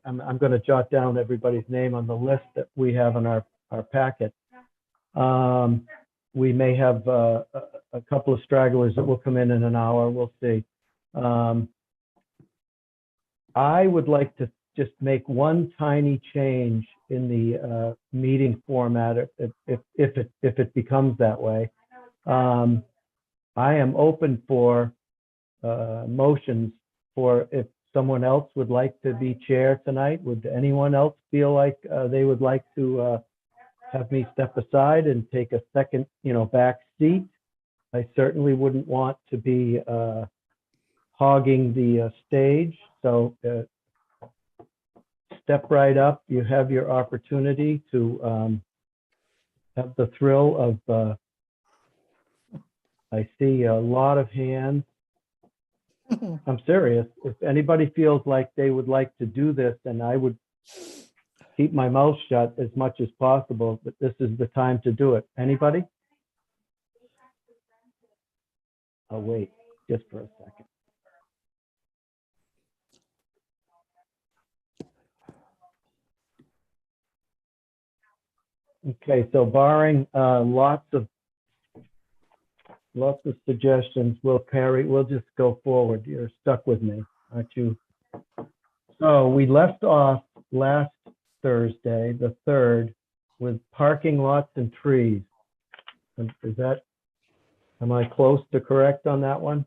I'm going to jot down everybody's name on the list that we have in our packet. We may have a couple of stragglers that will come in an hour. We'll see. I would like to just make one tiny change in the meeting format if it becomes that way. I am open for motions for if someone else would like to be chair tonight. Would anyone else feel like they would like to have me step aside and take a second, back seat? I certainly wouldn't want to be hogging the stage. So step right up. You have your opportunity to have the thrill of, I see a lot of hands. I'm serious. If anybody feels like they would like to do this, then I would keep my mouth shut as much as possible, but this is the time to do it. Anybody? I'll wait just for a second. Okay, so barring lots of suggestions, we'll just go forward. You're stuck with me, aren't you? So we left off last Thursday, the 3rd, with parking lots and trees. Am I close to correct on that one?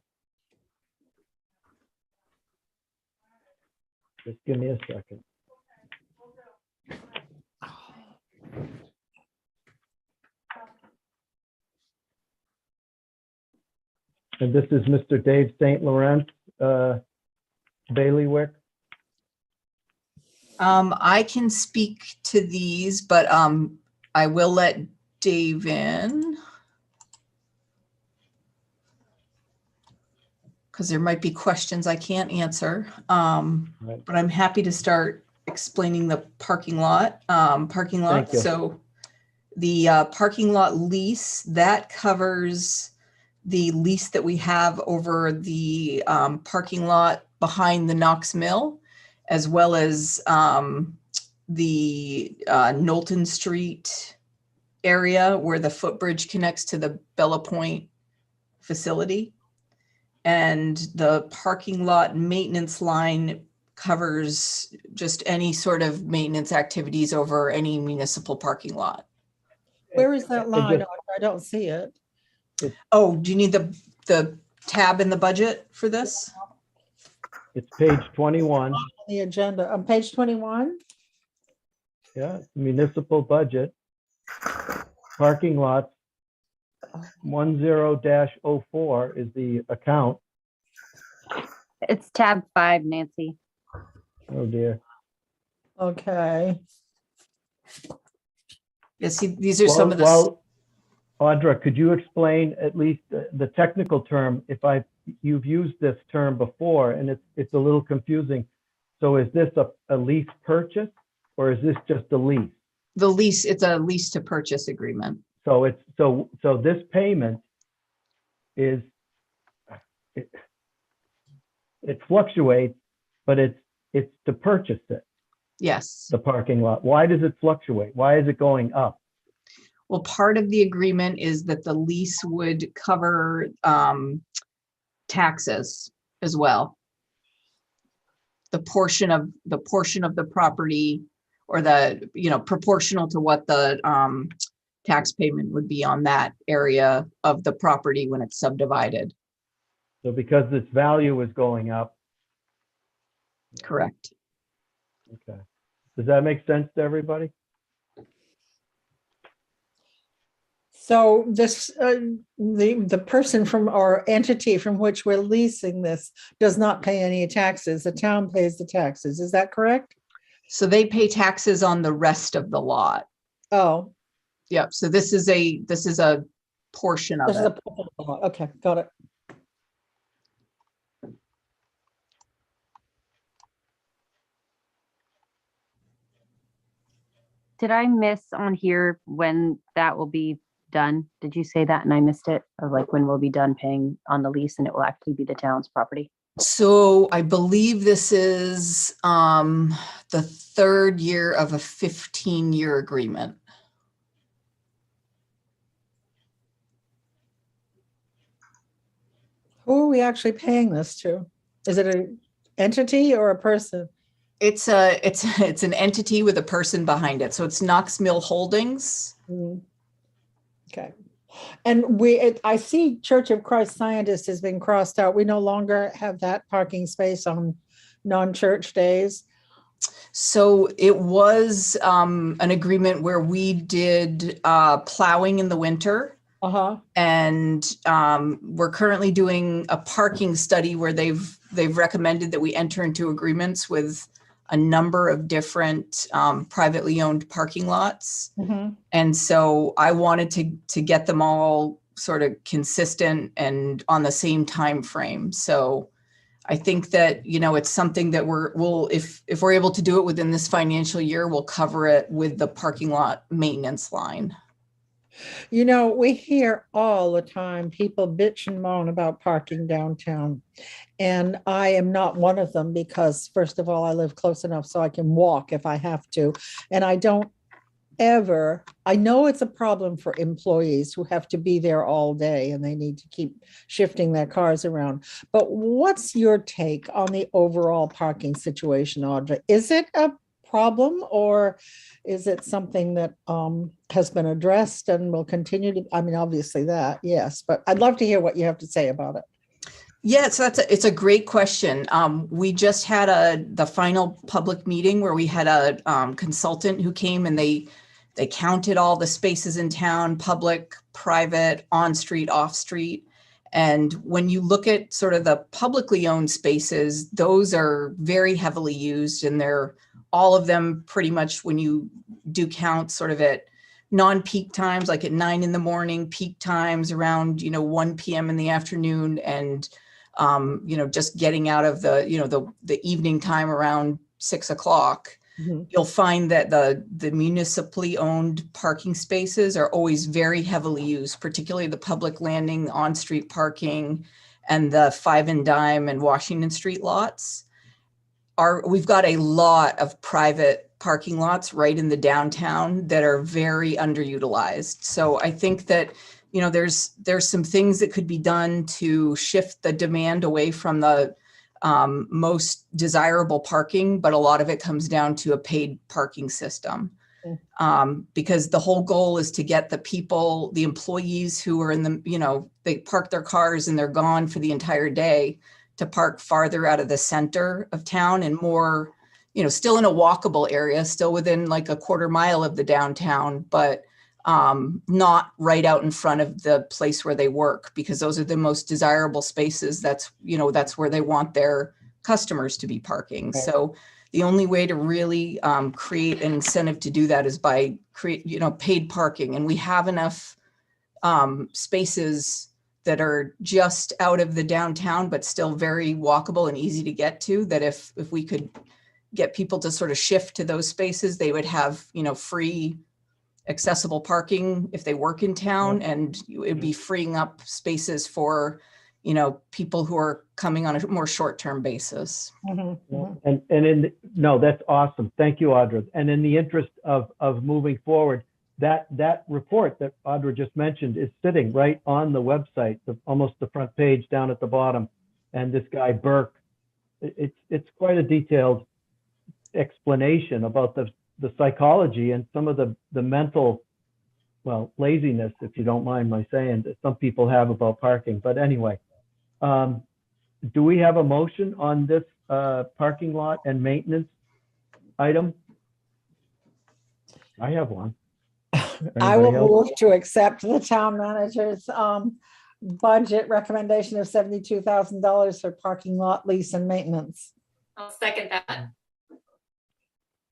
Just give me a second. And this is Mr. Dave St. Laurent, bailiwick. I can speak to these, but I will let Dave in because there might be questions I can't answer. Right. But I'm happy to start explaining the parking lot. Thank you. So the parking lot lease, that covers the lease that we have over the parking lot behind the Knox Mill, as well as the Knowlton Street area where the footbridge connects to the Bella Point facility. And the parking lot maintenance line covers just any sort of maintenance activities over any municipal parking lot. Where is that line? I don't see it. Oh, do you need the tab in the budget for this? It's page 21. The agenda on page 21. Yeah, municipal budget. Parking lot 10-04 is the account. It's tab 5, Nancy. Oh dear. Okay. Yeah, see, these are some of the. Well, Audra, could you explain at least the technical term? You've used this term before, and it's a little confusing. So is this a lease purchase, or is this just a lease? The lease, it's a lease to purchase agreement. So this payment is it fluctuates, but it's to purchase it. Yes. The parking lot. Why does it fluctuate? Why is it going up? Well, part of the agreement is that the lease would cover taxes as well. The portion of the property, or proportional to what the tax payment would be on that area of the property when it's subdivided. So because its value is going up. Correct. Okay. Does that make sense to everybody? So this the person from our entity from which we're leasing this does not pay any taxes. The town pays the taxes. Is that correct? So they pay taxes on the rest of the lot. Oh, Yep. So this is a portion of this is it. a portion of the lot. Okay, got it. Did I miss on here when that will be done? Did you say that and I missed it? Of like when we'll be done paying on the lease and it will actually be the town's property? So I believe this is the third year of a 15-year agreement. Who are we actually paying this to? Is it an entity or a person? It's an entity with a person behind it. So it's Knox Mill Holdings. Mm. Okay. And I see Church of Christ Scientist has been crossed out. We no longer have that parking space on non-church days. So it was an agreement where we did plowing in the winter. Uh-huh. And we're currently doing a parking study where they've recommended that we enter into agreements with a number of different privately owned parking lots. Mm-hmm. And so I wanted to get them all sort of consistent and on the same time frame. So I think that, it's something that if we're able to do it within this financial year, we'll cover it with the parking lot maintenance line. We hear all the time people bitch and moan about parking downtown. And I am not one of them because, first of all, I live close enough so I can walk if I have to. And I know it's a problem for employees who have to be there all day and they need to keep shifting their cars around. But what's your take on the overall parking situation, Audra? Is it a problem or is it something that has been addressed and will continue to, obviously that, yes, but I'd love to hear what you have to say about it. Yeah, so it's a great question. We just had the final public meeting where we had a consultant who came and they counted all the spaces in town, public, private, on street, off street. And when you look at sort of the publicly owned spaces, those are very heavily used, and they're all of them pretty much, when you do count, sort of at non-peak times, like at 9 a.m, peak times around 1 p.m. in the afternoon, and just getting out of the evening time around 6 o'clock. Mm-hmm. You'll find that the municipally owned parking spaces are always very heavily used, particularly the public landing, on-street parking, and the 5 and Dime and Washington Street lots. We've got a lot of private parking lots right in the downtown that are very underutilized. So I think that there's some things that could be done to shift the demand away from the most desirable parking, but a lot of it comes down to a paid parking system. Because the whole goal is to get the employees who are they park their cars and they're gone for the entire day, to park farther out of the center of town and more, still in a walkable area, still within like a quarter mile of the downtown, but not right out in front of the place where they work, because those are the most desirable spaces. That's where they want their customers to be parking. Right. So the only way to really create an incentive to do that is by paid parking. And we have enough spaces that are just out of the downtown, but still very walkable and easy to get to, that if we could get people to sort of shift to those spaces, they would have, free accessible parking if they work in town, and it would be freeing up spaces for, people who are coming on a more short-term basis. Mm-hmm. Mm-hmm. And no, that's awesome. Thank you, Audra. And in the interest of moving forward, that report that Audra just mentioned is sitting right on the website, almost the front page down at the bottom. And this guy Burke, it's quite a detailed explanation about the psychology and some of the mental, laziness, if you don't mind my saying, that some people have about parking. But anyway, do we have a motion on this parking lot and maintenance item? I have one. I will Anybody else? move to accept the town manager's budget recommendation of $72,000 for parking lot lease and maintenance. I'll second that.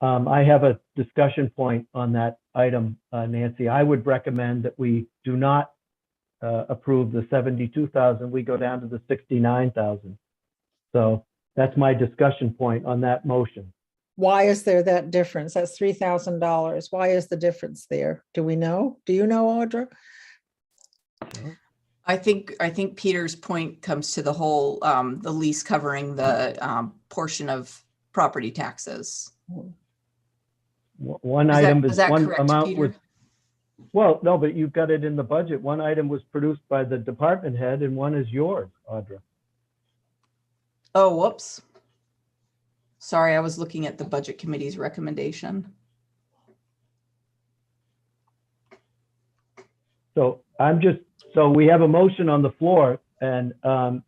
I have a discussion point on that item, Nancy. I would recommend that we do not approve the 72,000. We go down to the 69,000. So that's my discussion point on that motion. Why is there that difference? That's $3,000. Why is the difference there? Do we know? Do you know, Audra? I think Peter's point comes to the whole, the lease covering the portion of property taxes. One Is that- item is is, that one correct, amount Peter? was, well, no, but you've got it in the budget. One item was produced by the department head and one is yours, Audra. Oh, whoops. Sorry, I was looking at the budget committee's recommendation. So so we have a motion on the floor and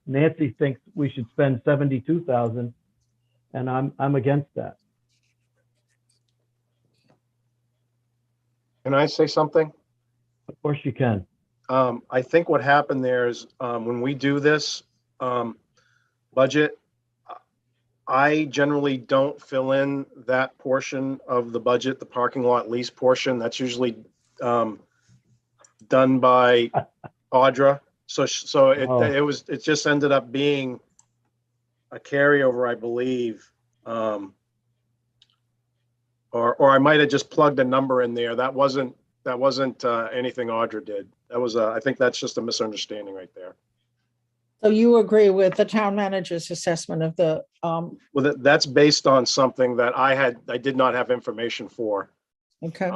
Nancy thinks we should spend 72,000 and I'm against that. Can I say something? Of course you can. I think what happened there is when we do this budget, I generally don't fill in that portion of the budget, the parking lot lease portion. That's usually done by Audra. So Oh. it just ended up being a carryover, I believe. Or I might have just plugged a number in there. That wasn't anything Audra did. That was I think that's just a misunderstanding right there. So you agree with the town manager's assessment of the, Well, that's based on something that I did not have information for. okay,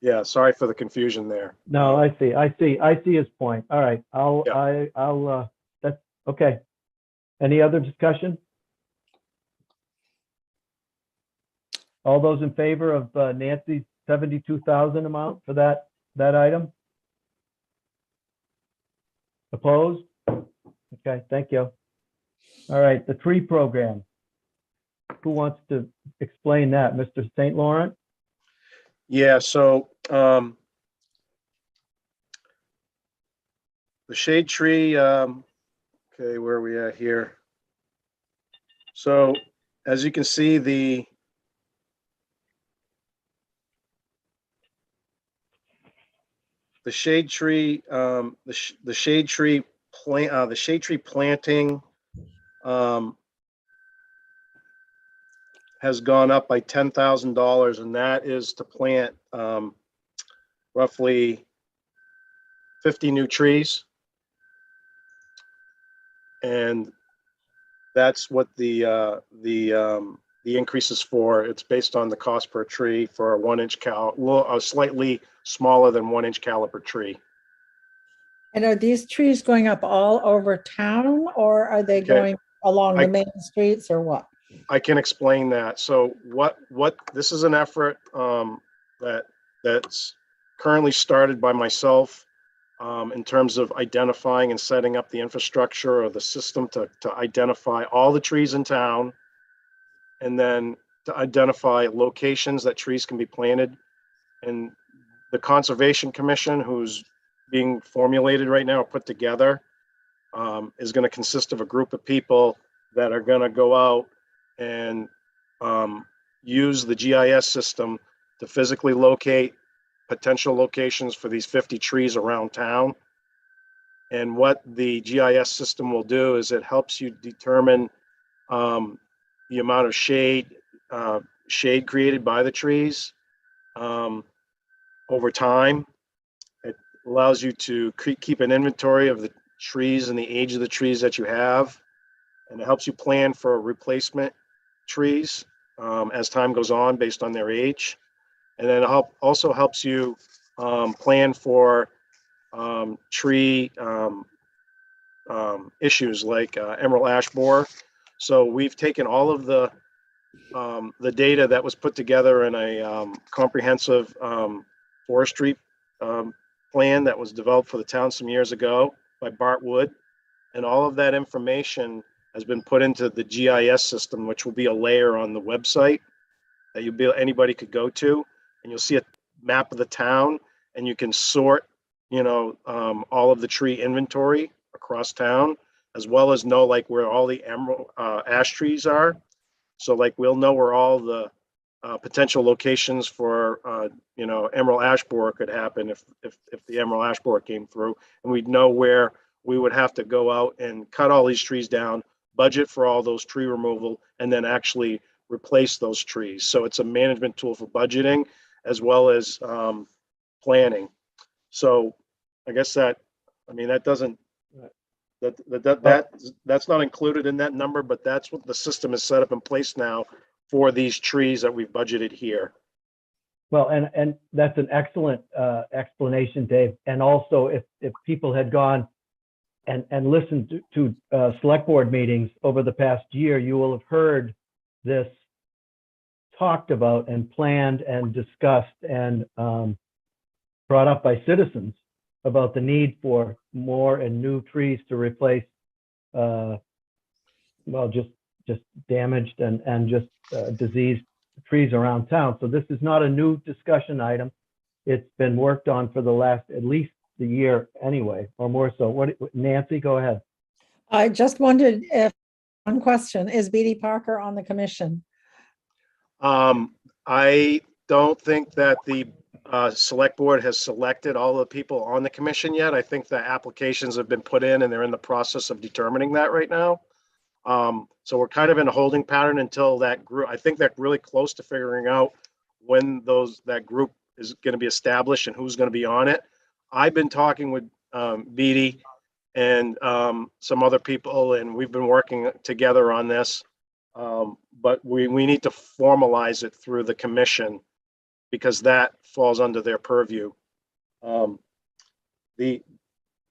Yeah, sorry for the confusion there. No, I see his point. All right, that's okay. Any other discussion? All those in favor of Nancy's 72,000 amount for that item? Opposed? Okay, thank you. All right, the tree program. Who wants to explain that? Mr. St. Laurent? Yeah, so the shade tree, okay, where are we at here? So as you can see, the shade tree, the shade tree planting has gone up by $10,000, and that is to plant roughly 50 new trees. And that's what the increase is for. It's based on the cost per tree for a 1-inch a slightly smaller than 1-inch caliber tree. and are these trees going up all over town or are they Okay. going along the main streets or what? I can explain that. So what this is an effort that's currently started by myself in terms of identifying and setting up the infrastructure or the system to identify all the trees in town, and then to identify locations that trees can be planted. And the Conservation Commission, who's being formulated right now, put together, is going to consist of a group of people that are going to go out and use the GIS system to physically locate potential locations for these 50 trees around town. And what the GIS system will do is it helps you determine the amount of shade created by the trees over time. It allows you to keep an inventory of the trees and the age of the trees that you have. And it helps you plan for replacement trees as time goes on based on their age. And then it also helps you plan for tree issues like emerald ash borer. So we've taken all of the data that was put together in a comprehensive forestry plan that was developed for the town some years ago by Bart Wood. And all of that information has been put into the GIS system, which will be a layer on the website that anybody could go to, and you'll see a map of the town, and you can sort, all of the tree inventory across town, as well as know like where all the emerald ash trees are. So like we'll know where all the potential locations for emerald ash borer could happen if the emerald ash borer came through, and we'd know where we would have to go out and cut all these trees down, budget for all those tree removal, and then actually replace those trees. So it's a management tool for budgeting as well as planning. So I guess that, I mean, that doesn't, that's not included in that number, but that's what the system is set up in place now for these trees that we've budgeted here. Well, and that's an excellent explanation, Dave. And also, if people had gone and listened to select board meetings over the past year, you will have heard this talked about and planned and discussed and brought up by citizens about the need for more and new trees to replace, well, just damaged and just diseased trees around town. So this is not a new discussion item. It's been worked on for the last at least the year anyway, or more so. What, Nancy, go ahead. I just wondered if, one question, is B.D. Parker on the commission? I don't think that the select board has selected all the people on the commission yet. I think the applications have been put in and they're in the process of determining that right now. So we're kind of in a holding pattern until that group, I think they're really close to figuring out when that group is going to be established and who's going to be on it. I've been talking with BD and some other people, and we've been working together on this. But we need to formalize it through the commission because that falls under their purview.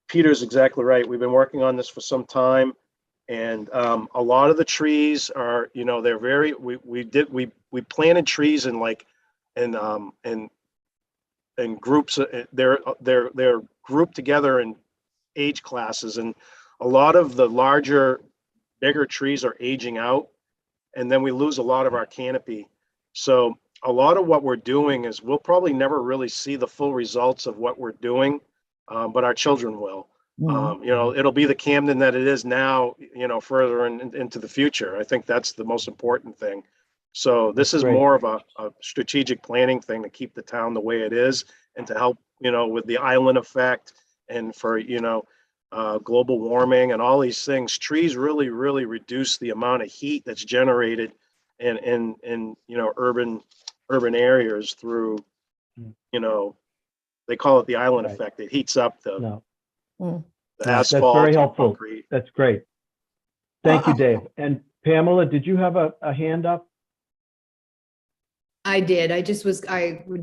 Peter's exactly right. We've been working on this for some time, and a lot of the trees are, you know, they're very. We planted trees in groups. They're grouped together in age classes, and a lot of the larger, bigger trees are aging out, and then we lose a lot of our canopy. So a lot of what we're doing is we'll probably never really see the full results of what we're doing, but our children will. You know, it'll be the Camden that it is now, you know, further into the future. I think that's the most important thing. So this is more of a strategic planning thing to keep the town the way it is and to help, you know, with the island effect and for, you know, global warming and all these things. Trees really, really reduce the amount of heat that's generated in you know, urban areas through, you know, they call it the island effect. It heats up the asphalt. That's very helpful. Concrete. That's great. Thank you, Dave. And Pamela, did you have a hand up? I did.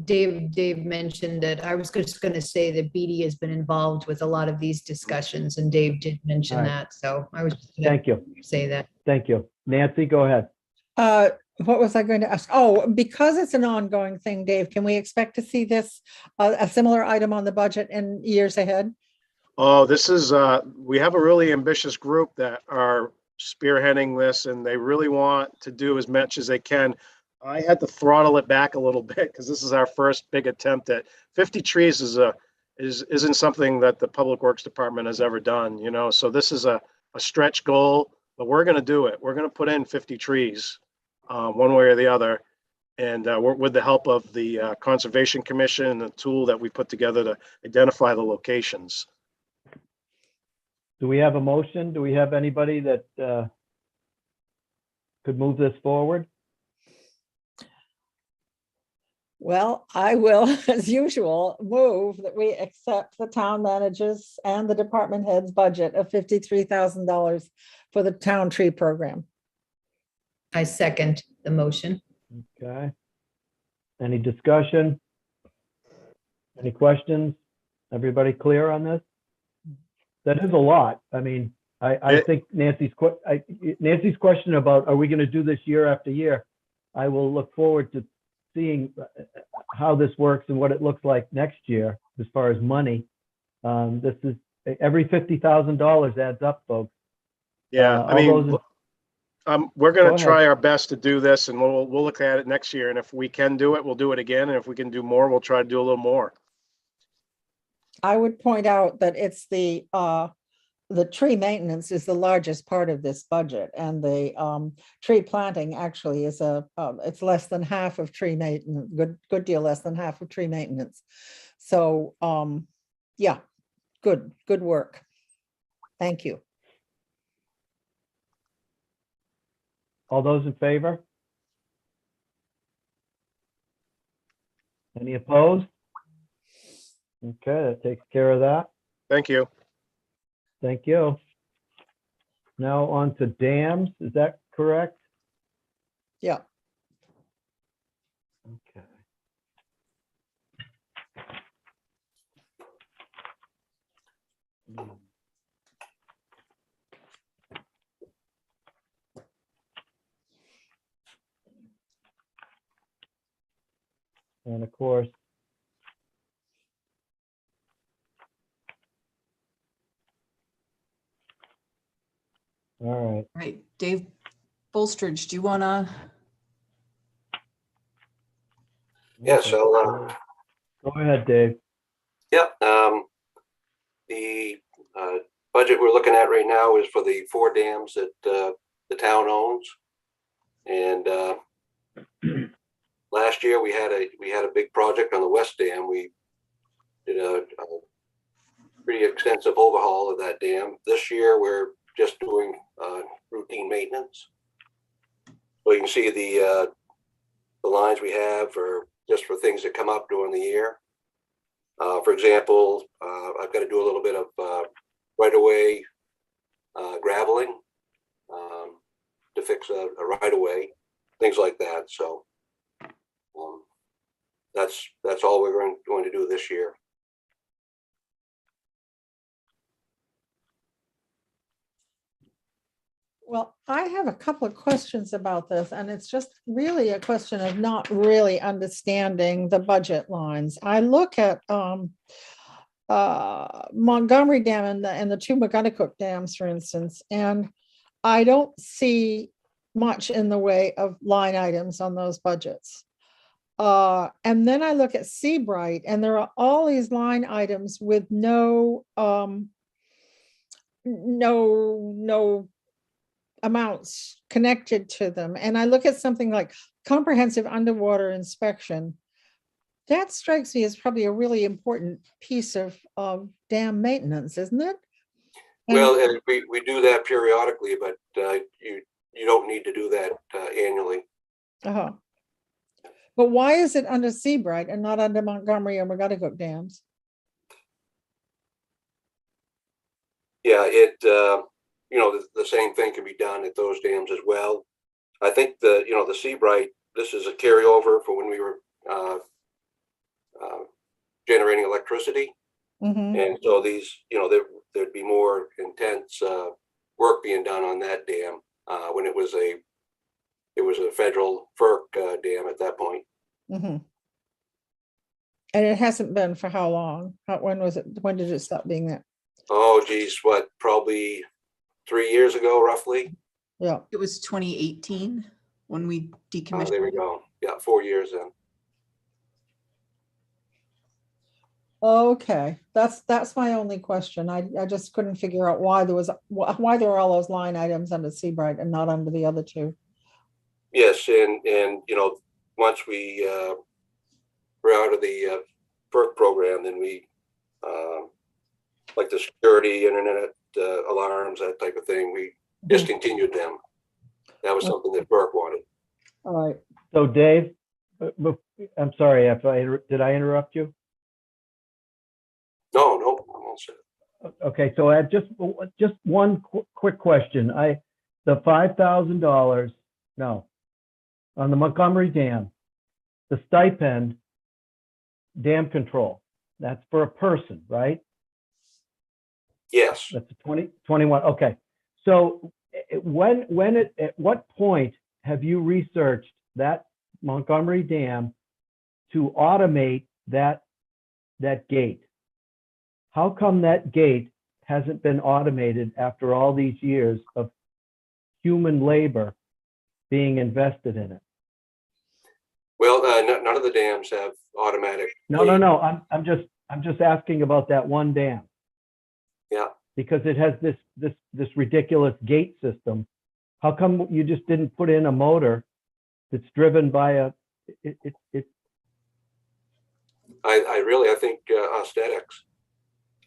Dave mentioned that. I was just going to say that BD has been involved with a lot of these discussions, and Dave did mention that. So I was just Thank you. Say that. Thank you. Nancy, go ahead. What was I going to ask? Oh, because it's an ongoing thing, Dave, can we expect to see this, a similar item on the budget in years ahead? Oh, this is, we have a really ambitious group that are spearheading this, and they really want to do as much as they can. I had to throttle it back a little bit because this is our first big attempt at 50 trees isn't something that the Public Works Department has ever done, you know, so this is a stretch goal, but we're going to do it. We're going to put in 50 trees, one way or the other. And we're with the help of the Conservation Commission and the tool that we put together to identify the locations. Do we have a motion? Do we have anybody that could move this forward? Well, I will, as usual, move that we accept the town manager's and the department head's budget of $53,000 for the town tree program. I second the motion. Okay. Any discussion? Any questions? Everybody clear on this? That is a lot. I mean, I think Nancy's question about, are we going to do this year after year? I will look forward to seeing how this works and what it looks like next year as far as money. This is every $50,000 adds up, folks. Yeah, I mean, we're going to try our best to do this, and we'll look at it next year. And if we can do it, we'll do it again. And if we can do more, we'll try to do a little more. I would point out that it's the tree maintenance is the largest part of this budget, and the tree planting actually is it's less than half of tree maintenance, good deal less than half of tree maintenance. So yeah, good work. Thank you. All those in favor? Any opposed? Okay, that takes care of that. Thank you. Thank you. Now on to dams, is that correct? Yeah. Okay. And of course, all right. Right, Dave Bolstridge, do you wanna? Yes, Okay. so, Go ahead, Dave. yeah, the budget we're looking at right now is for the 4 dams that the town owns. And last year we had a big project on the West Dam. We did a pretty extensive overhaul of that dam. This year we're just doing routine maintenance. So you can see the lines we have are just for things that come up during the year. For example, I've got to do a little bit of right-of-way graveling to fix a right-of-way, things like that. So that's all we're going to do this year. Well, I have a couple of questions about this, and it's just really a question of not really understanding the budget lines. I look at Montgomery Dam and the 2 McGonagall dams, for instance, and I don't see much in the way of line items on those budgets. And then I look at Seabright, and there are all these line items with no amounts connected to them. And I look at something like comprehensive underwater inspection. That strikes me as probably a really important piece of dam maintenance, isn't it? And- Well, we do that periodically, but you don't need to do that annually. Uh-huh. But why is it under Seabright and not under Montgomery or McGonagall dams? Yeah, the same thing can be done at those dams as well. I think the Seabright, this is a carryover for when we were generating electricity. Mhm. And so these, there'd be more intense work being done on that dam when it was a federal FERC dam at that point. Mhm. And it hasn't been for how long? When was it? When did it stop being that? Oh, geez, what, probably 3 years ago, roughly? Yeah. It was 2018 when we decommissioned. There we go. Yeah, 4 years then. Okay, that's my only question. I just couldn't figure out why there were all those line items under Seabright and not under the other 2. Yes, and once we were out of the FERC program, then we like the security, internet alarms, that type of thing, we discontinued them. That was something that FERC wanted. All right. So Dave, I'm sorry, did I interrupt you? No, I'm all set. Okay, so I have just one quick question. The $5,000, no, on the Montgomery Dam, the stipend, dam control, that's for a person, right? Yes. That's 21. Okay. So at what point have you researched that Montgomery Dam to automate that gate? How come that gate hasn't been automated after all these years of human labor being invested in it? Well, none of the dams have automatic. No. I'm just asking about that one dam. Yeah. Because it has this ridiculous gate system. How come you just didn't put in a motor that's driven by I think aesthetics.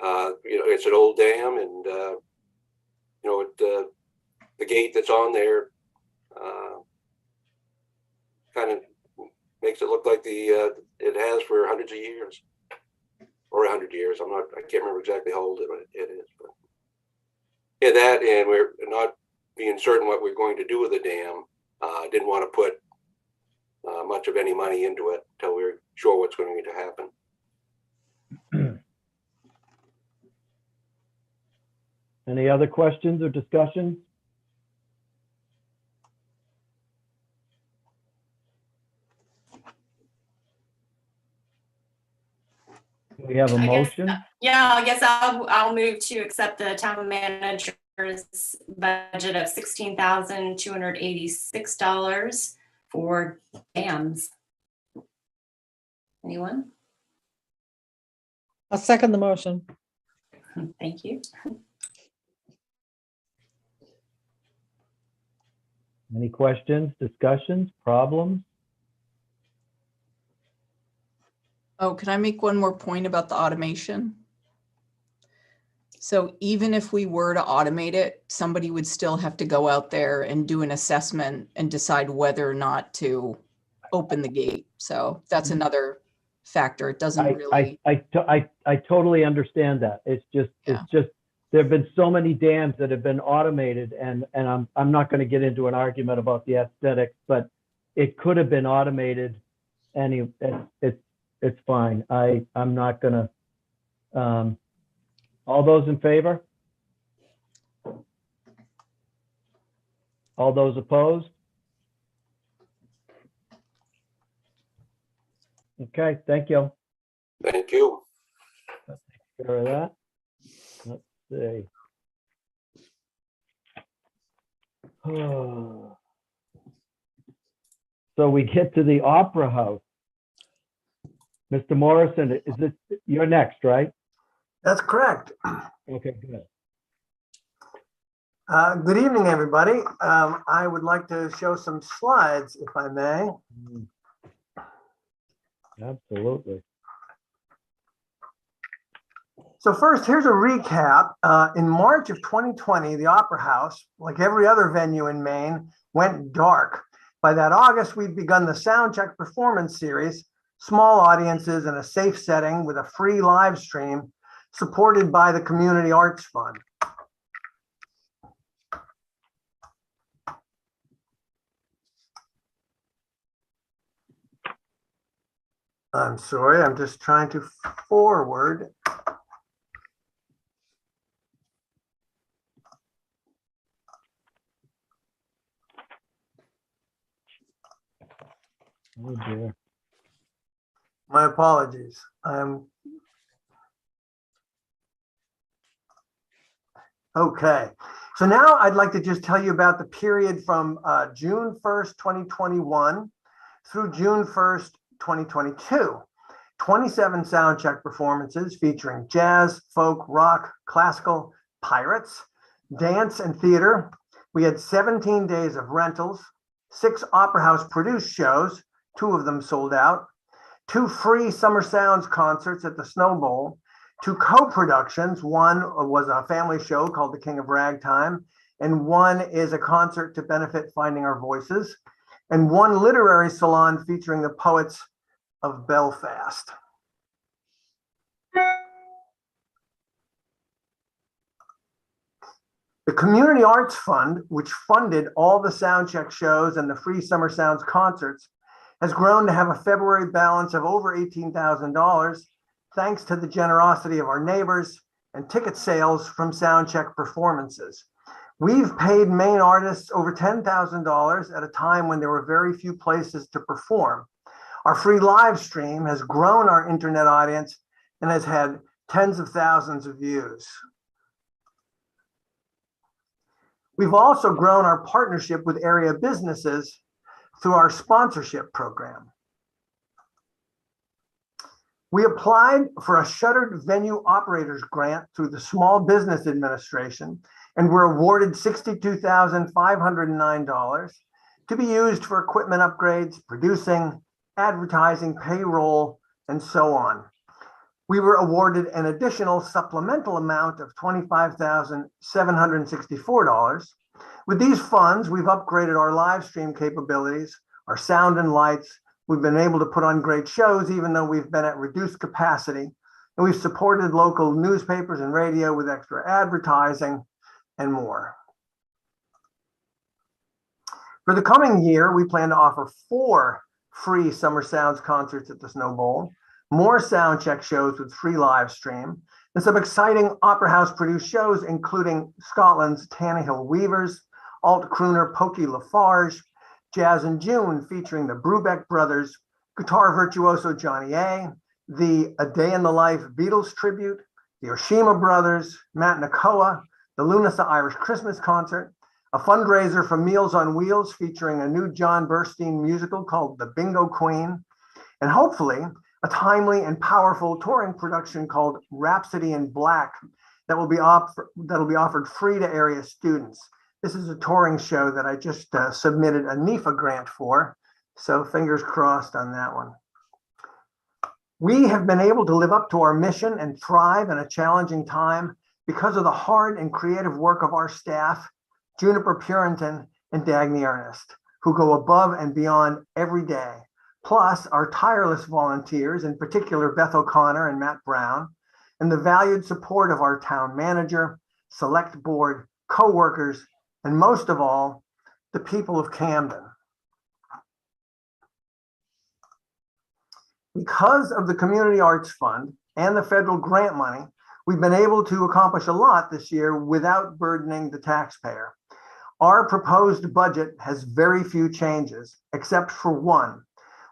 It's an old dam, and the gate that's on there kind of makes it look like it has for hundreds of years, or or 100 years. I can't remember exactly how old it is, but yeah, that, and we're not being certain what we're going to do with the dam. Didn't want to put much of any money into it until we're sure what's going to happen. Any other questions or discussions? We have a I guess, motion. yeah, I guess I'll move to accept the town manager's budget of $16,286 for dams. Anyone? I'll second the motion. Thank you. Any questions, discussions, problems? Oh, can I make one more point about the automation? So even if we were to automate it, somebody would still have to go out there and do an assessment and decide whether or not to open the gate. So that's another factor. It doesn't really. I totally understand that. It's just there have been so many dams that have been automated, and I'm not going to get into an argument about the aesthetics, but it could have been automated, and it's fine. I'm not going to. All those in favor? All those opposed? Okay, thank you. Thank you. Take care of that. Let's see. So we get to the Opera House. Mr. Morrison, is it, you're next, right? That's correct. Okay, good. Good evening, everybody. I would like to show some slides, if I may. Absolutely. So first, here's a recap. In March of 2020, the Opera House, like every other venue in Maine, went dark. By that August, we'd begun the Soundcheck Performance Series, small audiences in a safe setting with a free live stream supported by the Community Arts Fund. I'm sorry, I'm just trying to forward. Oh dear. My apologies. Okay. So now I'd like to just tell you about the period from June 1st, 2021 through June 1st, 2022. 27 soundcheck performances featuring jazz, folk, rock, classical, pirates, dance, and theater. We had 17 days of rentals, 6 Opera House produced shows, 2 of them sold out, 2 free Summer Sounds concerts at the Snow Bowl, 2 co-productions. One was a family show called The King of Ragtime, and one is a concert to benefit Finding Our Voices, and 1 literary salon featuring the poets of Belfast. The Community Arts Fund, which funded all the soundcheck shows and the free Summer Sounds concerts, has grown to have a February balance of over $18,000, thanks to the generosity of our neighbors and ticket sales from soundcheck performances. We've paid Maine artists over $10,000 at a time when there were very few places to perform. Our free live stream has grown our internet audience and has had tens of thousands of views. We've also grown our partnership with area businesses through our sponsorship program. We applied for a shuttered venue operators grant through the Small Business Administration and were awarded $62,509 to be used for equipment upgrades, producing, advertising, payroll, and so on. We were awarded an additional supplemental amount of $25,764. With these funds, we've upgraded our live stream capabilities, our sound and lights. We've been able to put on great shows, even though we've been at reduced capacity. And we've supported local newspapers and radio with extra advertising and more. For the coming year, we plan to offer 4 free Summer Sounds concerts at the Snow Bowl, more sound check shows with free live stream, and some exciting Opera House produced shows, including Scotland's Tannehill Weavers, alt crooner Pokey Lafarge, Jazz in June featuring the Brubeck Brothers, guitar virtuoso Johnny A, the A Day in the Life Beatles tribute, the Oshima Brothers, Matt Nakoa, the Lunasa Irish Christmas Concert, a fundraiser for Meals on Wheels featuring a new John Burstein musical called The Bingo Queen, and hopefully a timely and powerful touring production called Rhapsody in Black that will be offered free to area students. This is a touring show that I just submitted a NEFA grant for, so fingers crossed on that one. We have been able to live up to our mission and thrive in a challenging time because of the hard and creative work of our staff, Juniper Purinton and Dagny Ernest, who go above and beyond every day, plus our tireless volunteers, in particular Beth O'Connor and Matt Brown, and the valued support of our town manager, select board, co-workers, and most of all, the people of Camden. Because of the Community Arts Fund and the federal grant money, we've been able to accomplish a lot this year without burdening the taxpayer. Our proposed budget has very few changes, except for one.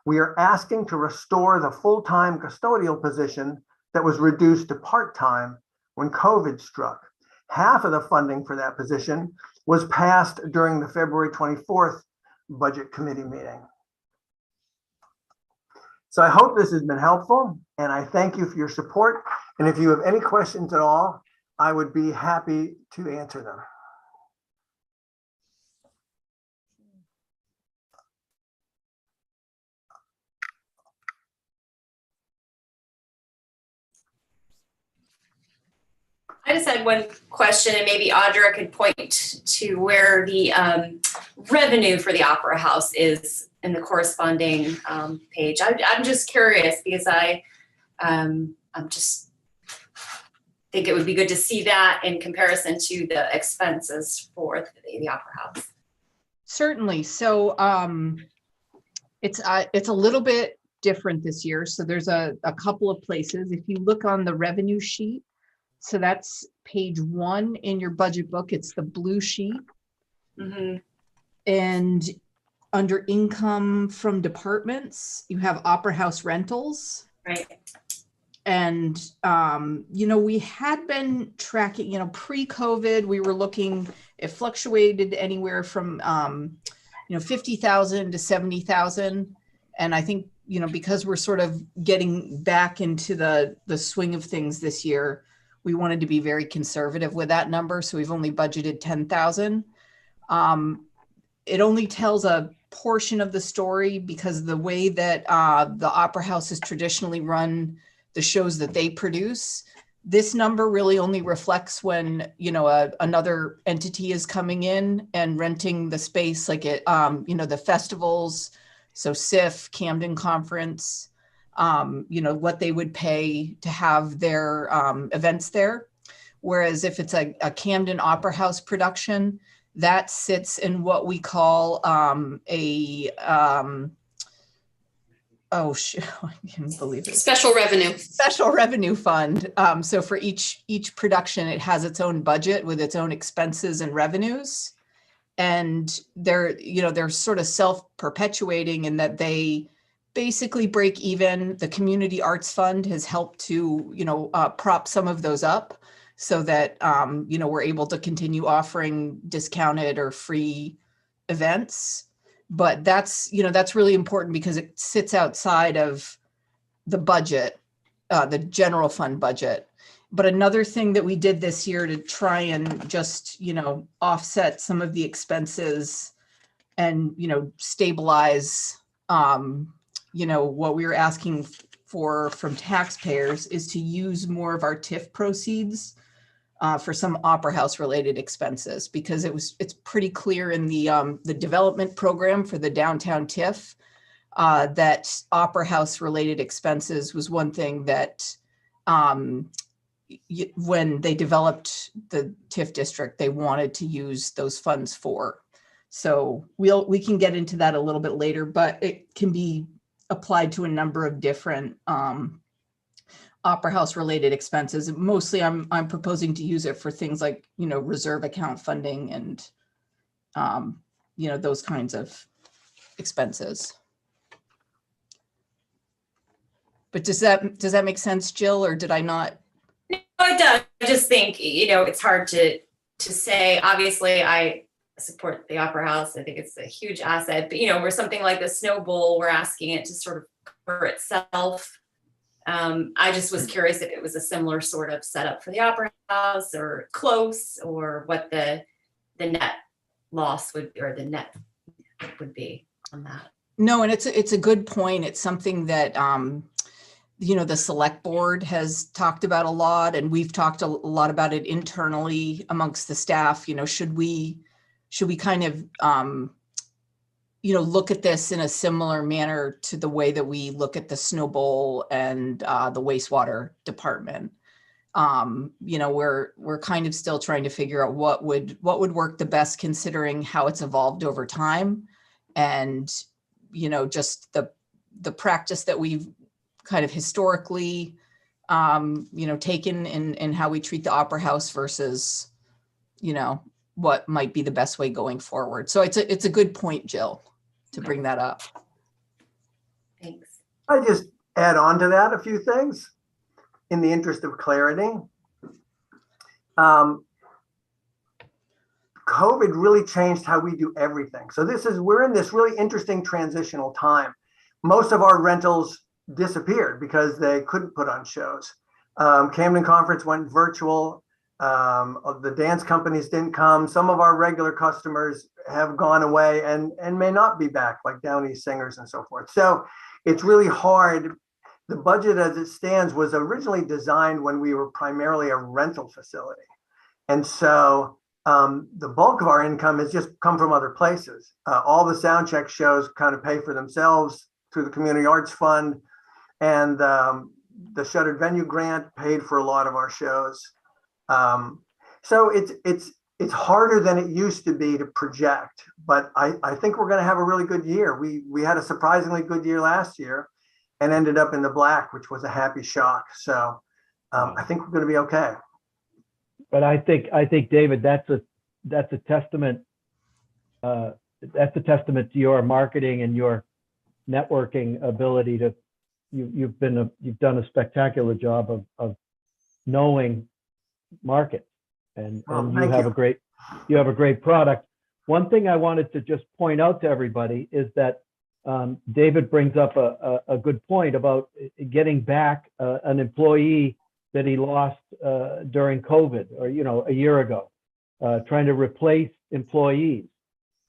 We are asking to restore the full-time custodial position that was reduced to part-time when COVID struck. Half of the funding for that position was passed during the February 24th Budget Committee meeting. So I hope this has been helpful, and I thank you for your support. And if you have any questions at all, I would be happy to answer them. I just had one question, and maybe Audra could point to where the revenue for the Opera House is in the corresponding page. I'm just curious because I'm just think it would be good to see that in comparison to the expenses for the Opera House. Certainly. So it's a little bit different this year. So there's a couple of places. If you look on the revenue sheet, so that's page 1 in your budget book. It's the blue sheet. Mm-hmm. And under income from departments, you have Opera House rentals. Right. And, we had been tracking, pre-COVID, we were looking, it fluctuated anywhere from, 50,000 to 70,000. And I think, because we're sort of getting back into the swing of things this year, we wanted to be very conservative with that number. So we've only budgeted 10,000. It only tells a portion of the story because the way that the Opera House has traditionally run the shows that they produce, this number really only reflects when, another entity is coming in and renting the space, like the festivals. So SIF, Camden Conference, what they would pay to have their events there. Whereas if it's a Camden Opera House production, that sits in what we call I can't believe it. Special revenue. Special revenue fund. So for each production, it has its own budget with its own expenses and revenues. And they're sort of self-perpetuating in that they basically break even. The Community Arts Fund has helped to, prop some of those up so that, we're able to continue offering discounted or free events. But that's really important because it sits outside of the budget, the general fund budget. But another thing that we did this year to try and just, offset some of the expenses and, stabilize, what we were asking for from taxpayers is to use more of our TIF proceeds for some Opera House related expenses, because it's pretty clear in the development program for the downtown TIF that Opera House related expenses was one thing that when they developed the TIF district, they wanted to use those funds for. So we can get into that a little bit later, but it can be applied to a number of different Opera House related expenses. Mostly I'm proposing to use it for things like, reserve account funding and, those kinds of expenses. But does that make sense, Jill, or did I not? No, it does. I just think, it's hard to say. Obviously, I support the Opera House. I think it's a huge asset, but we're something like the Snow Bowl, we're asking it to sort of cover itself. I just was curious if it was a similar sort of setup for the Opera House or close, or what the net loss would, or the net would be on that. No, and it's a good point. It's something that, the select board has talked about a lot, and we've talked a lot about it internally amongst the staff. Should we kind of, look at this in a similar manner to the way that we look at the Snow Bowl and the wastewater department? We're kind of still trying to figure out what would work the best, considering how it's evolved over time, and just the practice that we've kind of historically taken in how we treat the Opera House versus what might be the best way going forward. So it's a good point, Jill, to bring that up. Thanks. I just add on to that a few things in the interest of clarity. COVID really changed how we do everything. So we're in this really interesting transitional time. Most of our rentals disappeared because they couldn't put on shows. Camden Conference went virtual. The dance companies didn't come. Some of our regular customers have gone away and may not be back, like Downey Singers and so forth. So it's really hard. The budget as it stands was originally designed when we were primarily a rental facility. And so the bulk of our income has just come from other places. All the sound check shows kind of pay for themselves through the Community Arts Fund, and the Shuttered Venue Grant paid for a lot of our shows. So it's harder than it used to be to project, but I think we're going to have a really good year. We had a surprisingly good year last year and ended up in the black, which was a happy shock. So I think we're going to be okay. But I think David, that's a testament. That's a testament to your marketing and your networking ability to. You've done a spectacular job of knowing markets, and you have a great product. One thing I wanted to just point out to everybody is that David brings up a good point about getting back an employee that he lost during COVID, or a year ago, trying to replace employees,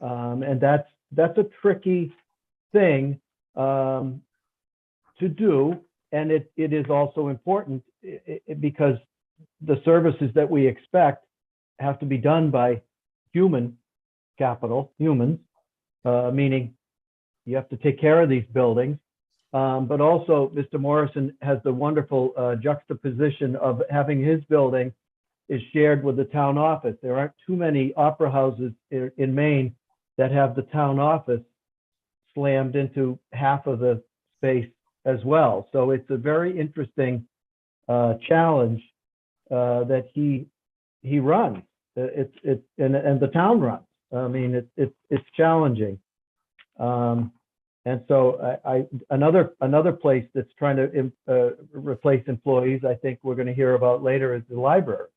and that's a tricky thing to do, and it is also important because the services that we expect have to be done by human capital, humans, meaning you have to take care of these buildings. But also, Mr. Morrison has the wonderful juxtaposition of having his building is shared with the town office. There aren't too many opera houses in Maine that have the town office slammed into half of the space as well. So it's a very interesting challenge that he runs. And the town runs. I mean, it's challenging. And so another place that's trying to replace employees, I think we're going to hear about later, is the library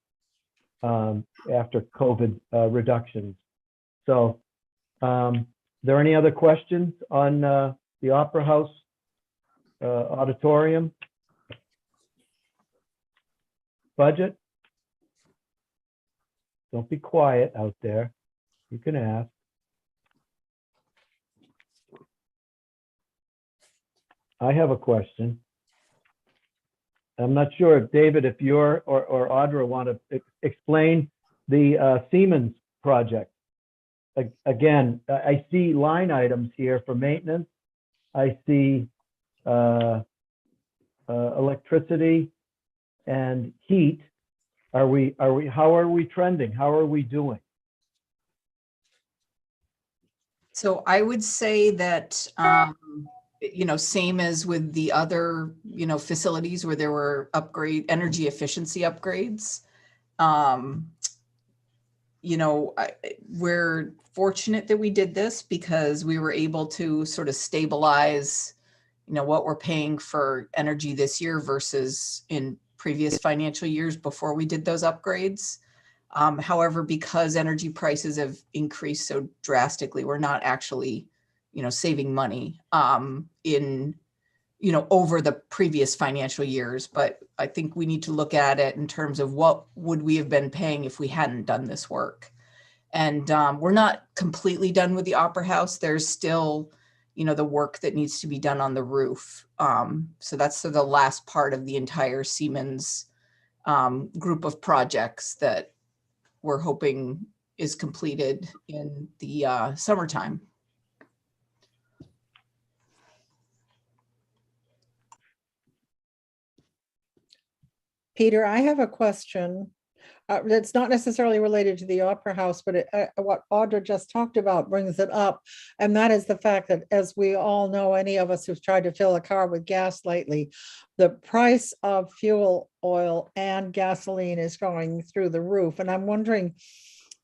after COVID reductions. So there any other questions on the Opera House auditorium budget? Don't be quiet out there. You can ask. I have a question. I'm not sure if David, if you're or Audra want to explain the Siemens project. Again, I see line items here for maintenance. I see electricity, and heat, how are we trending? How are we doing? So I would say that, same as with the other, facilities where there were energy efficiency upgrades. We're fortunate that we did this because we were able to sort of stabilize, what we're paying for energy this year versus in previous financial years before we did those upgrades. However, because energy prices have increased so drastically, we're not actually, saving money over the previous financial years. But I think we need to look at it in terms of what would we have been paying if we hadn't done this work. And we're not completely done with the Opera House. There's still, the work that needs to be done on the roof. So that's the last part of the entire Siemens group of projects that we're hoping is completed in the summertime. Peter, I have a question. That's not necessarily related to the Opera House, but what Audra just talked about brings it up. And that is the fact that, as we all know, any of us who've tried to fill a car with gas lately, the price of fuel oil and gasoline is going through the roof. And I'm wondering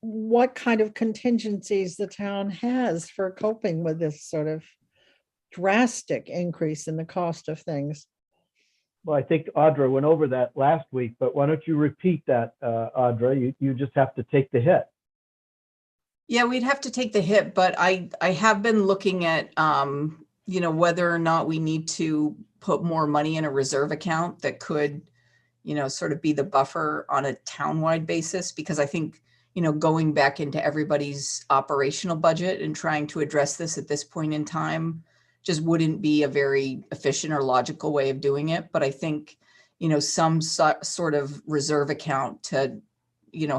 what kind of contingencies the town has for coping with this sort of drastic increase in the cost of things. Well, I think Audra went over that last week, but why don't you repeat that, Audra? You just have to take the hit. Yeah, we'd have to take the hit, but I have been looking at, whether or not we need to put more money in a reserve account that could, sort of be the buffer on a townwide basis, because I think, going back into everybody's operational budget and trying to address this at this point in time just wouldn't be a very efficient or logical way of doing it. But I think, some sort of reserve account to,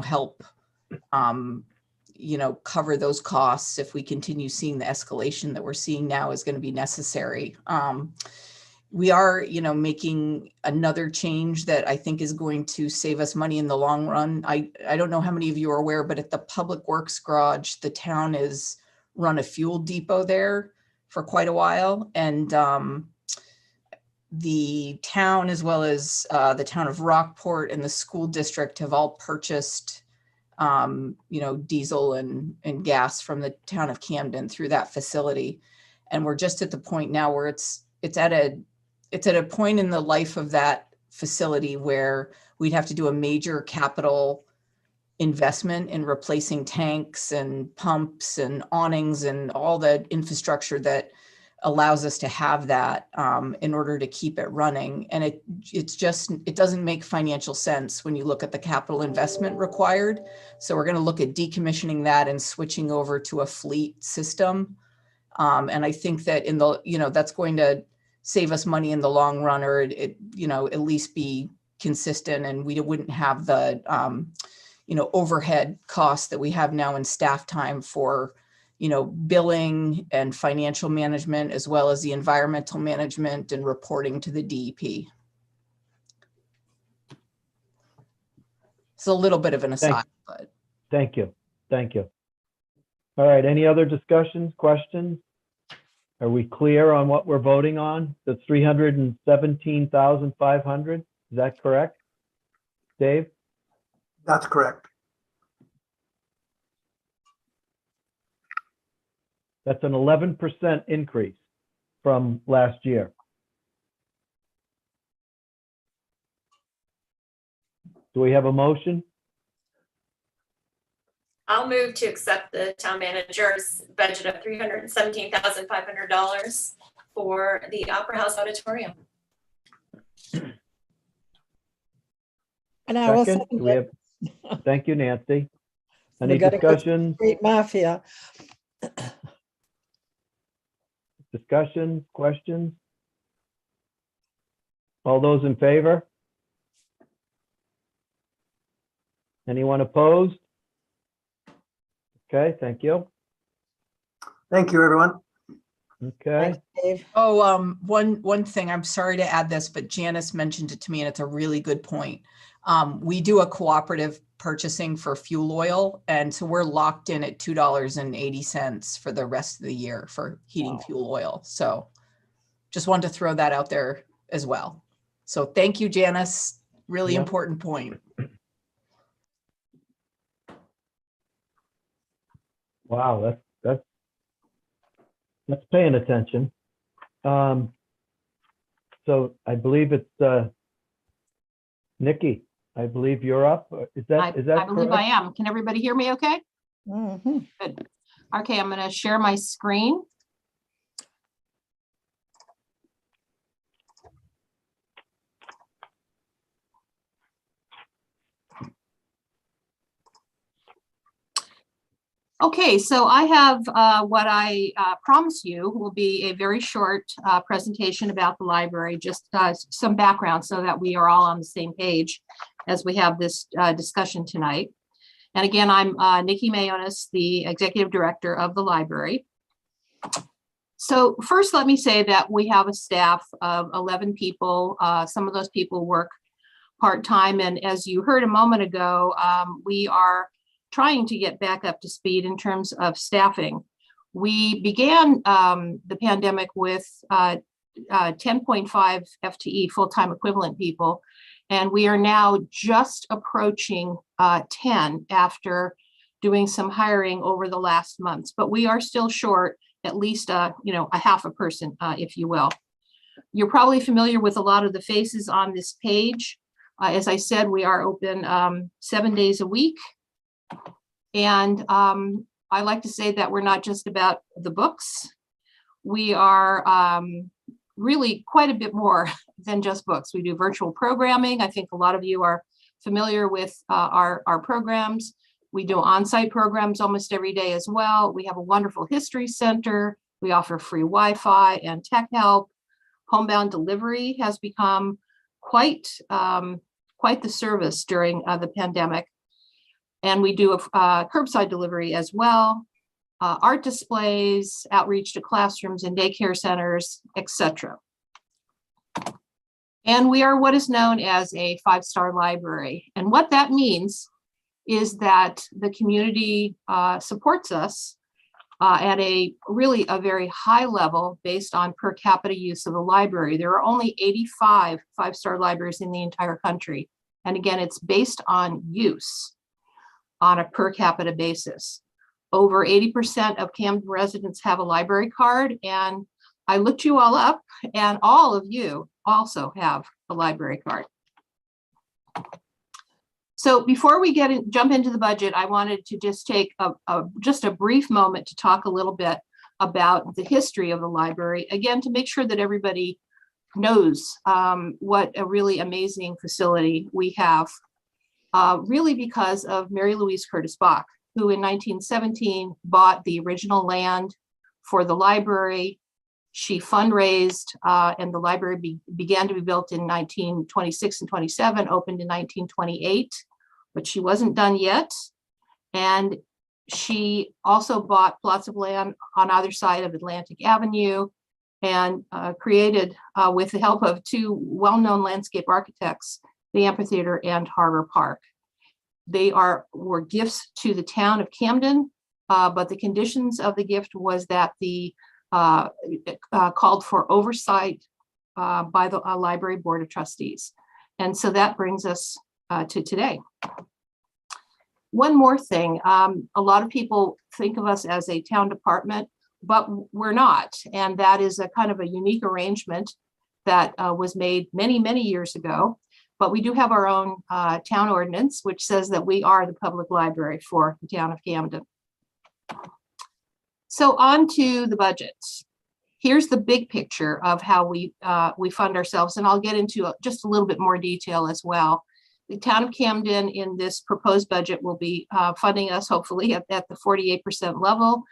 help, cover those costs if we continue seeing the escalation that we're seeing now is going to be necessary. We are, making another change that I think is going to save us money in the long run. I don't know how many of you are aware, but at the Public Works Garage, the town has run a fuel depot there for quite a while. And the town, as well as the town of Rockport and the school district, have all purchased, diesel and gas from the town of Camden through that facility. And we're just at the point now where it's at a point in the life of that facility where we'd have to do a major capital investment in replacing tanks and pumps and awnings and all the infrastructure that allows us to have that in order to keep it running. And it doesn't make financial sense when you look at the capital investment required. So we're going to look at decommissioning that and switching over to a fleet system. And I think that that's going to save us money in the long run, or at least be consistent, and we wouldn't have the overhead costs that we have now in staff time for billing and financial management, as well as the environmental management and reporting to the DEP. It's a little bit of an aside, but thank you. All right, any other discussions, questions? Are we clear on what we're voting on? The 317,500, is that correct? Dave? That's correct. That's an 11% increase from last year. Do we have a motion? I'll move to accept the town manager's budget of $317,500 for the Opera House Auditorium. And I will Second, second do we it. have, thank you, Nancy. We Any gotta go discussion? Great mafia. Discussions, questions? All those in favor? Anyone opposed? Okay, thank you. Thank you, everyone. Okay. Thanks, Dave. Oh, one thing, I'm sorry to add this, but Janice mentioned it to me and it's a really good point. We do a cooperative purchasing for fuel oil. And so we're locked in at $2.80 for the rest of the year for heating fuel oil. So just wanted to throw that out there as well. So thank you, Janice. Really Yep. important point. Wow, that's paying attention. So I believe it's Nikki. I believe you're up. Is that I believe I correct? am. Can everybody hear me okay? Mhm. Good. Okay, I'm going to share my screen. Okay, so I have what I promise you will be a very short presentation about the library, just some background so that we are all on the same page as we have this discussion tonight. And again, I'm Nikki Mayonis, the Executive Director of the library. So first, let me say that we have a staff of 11 people. Some of those people work part-time. And as you heard a moment ago, we are trying to get back up to speed in terms of staffing. We began the pandemic with 10.5 FTE, full-time equivalent people, and we are now just approaching 10 after doing some hiring over the last months, but we are still short at least a half a person, if you will. You're probably familiar with a lot of the faces on this page. As I said, we are open 7 days a week. And I like to say that we're not just about the books. We are really quite a bit more than just books. We do virtual programming. I think a lot of you are familiar with our programs. We do on-site programs almost every day as well. We have a wonderful history center. We offer free Wi-Fi and tech help. Homebound delivery has become quite the service during the pandemic. And we do a curbside delivery as well, art displays, outreach to classrooms and daycare centers, etc. And we are what is known as a 5-star library. And what that means is that the community supports us at a very high level based on per capita use of the library. There are only 85 5-star libraries in the entire country. And again, it's based on use on a per capita basis. Over 80% of Camden residents have a library card, and I looked you all up, and all of you also have a library card. So before we jump into the budget, I wanted to just take just a brief moment to talk a little bit about the history of the library, again, to make sure that everybody knows what a really amazing facility we have. Really because of Mary Louise Curtis Bach, who in 1917 bought the original land for the library. She fundraised and the library began to be built in 1926 and 27, opened in 1928, but she wasn't done yet. And she also bought plots of land on either side of Atlantic Avenue and created, with the help of two well-known landscape architects, the amphitheater and Harbor Park. They were gifts to the town of Camden, but the conditions of the gift was that the called for oversight by the Library Board of Trustees. And so that brings us to today. One more thing, a lot of people think of us as a town department, but we're not. And that is a kind of a unique arrangement that was made many, many years ago. But we do have our own town ordinance, which says that we are the public library for the town of Camden. So on to the budget. Here's the big picture of how we fund ourselves, and I'll get into just a little bit more detail as well. The town of Camden in this proposed budget will be funding us hopefully at the 48% level.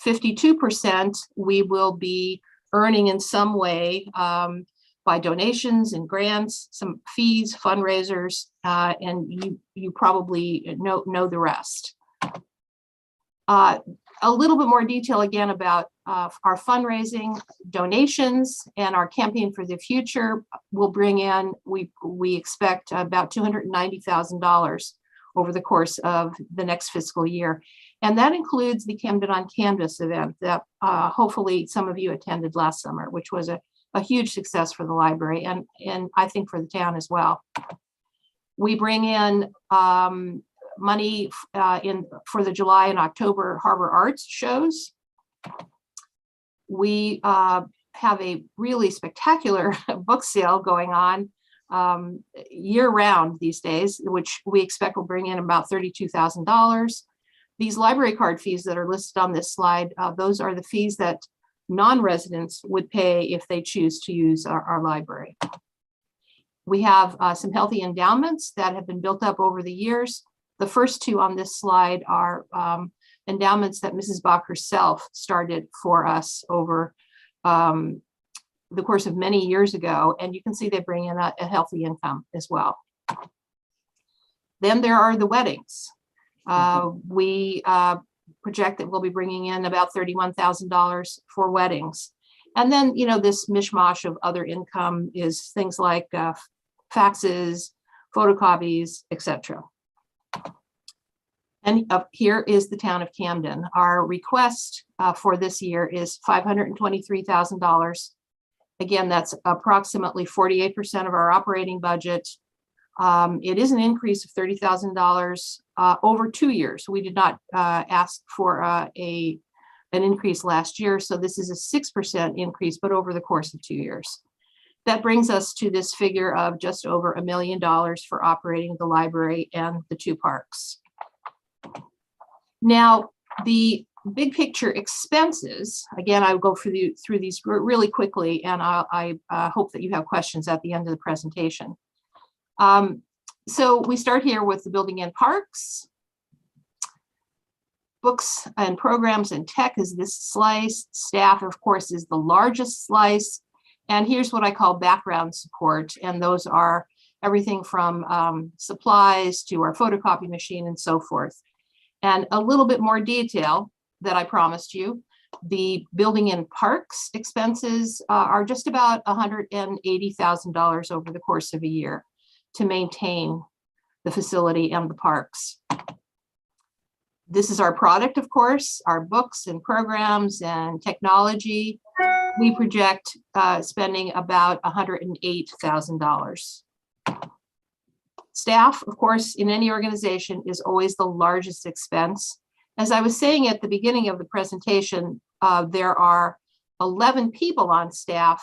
52% we will be earning in some way by donations and grants, some fees, fundraisers, and you probably know the rest. A little bit more detail again about our fundraising donations and our campaign for the future will bring in, we expect about $290,000 over the course of the next fiscal year. And that includes the Camden on Canvas event that hopefully some of you attended last summer, which was a huge success for the library and I think for the town as well. We bring in money for the July and October Harbor Arts shows. We have a really spectacular book sale going on year round these days, which we expect will bring in about $32,000. These library card fees that are listed on this slide, those are the fees that non-residents would pay if they choose to use our library. We have some healthy endowments that have been built up over the years. The first two on this slide are endowments that Mrs. Bach herself started for us over the course of many years ago. And you can see they bring in a healthy income as well. Then there are the weddings. We project that we'll be bringing in about $31,000 for weddings. And then, you know, this mishmash of other income is things like faxes, photocopies, etc. And up here is the town of Camden. Our request for this year is $523,000. Again, that's approximately 48% of our operating budget. It is an increase of $30,000 over 2 years. We did not ask for an increase last year, so this is a 6% increase, but over the course of 2 years. That brings us to this figure of just over $1 million for operating the library and the 2 parks. Now, the big picture expenses, again, I will go through these really quickly, and I hope that you have questions at the end of the presentation. So we start here with the building and parks. Books and programs and tech is this slice. Staff, of course, is the largest slice. And here's what I call background support. And those are everything from supplies to our photocopy machine and so forth. And a little bit more detail that I promised you. The building and parks expenses are just about $180,000 over the course of a year to maintain the facility and the parks. This is our product, of course, our books and programs and technology. We project spending about $108,000. Staff, of course, in any organization is always the largest expense. As I was saying at the beginning of the presentation, there are 11 people on staff,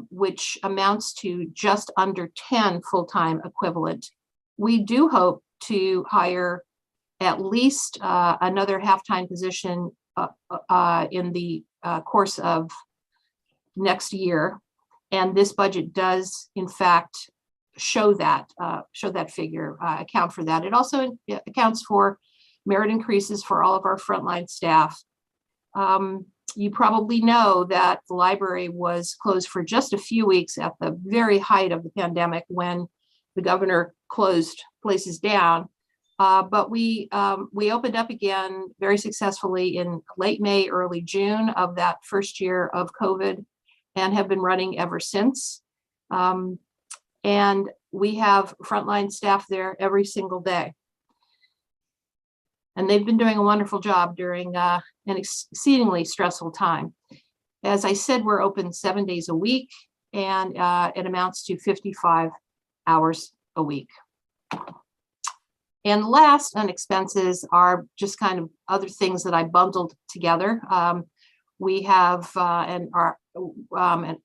which amounts to just under 10 full-time equivalent. We do hope to hire at least another half-time position in the course of next year. And this budget does, in fact, show that figure, account for that. It also accounts for merit increases for all of our frontline staff. You probably know that the library was closed for just a few weeks at the very height of the pandemic when the governor closed places down. But we opened up again very successfully in late May, early June of that first year of COVID and have been running ever since. And we have frontline staff there every single day. And they've been doing a wonderful job during an exceedingly stressful time. As I said, we're open 7 days a week, and it amounts to 55 hours a week. And last on expenses are just kind of other things that I bundled together. We have an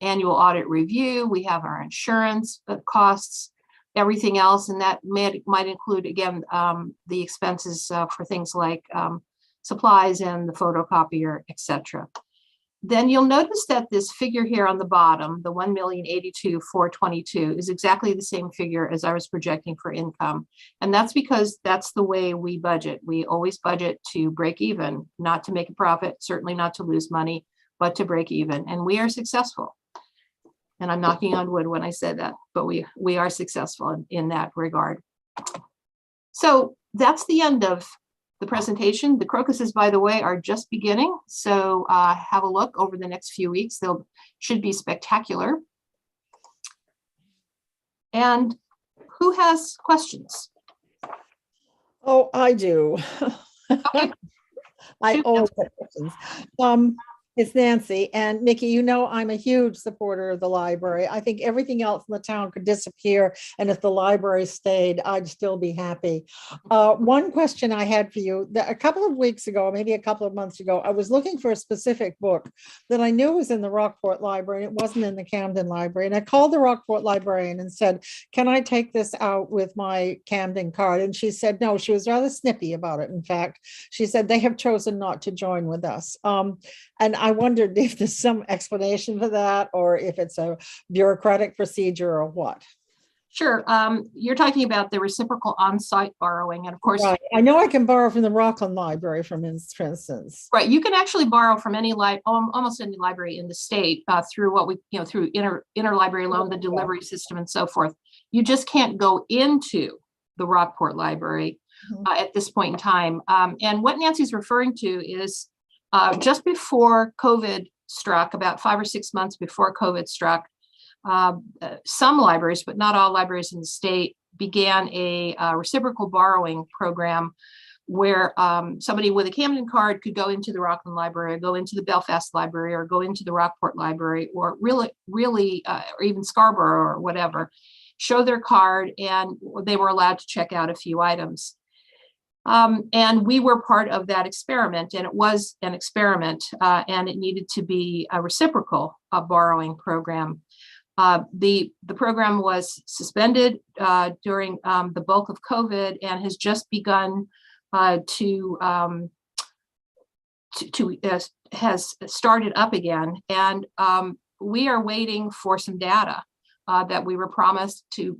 annual audit review. We have our insurance costs, everything else, and that might include, again, the expenses for things like supplies and the photocopier, etc. Then you'll notice that this figure here on the bottom, the $1,082,422, is exactly the same figure as I was projecting for income. And that's because that's the way we budget. We always budget to break even, not to make a profit, certainly not to lose money, but to break even. And we are successful. And I'm knocking on wood when I said that, but we are successful in that regard. So that's the end of the presentation. The crocuses, by the way, are just beginning. So have a look over the next few weeks. They'll should be spectacular. And who has questions? Oh, I do. Okay. I Shoot, always have questions. It's Nancy, and Mickey, you know I'm a huge supporter of the library. I think everything else in the town could disappear, and if the library stayed, I'd still be happy. One question I had for you, a couple of weeks ago, maybe a couple of months ago, I was looking for a specific book that I knew was in the Rockport Library, and it wasn't in the Camden Library. And I called the Rockport librarian and said, can I take this out with my Camden card? And she said, no. She was rather snippy about it. In fact, she said they have chosen not to join with us. And I wondered if there's some explanation for that, or if it's a bureaucratic procedure or what. Sure. You're talking about the reciprocal on-site borrowing. And of course, right. I know I can borrow from the Rockland Library, for instance. Right. You can actually borrow from any almost any library in the state through what we, through interlibrary loan, the delivery system and so forth. You just can't go into the Rockport Library at this point in time. And what Nancy's referring to is just before COVID struck, about 5 or 6 months before COVID struck, some libraries, but not all libraries in the state, began a reciprocal borrowing program where somebody with a Camden card could go into the Rockland Library, or go into the Belfast Library, or go into the Rockport Library, or really, or even Scarborough or whatever, show their card, and they were allowed to check out a few items. And we were part of that experiment, and it was an experiment, and it needed to be a reciprocal borrowing program. The program was suspended during the bulk of COVID, and has just begun has started up again. And we are waiting for some data that we were promised to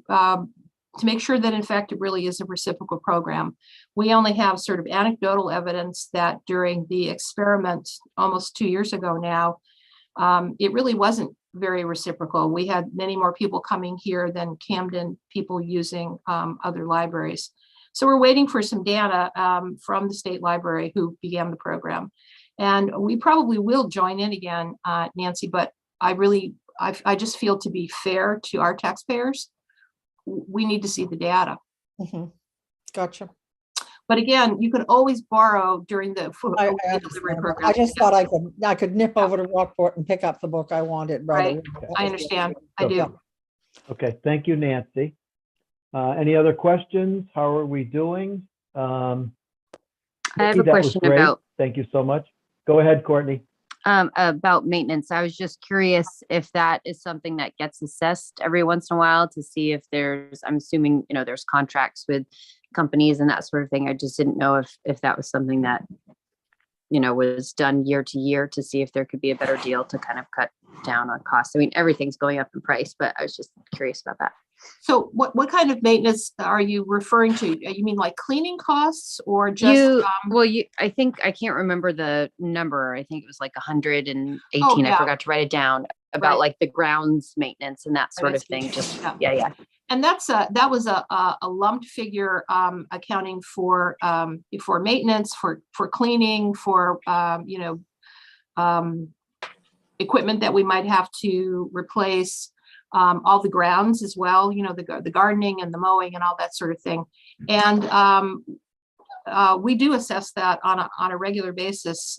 make sure that in fact it really is a reciprocal program. We only have sort of anecdotal evidence that during the experiment almost 2 years ago now, it really wasn't very reciprocal. We had many more people coming here than Camden people using other libraries. So we're waiting for some data from the state library who began the program. And we probably will join in again, Nancy, but I just feel, to be fair to our taxpayers, we need to see the data. Gotcha. But again, you can always borrow during the delivery program. I just thought I could nip over to Rockport and pick up the book I wanted. Right. I understand. I do. Okay. Thank you, Nancy. Any other questions? How are we doing? I Mickey, have a that was question great. about Thank you so much. Go ahead, Courtney. about maintenance. I was just curious if that is something that gets assessed every once in a while to see if there's, I'm assuming, there's contracts with companies and that sort of thing. I just didn't know if that was something that, was done year to year to see if there could be a better deal to kind of cut down on costs. I mean, everything's going up in price, but I was just curious about that. So what kind of maintenance are you referring to? You mean like cleaning costs or just? I think, I can't remember the number. I think it was like 118. Yeah. I forgot to write it down about like the grounds maintenance and that sort of thing. Just yeah. And that was a lumped figure, accounting for maintenance, for cleaning, for equipment that we might have to replace, all the grounds as well, the gardening and the mowing and all that sort of thing. And we do assess that on a regular basis,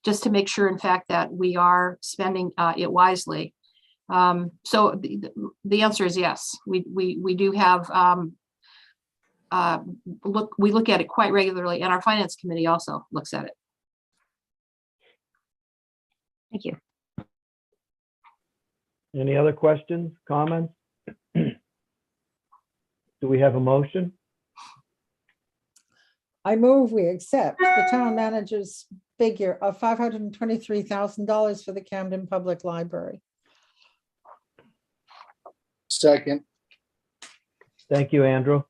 just to make sure, in fact, that we are spending it wisely. So the answer is yes. We do have we look at it quite regularly, and our finance committee also looks at it. Thank you. Any other questions, comments? Do we have a motion? I move we accept the town manager's figure of $523,000 for the Camden Public Library. Second. Thank you, Andrew.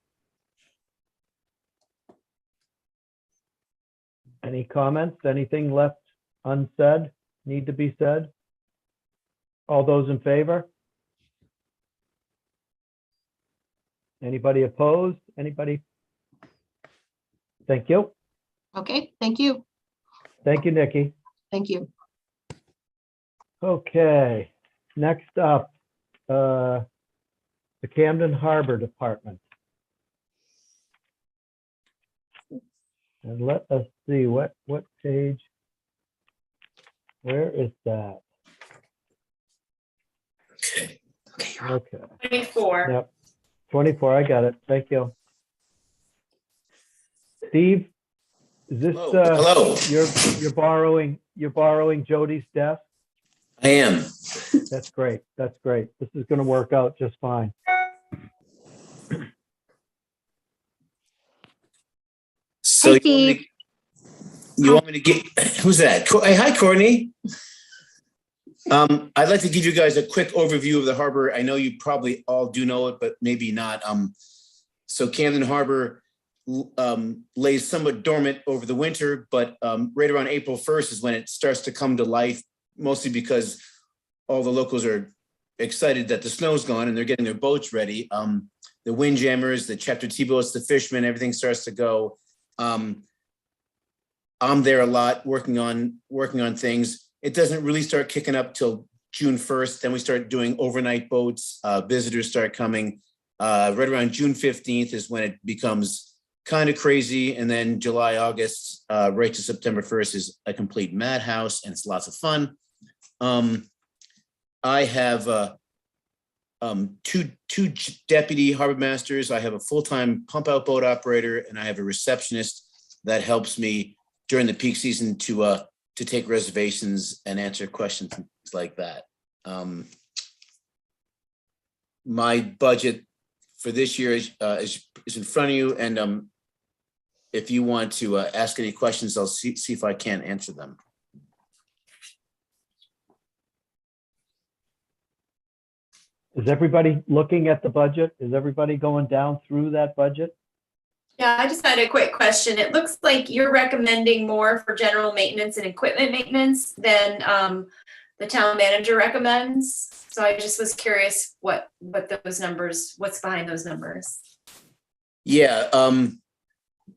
Any comments? Anything left unsaid, need to be said? All those in favor? Anybody opposed? Anybody? Thank you. Okay, thank you. Thank you, Nikki. Thank you. Okay, next up, the Camden Harbor Department. And let us see, what page? Where is that? Okay, 24. yep, 24, I got it, thank you. Steve, is this, Hello. you're borrowing Jody's desk? I am. That's great, that's great. This is gonna work out just fine. So Hi, Steve. you want me to get, who's that? Hey, hi, Courtney. I'd like to give you guys a quick overview of the harbor. I know you probably all do know it, but maybe not. So Camden Harbor lays somewhat dormant over the winter, but right around April 1st is when it starts to come to life, mostly because all the locals are excited that the snow's gone and they're getting their boats ready. The windjammers, the Chapter T boats, the fishermen, everything starts to go. I'm there a lot working on things. It doesn't really start kicking up till June 1st. Then we start doing overnight boats. Visitors start coming. Right around June 15th is when it becomes kind of crazy. And then July, August, right to September 1st is a complete madhouse, and it's lots of fun. I have two deputy harbor masters. I have a full-time pump out boat operator, and I have a receptionist that helps me during the peak season to take reservations and answer questions and things like that. My budget for this year is in front of you, and if you want to ask any questions, I'll see if I can answer them. Is everybody looking at the budget? Is everybody going down through that budget? Yeah, I just had a quick question. It looks like you're recommending more for general maintenance and equipment maintenance than the town manager recommends. So I just was curious what those numbers, what's behind those numbers. Yeah,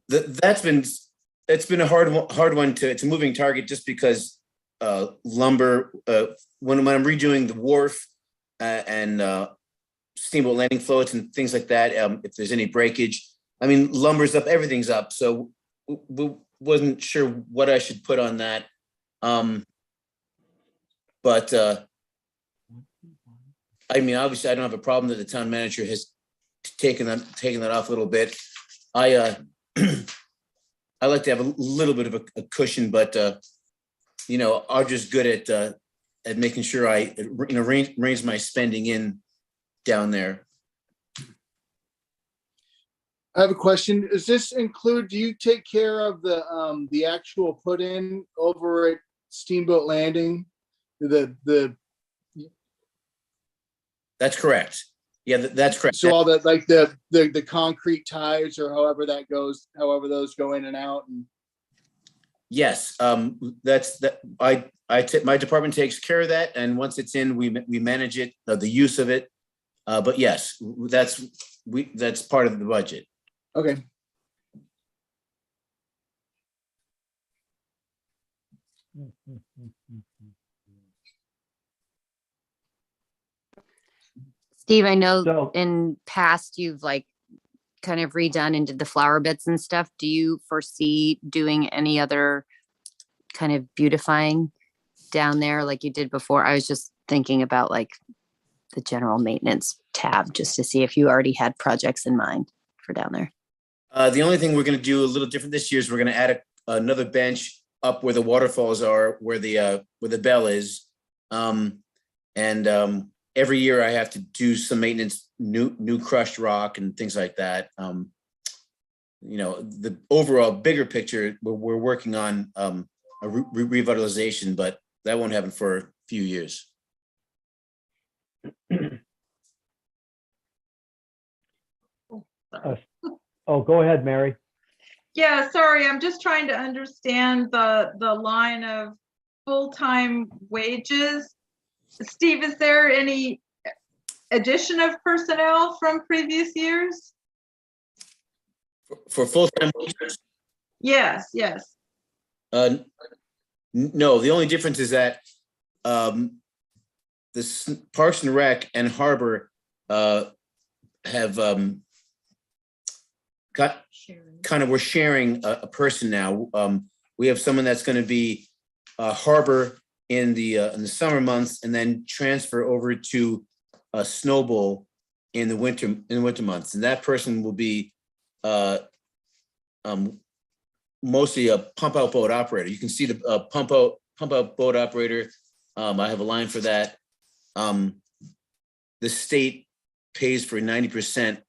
it's been a hard one to, it's a moving target just because lumber, when I'm redoing the wharf and steamboat landing floats and things like that, if there's any breakage, I mean, lumber's up, everything's up. So we wasn't sure what I should put on that. But I mean, obviously I don't have a problem that the town manager has taken that off a little bit. I like to have a little bit of a cushion, but you know, I'm just good at making sure I reins my spending in down there. I have a question. Does this include, do you take care of the actual put in over at Steamboat Landing? That's correct. Yeah, that's correct. So all that, like the concrete ties or however that goes, however those go in and out. And yes, my department takes care of that, and once it's in, we manage it, the use of it. But yes, that's part of the budget. okay. Steve, I know So- in past you've like kind of redone and did the flower beds and stuff. Do you foresee doing any other kind of beautifying down there like you did before? I was just thinking about like the general maintenance tab just to see if you already had projects in mind for down there. The only thing we're going to do a little different this year is we're going to add another bench up where the waterfalls are, where the bell is, and every year I have to do some maintenance, new crushed rock and things like that. You know, the overall bigger picture, we're working on a revitalization, but that won't happen for a few years. Oh, go ahead, Mary. Yeah, sorry, I'm just trying to understand the line of full-time wages. Steve, is there any addition of personnel from previous years? For full-time workers, Yes, yes. No, the only difference is that the Parks and Rec and Harbor have got kind of, we're sharing a person now. We have someone that's going to be Harbor in the summer months, and then transfer over to Snowball in the winter months, and that person will be mostly a pump out boat operator. You can see the pump out boat operator. I have a line for that. The state pays for 90%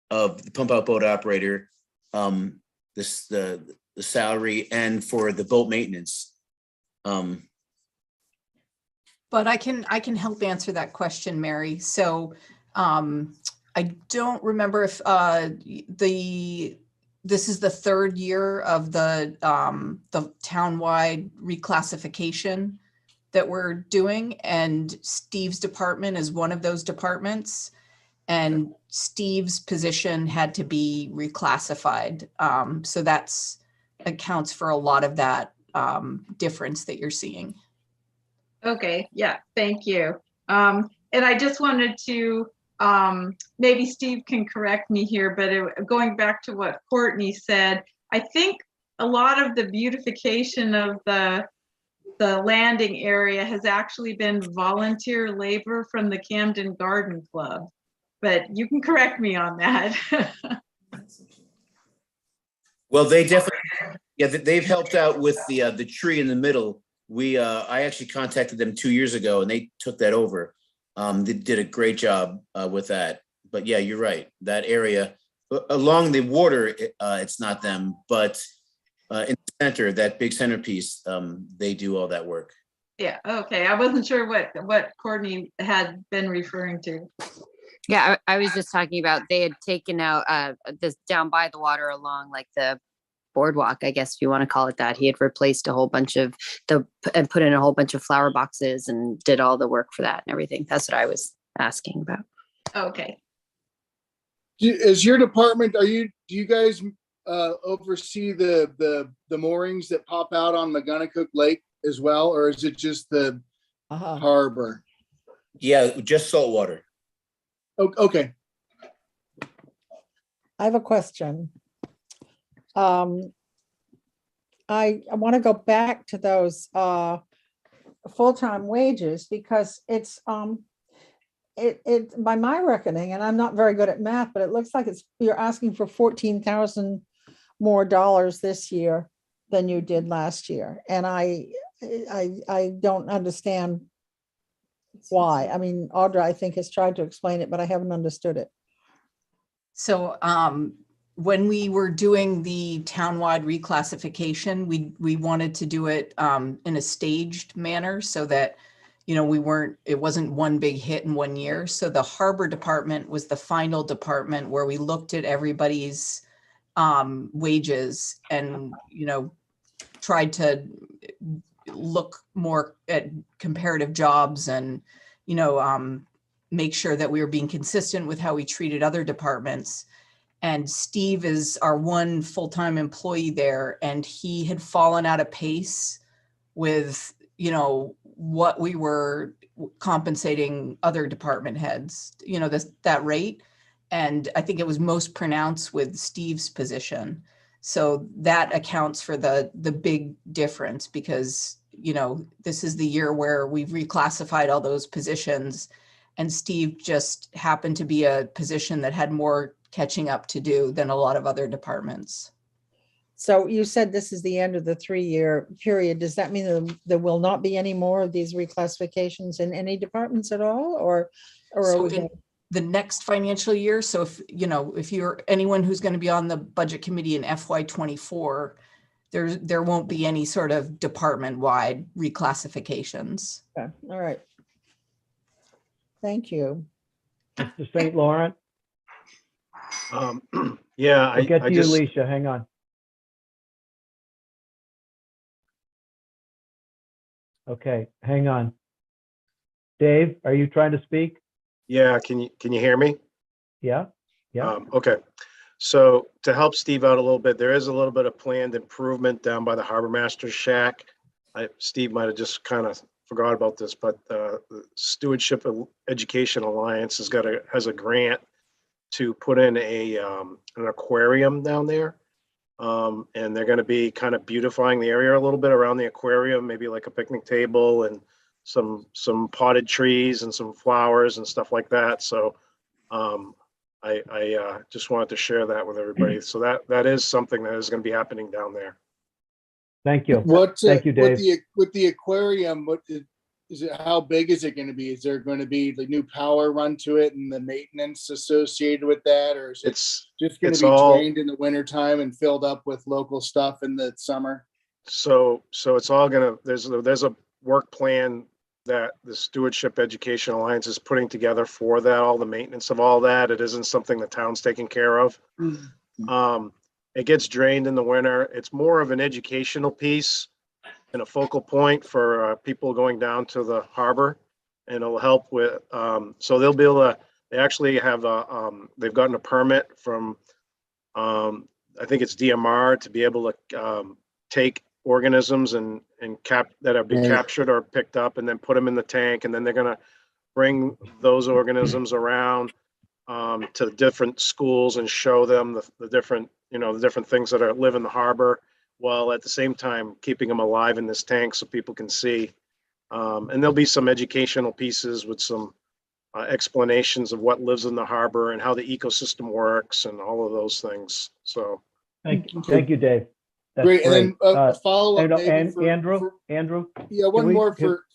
of the pump out boat operator, the salary, and for the boat maintenance. But I can help answer that question, Mary. So I don't remember if this is the third year of the townwide reclassification that we're doing, and Steve's department is one of those departments, and Steve's position had to be reclassified. So that's accounts for a lot of that difference that you're seeing. Okay, yeah, thank you. And I just wanted to, maybe Steve can correct me here, but going back to what Courtney said, I think a lot of the beautification of the landing area has actually been volunteer labor from the Camden Garden Club, but you can correct me on that. Well, they definitely, yeah, they've helped out with the tree in the middle. I actually contacted them 2 years ago, and they took that over. They did a great job with that. But yeah, you're right. That area along the water, it's not them, but in the center, that big centerpiece, they do all that work. Yeah, okay. I wasn't sure what Courtney had been referring to. Yeah, I was just talking about, they had taken out this down by the water along like the boardwalk, I guess if you want to call it that. He had replaced a whole bunch of and put in a whole bunch of flower boxes and did all the work for that and everything. That's what I was asking about. Okay. Is your department, do you guys oversee the moorings that pop out on McGonagall Lake as well, or is it just the harbor? Yeah, just saltwater. Okay. I have a question. I want to go back to those full-time wages, because it's by my reckoning, and I'm not very good at math, but it looks like you're asking for $14,000 more this year than you did last year, and I don't understand why. I mean, Audra, I think, has tried to explain it, but I haven't understood it. So when we were doing the townwide reclassification, we wanted to do it in a staged manner so that, it wasn't one big hit in 1 year. So the harbor department was the final department where we looked at everybody's wages and, tried to look more at comparative jobs and, make sure that we were being consistent with how we treated other departments. And Steve is our one full-time employee there, and he had fallen out of pace with, what we were compensating other department heads, that rate. And I think it was most pronounced with Steve's position. So that accounts for the big difference, because, this is the year where we've reclassified all those positions, and Steve just happened to be a position that had more catching up to do than a lot of other departments. So you said this is the end of the 3-year period. Does that mean that there will not be any more of these reclassifications in any departments at all, or So in the next financial year, so if you're anyone who's going to be on the budget committee in FY24, there won't be any sort of department-wide reclassifications. Okay. All right. Thank you. Mr. St. Laurent? Yeah, We'll get I to you, just, Alicia. Hang on. Okay, hang on. Dave, are you trying to speak? yeah, can you hear me? Yeah, yeah. Okay. So to help Steve out a little bit, there is a little bit of planned improvement down by the Harbor Master's shack. Steve might have just kind of forgot about this, but the Stewardship Education Alliance has a grant to put in an aquarium down there. And they're going to be kind of beautifying the area a little bit around the aquarium, maybe like a picnic table and some potted trees and some flowers and stuff like that. So I just wanted to share that with everybody. So that is something that is going to be happening down there. Thank you. Thank you, Dave. With the aquarium, is it? How big is it going to be? Is there going to be the new power run to it and the maintenance associated with that, or is it just going to be drained in the wintertime and filled up with local stuff in the summer? So it's all gonna. There's a work plan that the Stewardship Education Alliance is putting together for that. All the maintenance of all that. It isn't something the town's taking care of. It gets drained in the winter. It's more of an educational piece and a focal point for people going down to the harbor, and it'll help with. So they'll be able to. They actually have they've gotten a permit from I think it's DMR to be able to take organisms that have been captured or picked up and then put them in the tank, and then they're going to bring those organisms around to different schools and show them the different things that live in the harbor, while at the same time keeping them alive in this tank so people can see. And there'll be some educational pieces with some explanations of what lives in the harbor and how the ecosystem works and all of those things. So thank you, Dave. That's great. great. And then a follow up, Andrew. Yeah, one more for.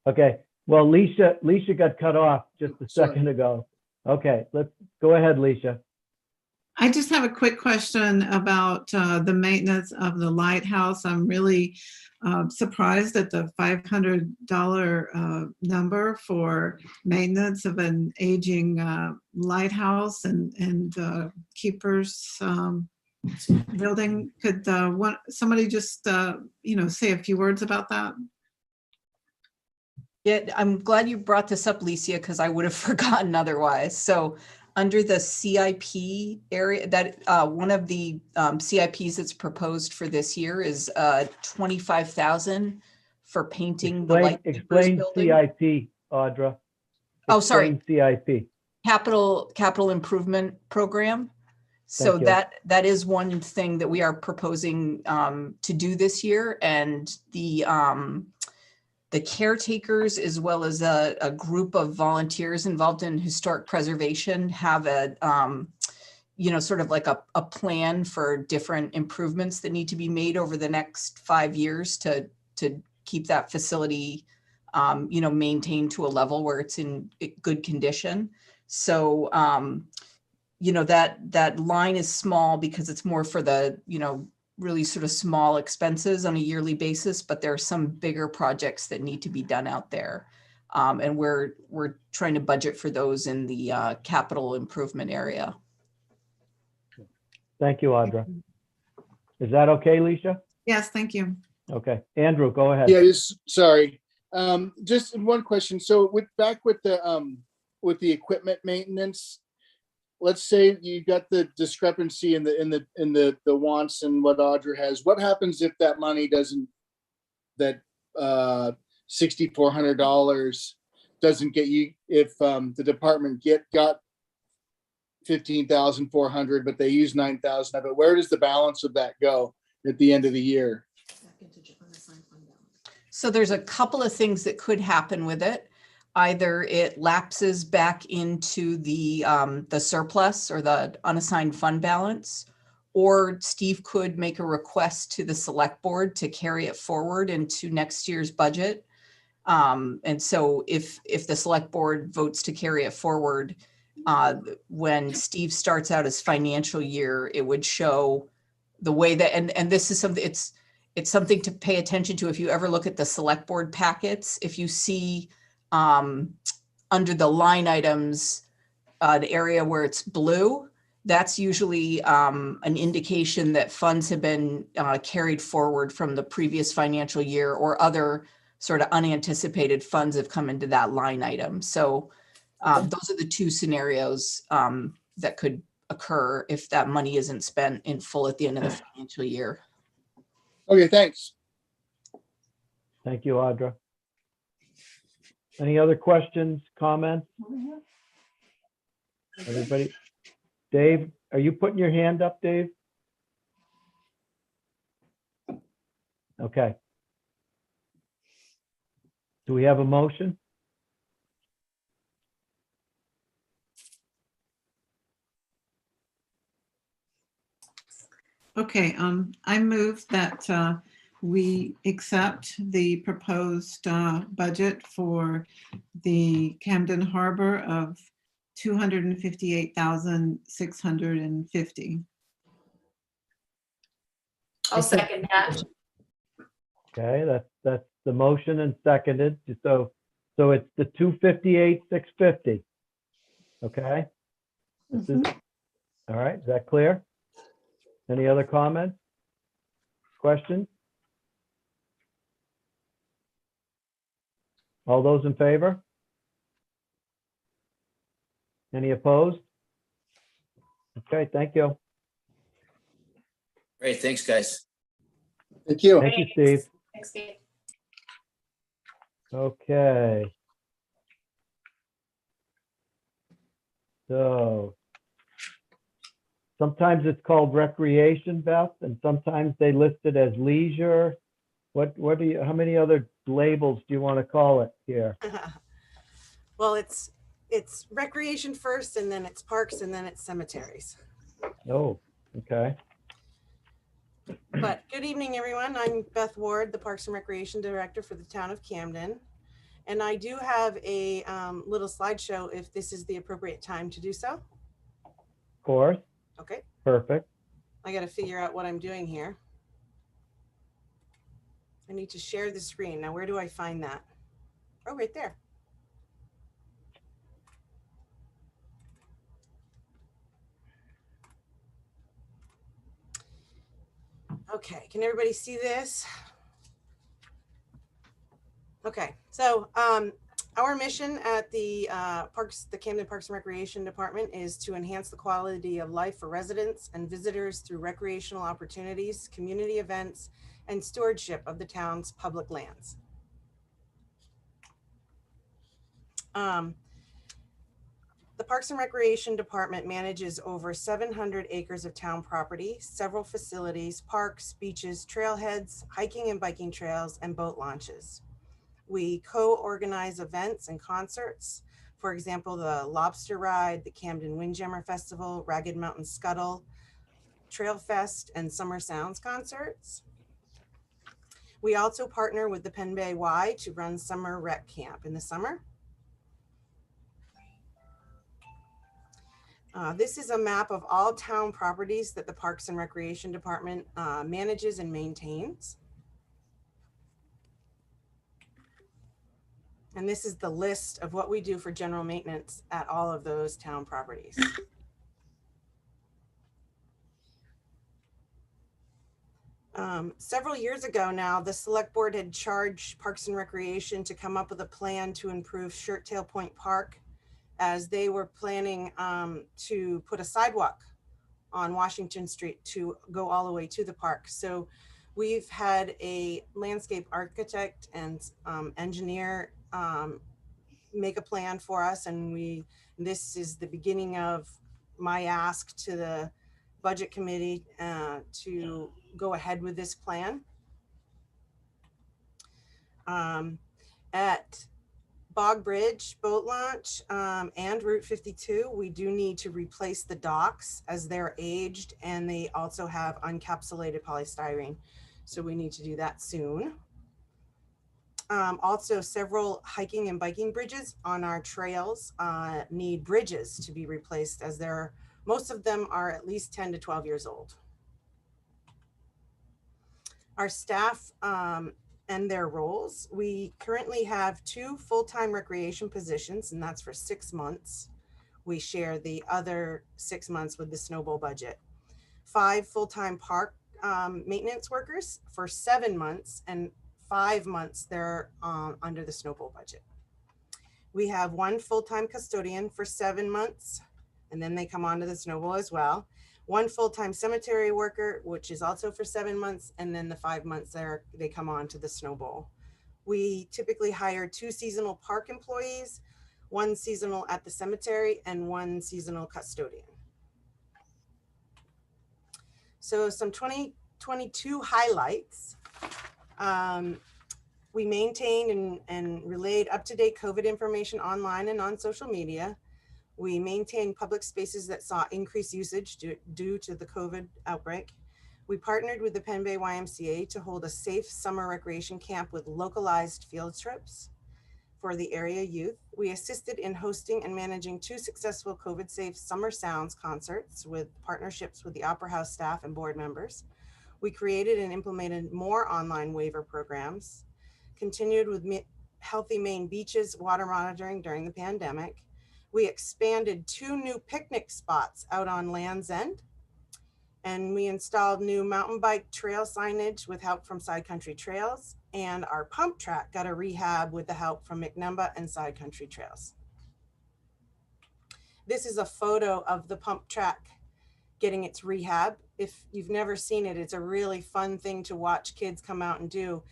Okay. Well, Leisha got cut off just a second ago. Okay, let's go ahead, Leisha. I just have a quick question about the maintenance of the lighthouse. I'm really surprised at the $500 number for maintenance of an aging lighthouse and keepers building. Could somebody just say a few words about that? Yeah, I'm glad you brought this up, Licia, because I would have forgotten otherwise. So under the CIP area, that one of the CIPs that's proposed for this year is $25,000 for painting the light Explain building. CIP, Audra. Oh, sorry. CIP. Capital Improvement Program. So that is one thing that we are proposing to do this year, and the caretakers, as well as a group of volunteers involved in historic preservation, have a sort of like a plan for different improvements that need to be made over the next 5 years to keep that facility maintained to a level where it's in good condition. So that line is small because it's more for the really sort of small expenses on a yearly basis, but there are some bigger projects that need to be done out there. And we're trying to budget for those in the capital improvement area. Thank you, Audra. Is that okay, Leisha? Yes, thank you. Okay, Andrew, go ahead. Yeah, sorry. Just one question. So with the equipment maintenance, let's say you got the discrepancy in the wants and what Audra has. What happens if that money that $6,400 doesn't get you? If the department got $15,400, but they use $9,000 of it, where does the balance of that go at the end of the year? So there's a couple of things that could happen with it. Either it lapses back into the surplus or the unassigned fund balance, or Steve could make a request to the select board to carry it forward into next year's budget. And so if the select board votes to carry it forward, when Steve starts out his financial year, it would show the way that, and this is something, it's something to pay attention to. If you ever look at the select board packets, if you see under the line items, the area where it's blue, that's usually an indication that funds have been carried forward from the previous financial year, or other sort of unanticipated funds have come into that line item. So those are the two scenarios that could occur if that money isn't spent in full at the end of the financial year. Okay, thanks. Thank you, Audra. Any other questions, comments? Everybody? Dave, are you putting your hand up, Dave? Okay. Do we have a motion? Okay, I move that we accept the proposed budget for the Camden Harbor of $258,650. I'll second that. Okay, that's the motion and seconded. So it's the 258,650. Okay? This is, all right, is that clear? Any other comments? Questions? All those in favor? Any opposed? Okay, thank you. Great, thanks, guys. Thank you. Thank you, Steve. Thanks, Steve. Okay. So sometimes it's called recreation, Beth, and sometimes they list it as leisure. What do you, how many other labels do you want to call it here? Well, it's recreation first, and then it's parks, and then it's cemeteries. Oh, okay. But good evening, everyone. I'm Beth Ward, the Parks and Recreation Director for the town of Camden. And I do have a little slideshow if this is the appropriate time to do so. Of course. Okay. Perfect. I got to figure out what I'm doing here. I need to share the screen. Now, where do I find that? Oh, right there. Okay, can everybody see this? Okay, so our mission at the Camden Parks and Recreation Department is to enhance the quality of life for residents and visitors through recreational opportunities, community events, and stewardship of the town's public lands. The Parks and Recreation Department manages over 700 acres of town property, several facilities, parks, beaches, trailheads, hiking and biking trails, and boat launches. We co-organize events and concerts. For example, the Lobster Ride, the Camden Windjammer Festival, Ragged Mountain Scuttle, Trail Fest, and Summer Sounds concerts. We also partner with the Penn Bay Y to run summer rec camp in the summer. This is a map of all town properties that the Parks and Recreation Department manages and maintains. And this is the list of what we do for general maintenance at all of those town properties. Several years ago now, the select board had charged Parks and Recreation to come up with a plan to improve Shirttail Point Park, as they were planning to put a sidewalk on Washington Street to go all the way to the park. So we've had a landscape architect and engineer make a plan for us, and this is the beginning of my ask to the budget committee to go ahead with this plan. At Bog Bridge boat launch and Route 52, we do need to replace the docks as they're aged, and they also have uncapsulated polystyrene. So we need to do that soon. Also, several hiking and biking bridges on our trails need bridges to be replaced, as most of them are at least 10 to 12 years old. Our staff and their roles. We currently have 2 full-time recreation positions, and that's for 6 months. We share the other 6 months with the snowball budget. 5 full-time park maintenance workers for 7 months, and 5 months they're under the snowball budget. We have 1 full-time custodian for 7 months, and then they come onto the snow bowl as well. 1 full-time cemetery worker, which is also for 7 months, and then the 5 months they come on to the snow bowl. We typically hire 2 seasonal park employees, 1 seasonal at the cemetery, and 1 seasonal custodian. So some 2022 highlights. We maintained and relayed up-to-date COVID information online and on social media. We maintained public spaces that saw increased usage due to the COVID outbreak. We partnered with the Penn Bay YMCA to hold a safe summer recreation camp with localized field trips for the area youth. We assisted in hosting and managing 2 successful COVID-safe Summer Sounds concerts with partnerships with the Opera House staff and board members. We created and implemented more online waiver programs, continued with Healthy Maine Beaches water monitoring during the pandemic. We expanded 2 new picnic spots out on Land's End, and we installed new mountain bike trail signage with help from Side Country Trails, and our pump track got a rehab with the help from McNumba and Side Country Trails. This is a photo of the pump track getting its rehab. If you've never seen it, it's a really fun thing to watch kids come out and do.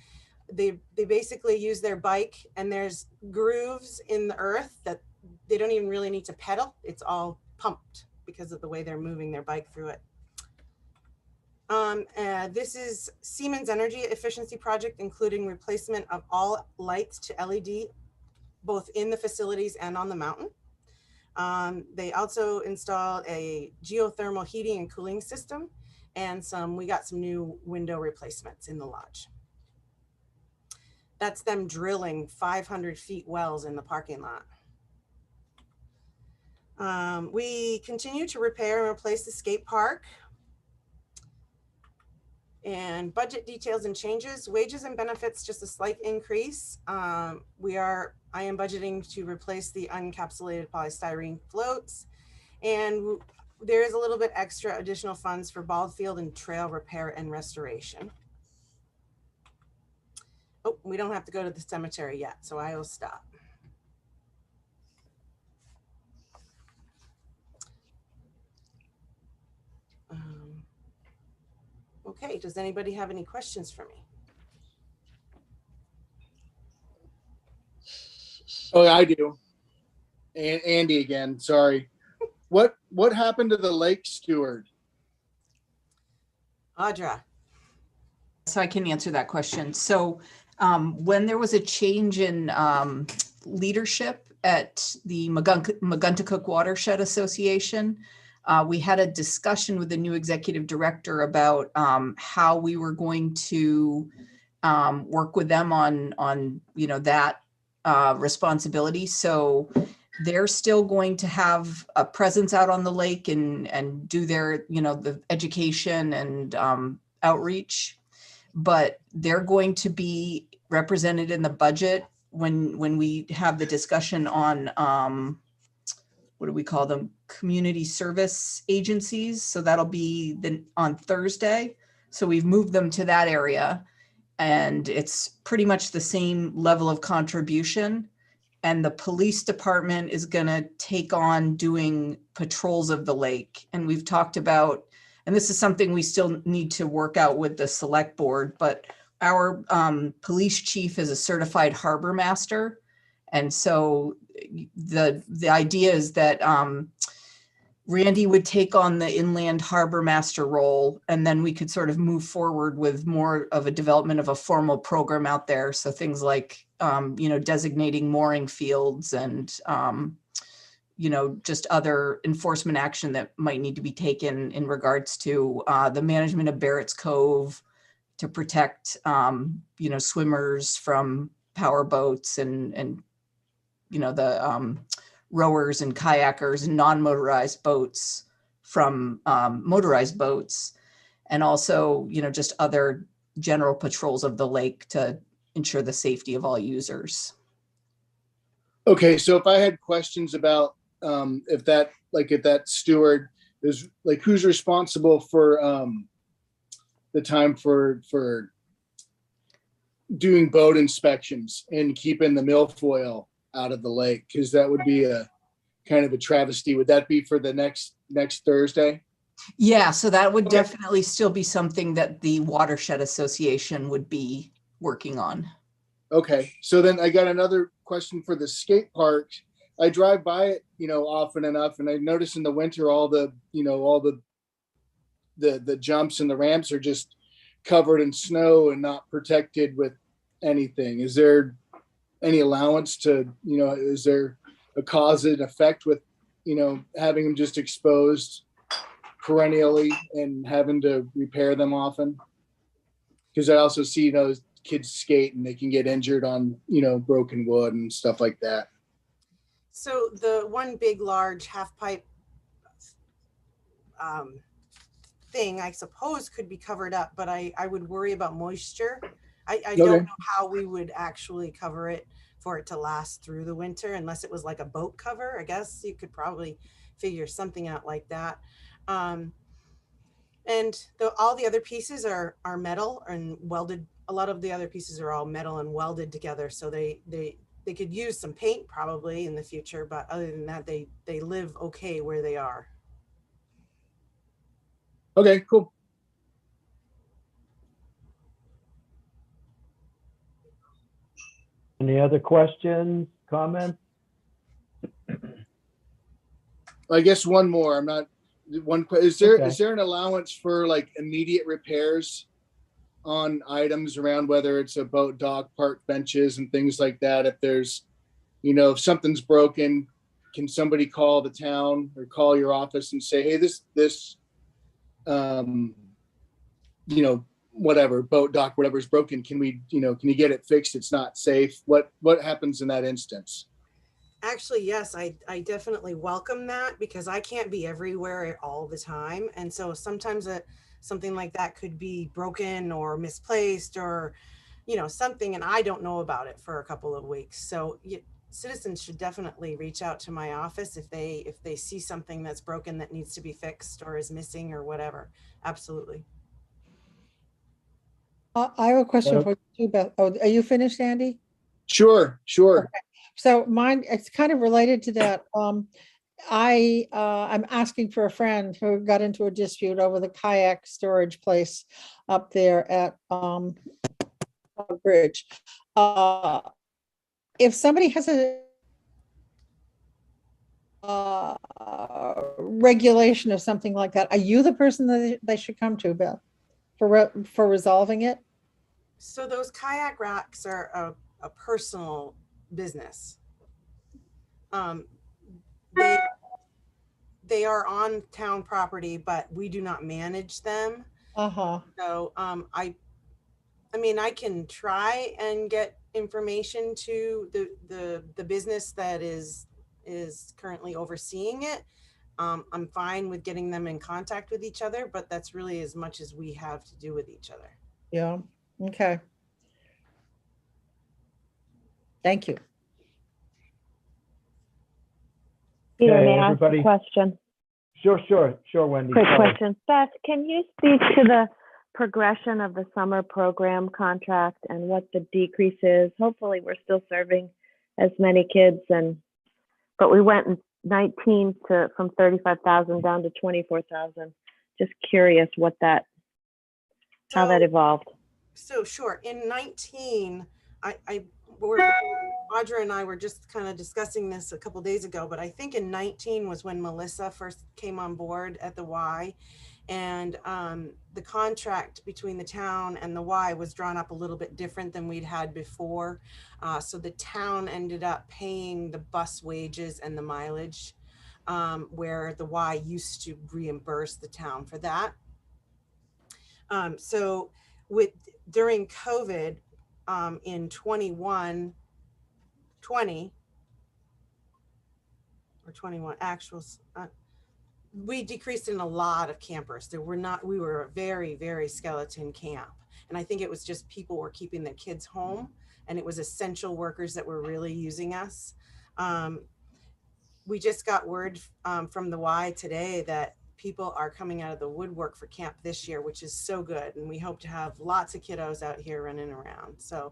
They basically use their bike, and there's grooves in the earth that they don't even really need to pedal. It's all pumped because of the way they're moving their bike through it. This is Siemens energy efficiency project, including replacement of all lights to LED, both in the facilities and on the mountain. They also installed a geothermal heating and cooling system, and we got some new window replacements in the lodge. That's them drilling 500 feet wells in the parking lot. We continue to repair and replace the skate park. And budget details and changes, wages and benefits, just a slight increase. I am budgeting to replace the unencapsulated polystyrene floats. And there is a little bit extra additional funds for ball field and trail repair and restoration. Oh, we don't have to go to the cemetery yet, so I will stop. Okay, does anybody have any questions for me? Oh, I do. And Andy again, sorry. What happened to the lake steward? Audra. So I can answer that question. So when there was a change in leadership at the Maguntacook Watershed Association, we had a discussion with the new executive director about how we were going to work with them on that responsibility. So they're still going to have a presence out on the lake and do their the education and outreach, but they're going to be represented in the budget when we have the discussion on what do we call them? Community service agencies. So that'll be on Thursday. So we've moved them to that area, and it's pretty much the same level of contribution. And the police department is going to take on doing patrols of the lake. And we've talked about, and this is something we still need to work out with the select board, but our police chief is a certified harbor master. And so the idea is that Randy would take on the inland harbor master role, and then we could sort of move forward with more of a development of a formal program out there. So things like, designating mooring fields and, just other enforcement action that might need to be taken in regards to the management of Barrett's Cove to protect, swimmers from power boats and the rowers and kayakers and non-motorized boats from motorized boats, and also, just other general patrols of the lake to ensure the safety of all users. Okay, so if I had questions about if that steward is who's responsible for the time for doing boat inspections and keeping the milfoil out of the lake, because that would be kind of a travesty. Would that be for the next Thursday? Yeah, so that would Okay. definitely still be something that the Watershed Association would be working on. Okay, so then I got another question for the skate park. I drive by it, often enough, and I notice in the winter all the jumps and the ramps are just covered in snow and not protected with anything. Is there any allowance to, is there a cause and effect with, having them just exposed perennially and having to repair them often? Because I also see, kids skate and they can get injured on, broken wood and stuff like that. So the one big, large half pipe thing, I suppose, could be covered up, but I would worry about moisture. I don't know how we would actually cover it for it to last through the winter, unless it was like a boat cover. I guess you could probably figure something out like that. And all the other pieces are metal and welded. A lot of the other pieces are all metal and welded together, so they could use some paint probably in the future, but other than that, they live okay where they are. Okay, cool. Any other questions, comments? I guess one more. Is there Okay. an allowance for like immediate repairs on items around, whether it's a boat dock, park benches and things like that? If there's, if something's broken, can somebody call the town or call your office and say, hey, this whatever boat dock, whatever's broken, can you get it fixed? It's not safe. What happens in that instance? Actually, yes, I definitely welcome that, because I can't be everywhere all the time. And so sometimes something like that could be broken or misplaced or, something, and I don't know about it for a couple of weeks. So citizens should definitely reach out to my office if they see something that's broken that needs to be fixed or is missing or whatever. Absolutely. I have a question for you, Beth. Oh, are you finished, Andy? Sure. Okay. So mine, it's kind of related to that. I'm asking for a friend who got into a dispute over the kayak storage place up there at Bridge. If somebody has a regulation or something like that, are you the person that they should come to, Beth, for resolving it? So those kayak racks are a personal business. They are on town property, but we do not manage them. So I can try and get information to the business that is currently overseeing it. I'm fine with getting them in contact with each other, but that's really as much as we have to do with each other. Yeah. Okay. Thank you. Peter, Okay, may I ask everybody. a question? Sure, Wendy. Quick Sorry. question. Beth, can you speak to the progression of the summer program contract and what the decrease is? Hopefully, we're still serving as many kids, but we went in 19 from 35,000 down to 24,000. Just curious how that evolved. So sure. In 19, Audra and I were just kind of discussing this a couple days ago, but I think in 19 was when Melissa first came on board at the Y, and the contract between the town and the Y was drawn up a little bit different than we'd had before. So the town ended up paying the bus wages and the mileage, where the Y used to reimburse the town for that. So during COVID, in 20 or 21 actuals, we decreased in a lot of campers. We were a very, very skeleton camp. And I think it was just people were keeping their kids home, and it was essential workers that were really using us. We just got word from the Y today that people are coming out of the woodwork for camp this year, which is so good. And we hope to have lots of kiddos out here running around. So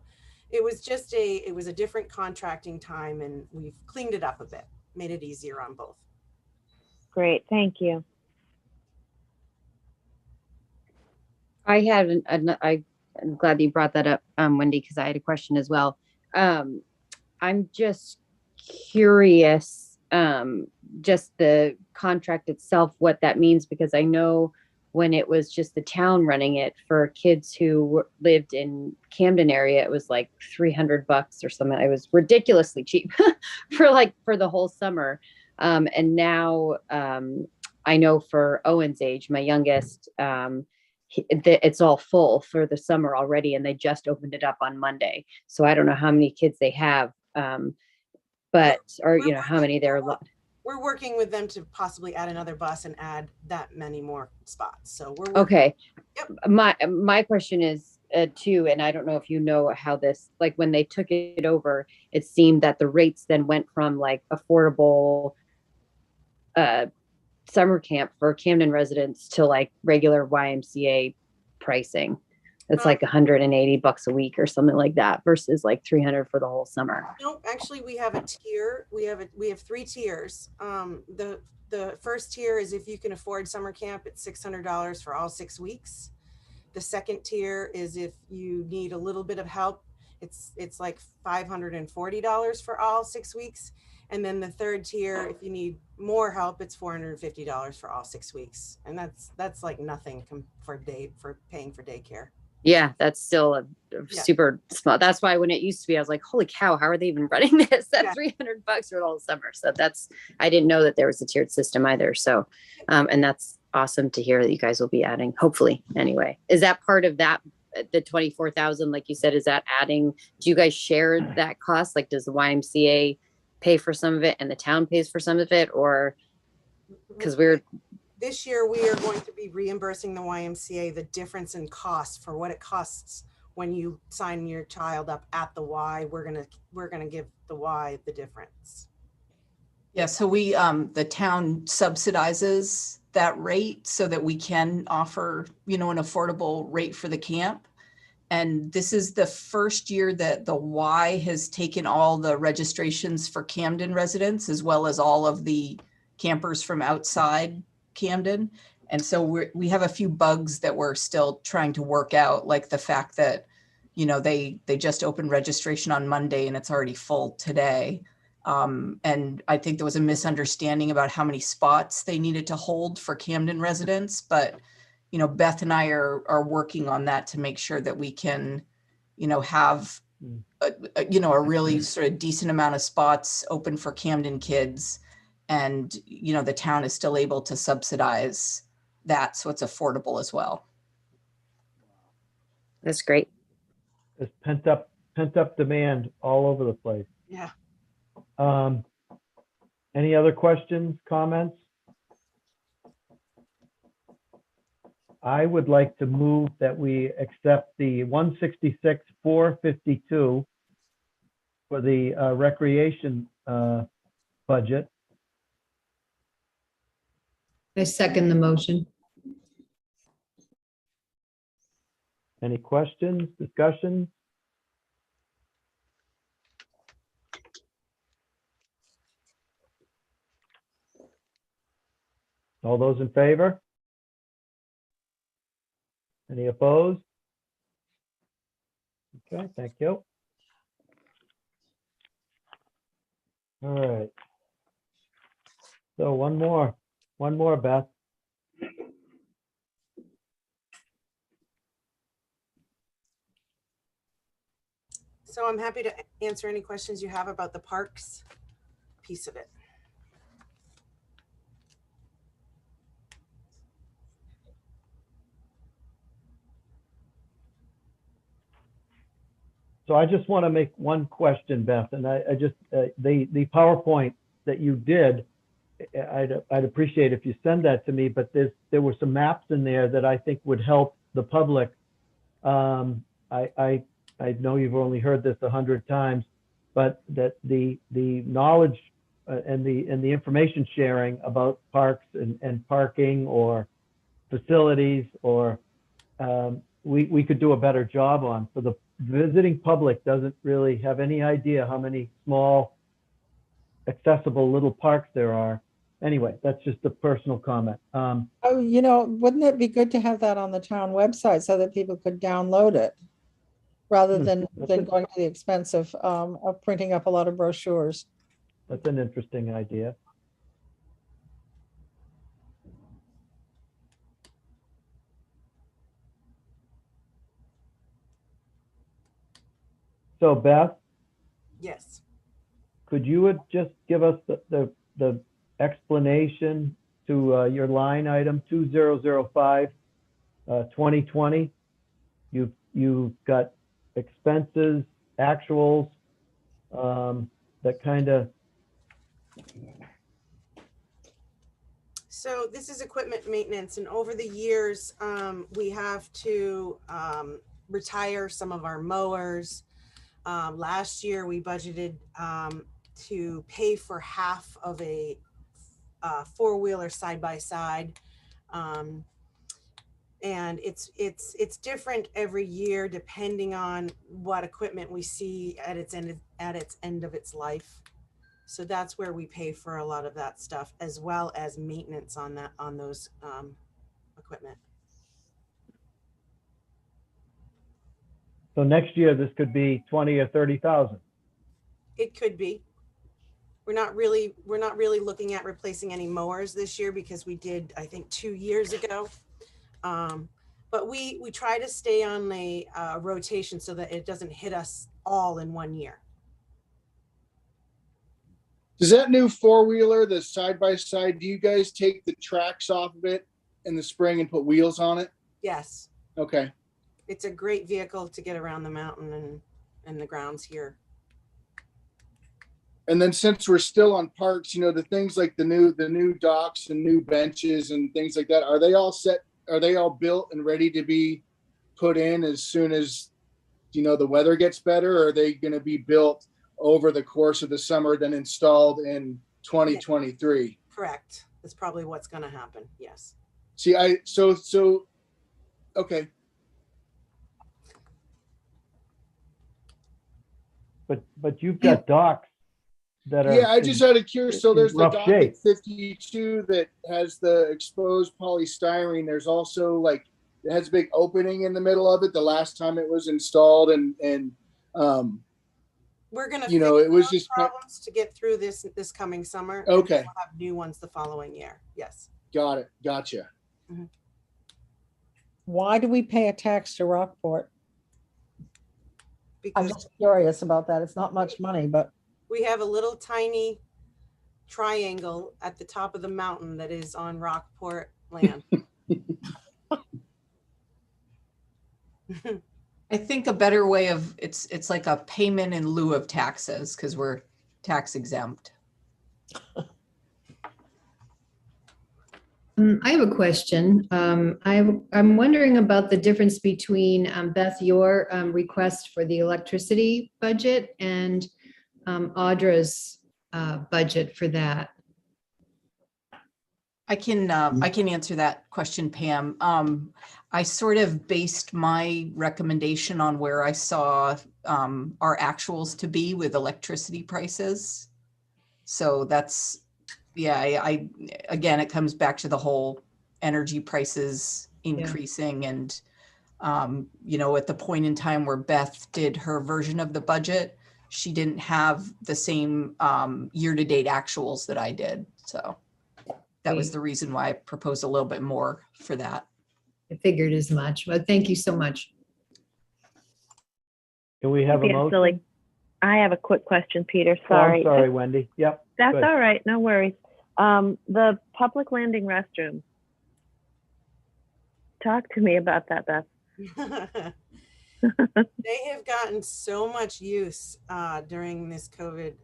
it was just a different contracting time, and we've cleaned it up a bit. made it easier on both. Great, thank you. I'm glad that you brought that up, Wendy, because I had a question as well. I'm just curious, just the contract itself, what that means, because I know when it was just the town running it for kids who lived in Camden area, it was like $300 or something. It was ridiculously cheap for the whole summer. And now I know for Owen's age, my youngest, it's all full for the summer already, and they just opened it up on Monday. So I don't know how many kids they have, but or you know how many there are. We're working with them to possibly add another bus and add that many more spots. So we're Okay. Yep. My question is too, and I don't know if you know how this, like when they took it over, it seemed that the rates then went from like affordable summer camp for Camden residents to like regular YMCA pricing. It's like $180 a week or something like that versus like 300 for the whole summer. No, actually we have a tier. We have 3 tiers. The first tier is if you can afford summer camp, it's $600 for all 6 weeks. The second tier is if you need a little bit of help, it's like $540 for all 6 weeks. And then the third tier, if you need more help, it's $450 for all 6 weeks. And that's like nothing for paying for daycare. Yeah, that's still a super small. That's why when it used to be, I was like, holy cow, how are they even running this? That's $300 for all summer. So I didn't know that there was a tiered system either. So, and that's awesome to hear that you guys will be adding, hopefully anyway. Is that part of that, the 24,000, like you said, is that adding, do you guys share that cost? Like, does the YMCA pay for some of it and the town pays for some of it, or because this year we are going to be reimbursing the YMCA the difference in cost for what it costs when you sign your child up at the Y. We're gonna give the Y the difference. Yeah, so we the town subsidizes that rate so that we can offer, an affordable rate for the camp. And this is the first year that the Y has taken all the registrations for Camden residents, as well as all of the campers from outside Camden. And so we have a few bugs that we're still trying to work out, like the fact that, they just opened registration on Monday and it's already full today. And I think there was a misunderstanding about how many spots they needed to hold for Camden residents, but Beth and I are working on that to make sure that we can, have a really sort of decent amount of spots open for Camden kids. And, the town is still able to subsidize that. So it's affordable as well. That's great. There's pent up demand all over the place. Yeah. Any other questions, comments? I would like to move that we accept the 166,452 for the recreation budget. I second the motion. Any questions, discussions? All those in favor? Any opposed? Okay, thank you. All right. So one more, Beth. So I'm happy to answer any questions you have about the parks piece of it. So I just want to make one question, Beth, and I just, the PowerPoint that you did, I'd appreciate if you send that to me, but there were some maps in there that I think would help the public. I know you've only heard this 100 times, but that the knowledge and the information sharing about parks and parking or facilities or we could do a better job on. For the visiting public doesn't really have any idea how many small accessible little parks there are. Anyway, that's just a personal comment. Oh, wouldn't it be good to have that on the town website so that people could download it? Rather than going to the expense of printing up a lot of brochures. That's an interesting idea. So Beth, Yes. could you just give us the explanation to your line item 2005, 2020? You've got expenses, actuals, that kind of. So this is equipment maintenance, and over the years, we have to retire some of our mowers. Last year, we budgeted to pay for half of a four-wheeler side-by-side. And it's different every year depending on what equipment we see at its end of its life. So that's where we pay for a lot of that stuff, as well as maintenance on those equipment. So next year, this could be 20 or 30,000. It could be. We're not really looking at replacing any mowers this year because we did, I think, 2 years ago. But we try to stay on a rotation so that it doesn't hit us all in 1 year. Does that new four-wheeler, the side-by-side, do you guys take the tracks off of it in the spring and put wheels on it? Yes. Okay. It's a great vehicle to get around the mountain and the grounds here. And then since we're still on parks, the things like the new docks and new benches and things like that, are they all set? Are they all built and ready to be put in as soon as, the weather gets better? Or are they going to be built over the course of the summer, then installed in 2023? Correct. That's probably what's going to happen. Yes. See, okay. But you've got docks that are. Yeah, I just out of curious. So there's the dock shape. at 52 that has the exposed polystyrene. There's also it has a big opening in the middle of it. The last time it was installed, and we're gonna it was just problems to get through this coming summer. Okay. And we'll have new ones the following year. Yes. Got it. Gotcha. Mm-hmm. Why do we pay a tax to Rockport? I'm just curious about that. It's not much money, but we have a little tiny triangle at the top of the mountain that is on Rockport land. I think a better way of it's like a payment in lieu of taxes because we're tax exempt. I have a question. I'm wondering about the difference between Beth, your request for the electricity budget and Audra's budget for that. I can answer that question, Pam. I sort of based my recommendation on where I saw our actuals to be with electricity prices. So that's, yeah, again, it comes back to the whole energy prices increasing and, at the point in time where Beth did her version of the budget, she didn't have the same year-to-date actuals that I did. So that was the reason why I proposed a little bit more for that. I figured as much, but thank you so much. Can we have a motion? I have a quick question, Peter. Oh, Sorry. I'm sorry, Wendy. Yep. That's good. all right. No worries. The public landing restroom. Talk to me about that, Beth. They have gotten so much use during this COVID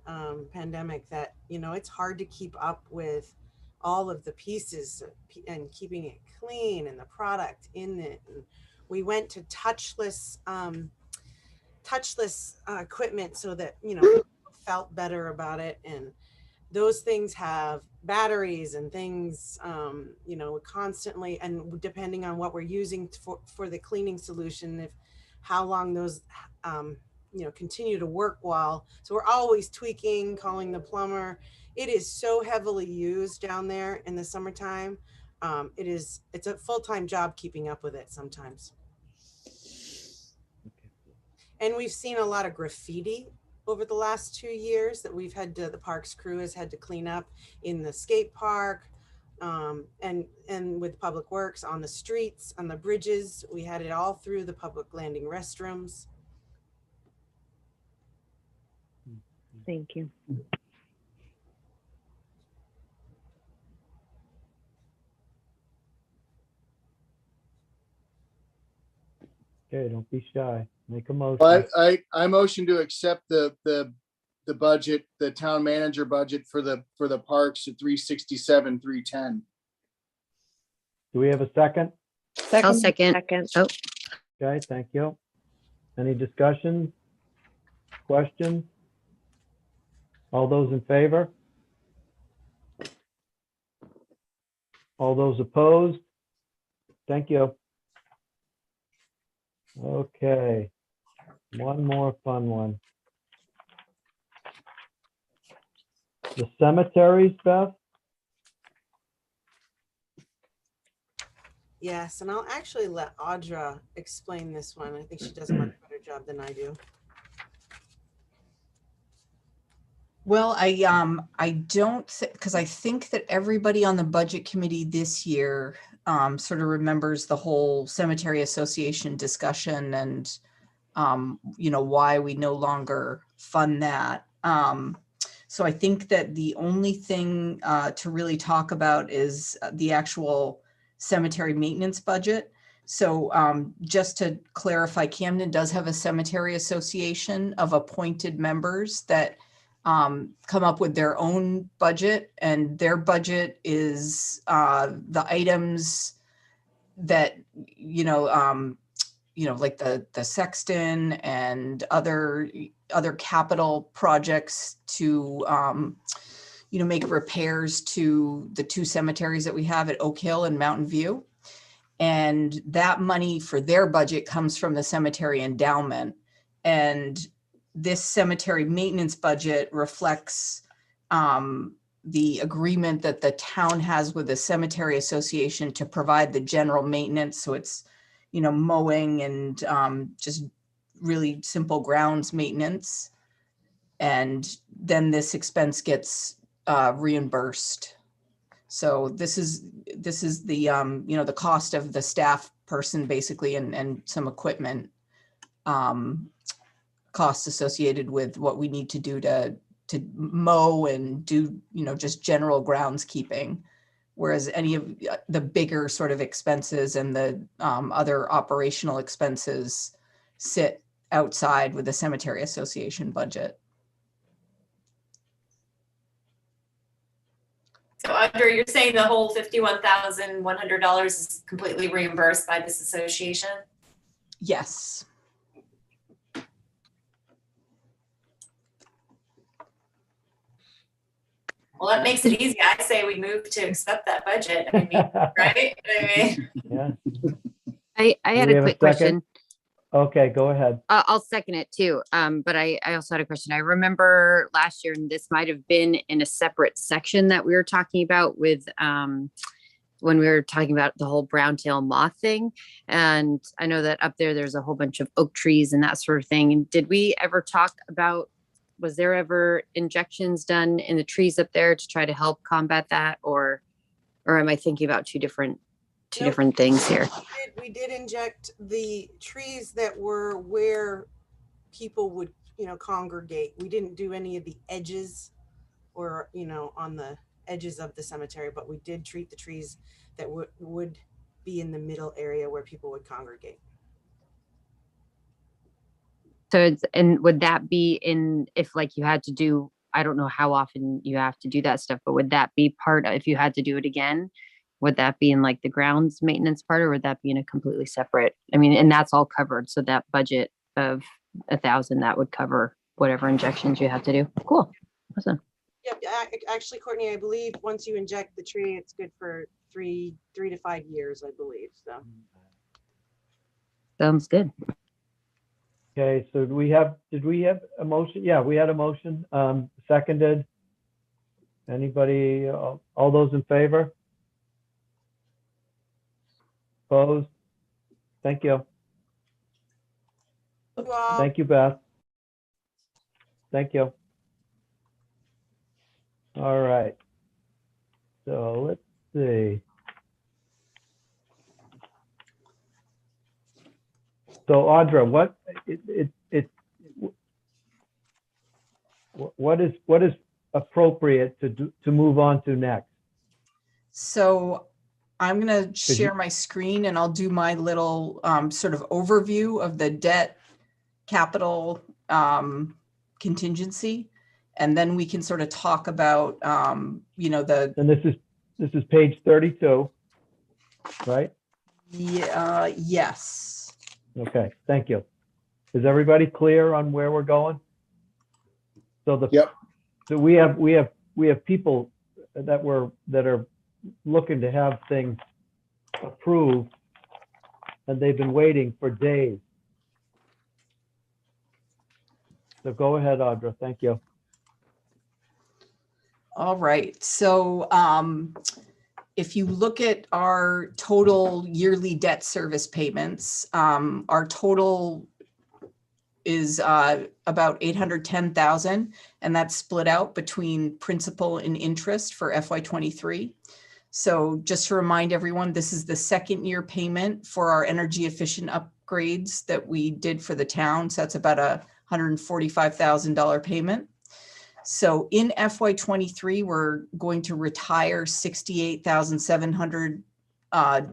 pandemic that, it's hard to keep up with all of the pieces and keeping it clean and the product in it. And we went to touchless equipment so that, people felt better about it. And those things have batteries and things, constantly, and depending on what we're using for the cleaning solution, how long those continue to work well. So we're always tweaking, calling the plumber. It is so heavily used down there in the summertime. It's a full-time job keeping up with it sometimes. And we've seen a lot of graffiti over the last 2 years that the parks crew has had to clean up in the skate park, and with Public Works, on the streets, on the bridges. We had it all through the public landing restrooms. Thank you. Okay, don't be shy. Make a motion. But I motion to accept the budget, the town manager budget for the parks at 367, 310. Do we have a second? I'll second. Oh, Okay, thank you. Any discussion? Questions? All those in favor? All those opposed? Thank you. Okay, one more fun one. The cemeteries, Beth? Yes, and I'll actually let Audra explain this one. I think she does a much better job than I do. Well, I don't, because I think that everybody on the budget committee this year sort of remembers the whole cemetery association discussion and, why we no longer fund that. So I think that the only thing to really talk about is the actual cemetery maintenance budget. So just to clarify, Camden does have a cemetery association of appointed members that come up with their own budget, and their budget is the items that, like the sexton and other capital projects to, make repairs to the two cemeteries that we have at Oak Hill and Mountain View. And that money for their budget comes from the cemetery endowment. And this cemetery maintenance budget reflects the agreement that the town has with the cemetery association to provide the general maintenance. So it's, mowing and just really simple grounds maintenance. And then this expense gets reimbursed. So this is the, the cost of the staff person basically, and some equipment costs associated with what we need to do to mow and do, just general groundskeeping. Whereas any of the bigger sort of expenses and the other operational expenses sit outside with the cemetery association budget. So Audrey, you're saying the whole $51,100 is completely reimbursed by this association? Yes. Well, that makes it easy. I say we move to accept that budget. I mean, right? Yeah. I had Do we a have quick second? question. Okay, go ahead. I'll second it too. But I also had a question. I remember last year, and this might have been in a separate section that we were talking about with when we were talking about the whole brown tail moth thing. And I know that up there's a whole bunch of oak trees and that sort of thing. And did we ever talk about, was there ever injections done in the trees up there to try to help combat that? Or am I thinking about two different things here? We did inject the trees that were where people would, congregate. We didn't do any of the edges or, on the edges of the cemetery, but we did treat the trees that would be in the middle area where people would congregate. So and would that be if like you had to do, I don't know how often you have to do that stuff, but would that be part of, if you had to do it again, would that be in like the grounds maintenance part, or would that be in a completely separate? I mean, and that's all covered. So that budget of 1,000, that would cover whatever injections you have to do. Cool. Awesome. Yep. Actually, Courtney, I believe once you inject the tree, it's good for 3 to 5 years, I believe. So. Sounds good. Okay, so did we have a motion? Yeah, we had a motion, seconded. Anybody, all those in favor? Opposed? Thank you. Well, Thank you, Beth. Thank you. All right. So let's see. So Audra, what is appropriate to move on to next? So I'm going to share my screen and I'll do my little sort of overview of the debt capital contingency. And then we can sort of talk about, you know, the. And this is page 32, right? Yeah, yes. Okay, thank you. Is everybody clear on where we're going? So Yep. So we have people that are looking to have things approved, and they've been waiting for days. So go ahead, Audra. Thank you. All right. So if you look at our total yearly debt service payments, our total is about 810,000, and that's split out between principal and interest for FY23. So just to remind everyone, this is the second year payment for our energy efficient upgrades that we did for the town. So that's about a $145,000 payment. So in FY23, we're going to retire $68,700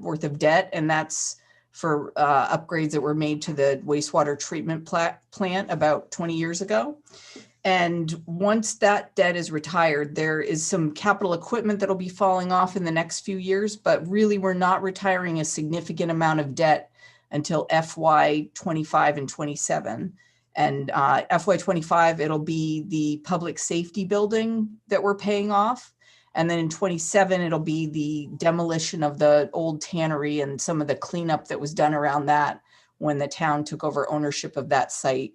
worth of debt, and that's for upgrades that were made to the wastewater treatment plant about 20 years ago. And once that debt is retired, there is some capital equipment that'll be falling off in the next few years, but really we're not retiring a significant amount of debt until FY25 and 27. And FY25, it'll be the public safety building that we're paying off. And then in 27, it'll be the demolition of the old tannery and some of the cleanup that was done around that when the town took over ownership of that site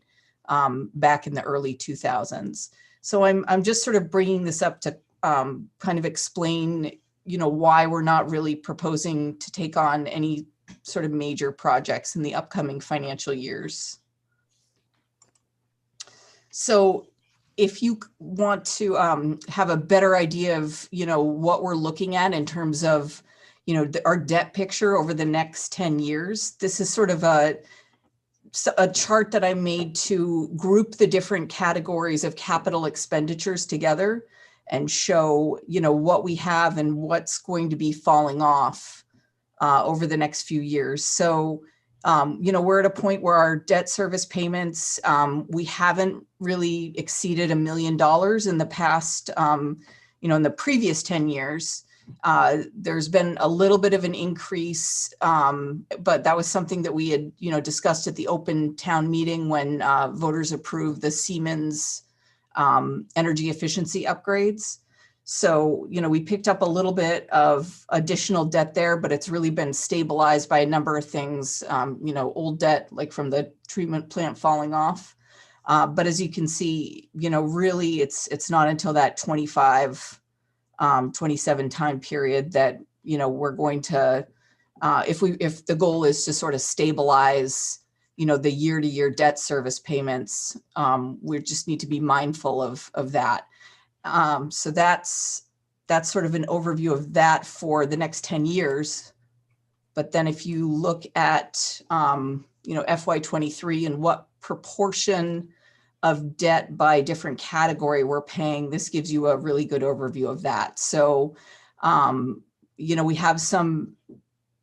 back in the early 2000s. So I'm just sort of bringing this up to kind of explain, you know, why we're not really proposing to take on any sort of major projects in the upcoming financial years. So if you want to have a better idea of, you know, what we're looking at in terms of, you know, our debt picture over the next 10 years, this is sort of a chart that I made to group the different categories of capital expenditures together and show, you know, what we have and what's going to be falling off over the next few years. So, you know, we're at a point where our debt service payments, we haven't really exceeded $1 million in the past, you know, in the previous 10 years. There's been a little bit of an increase, but that was something that we had, you know, discussed at the open town meeting when voters approved the Siemens energy efficiency upgrades. So, you know, we picked up a little bit of additional debt there, but it's really been stabilized by a number of things, you know, old debt, like from the treatment plant falling off. But as you can see, you know, really it's not until that 27 time period that, you know, we're going to, if the goal is to sort of stabilize, you know, the year-to-year debt service payments, we just need to be mindful of that. So that's sort of an overview of that for the next 10 years. But then if you look at, you know, FY23 and what proportion of debt by different category we're paying, this gives you a really good overview of that. So, you know, we have some,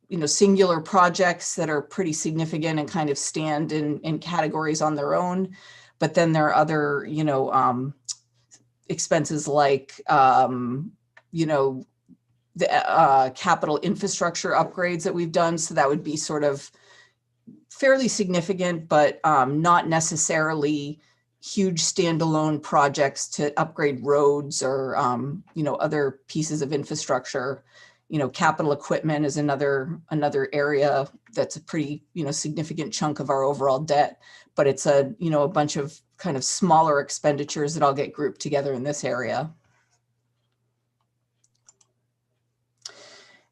you know, singular projects that are pretty significant and kind of stand in categories on their own. But then there are other, you know, expenses like, you know, the capital infrastructure upgrades that we've done. So that would be sort of fairly significant, but not necessarily huge standalone projects to upgrade roads or, you know, other pieces of infrastructure. Capital equipment is another area that's a pretty, significant chunk of our overall debt, but it's a bunch of kind of smaller expenditures that all get grouped together in this area.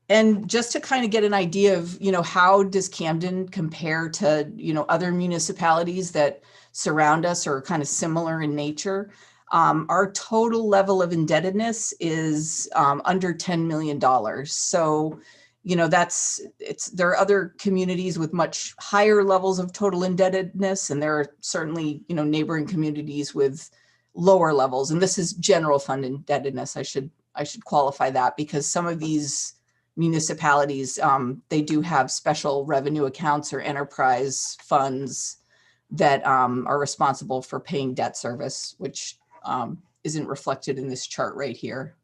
And just to kind of get an idea of, how does Camden compare to, other municipalities that surround us or are kind of similar in nature? Our total level of indebtedness is under $10 million. So, there are other communities with much higher levels of total indebtedness, and there are certainly, neighboring communities with lower levels. And this is general fund indebtedness. I should qualify that, because some of these municipalities, they do have special revenue accounts or enterprise funds that are responsible for paying debt service, which isn't reflected in this chart right here.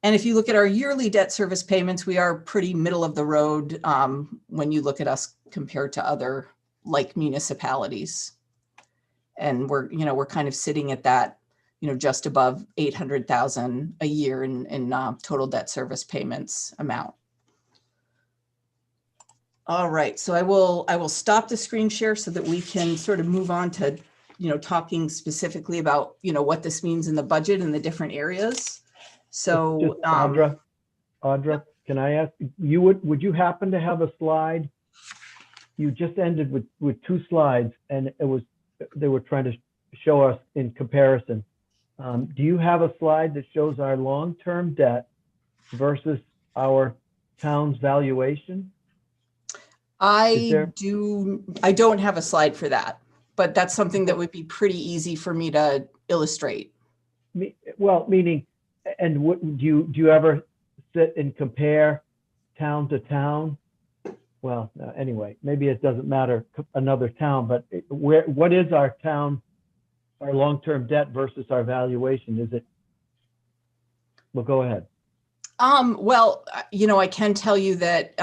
And if you look at our yearly debt service payments, we are pretty middle of the road when you look at us compared to other like municipalities. And we're kind of sitting at that, just above 800,000 a year in total debt service payments amount. All right, so I will stop the screen share so that we can sort of move on to, talking specifically about, what this means in the budget and the different areas. So, Just Audra, can I ask you, would you happen to have a slide? You just ended with 2 slides, and they were trying to show us in comparison. Do you have a slide that shows our long-term debt versus our town's valuation? I don't have a slide for that, but that's something that would be pretty easy for me to illustrate. Well, meaning, and what, do you ever sit and compare town to town? Well, anyway, maybe it doesn't matter another town, but what is our town, our long-term debt versus our valuation? Is it? Well, go ahead. Well, I can tell you that,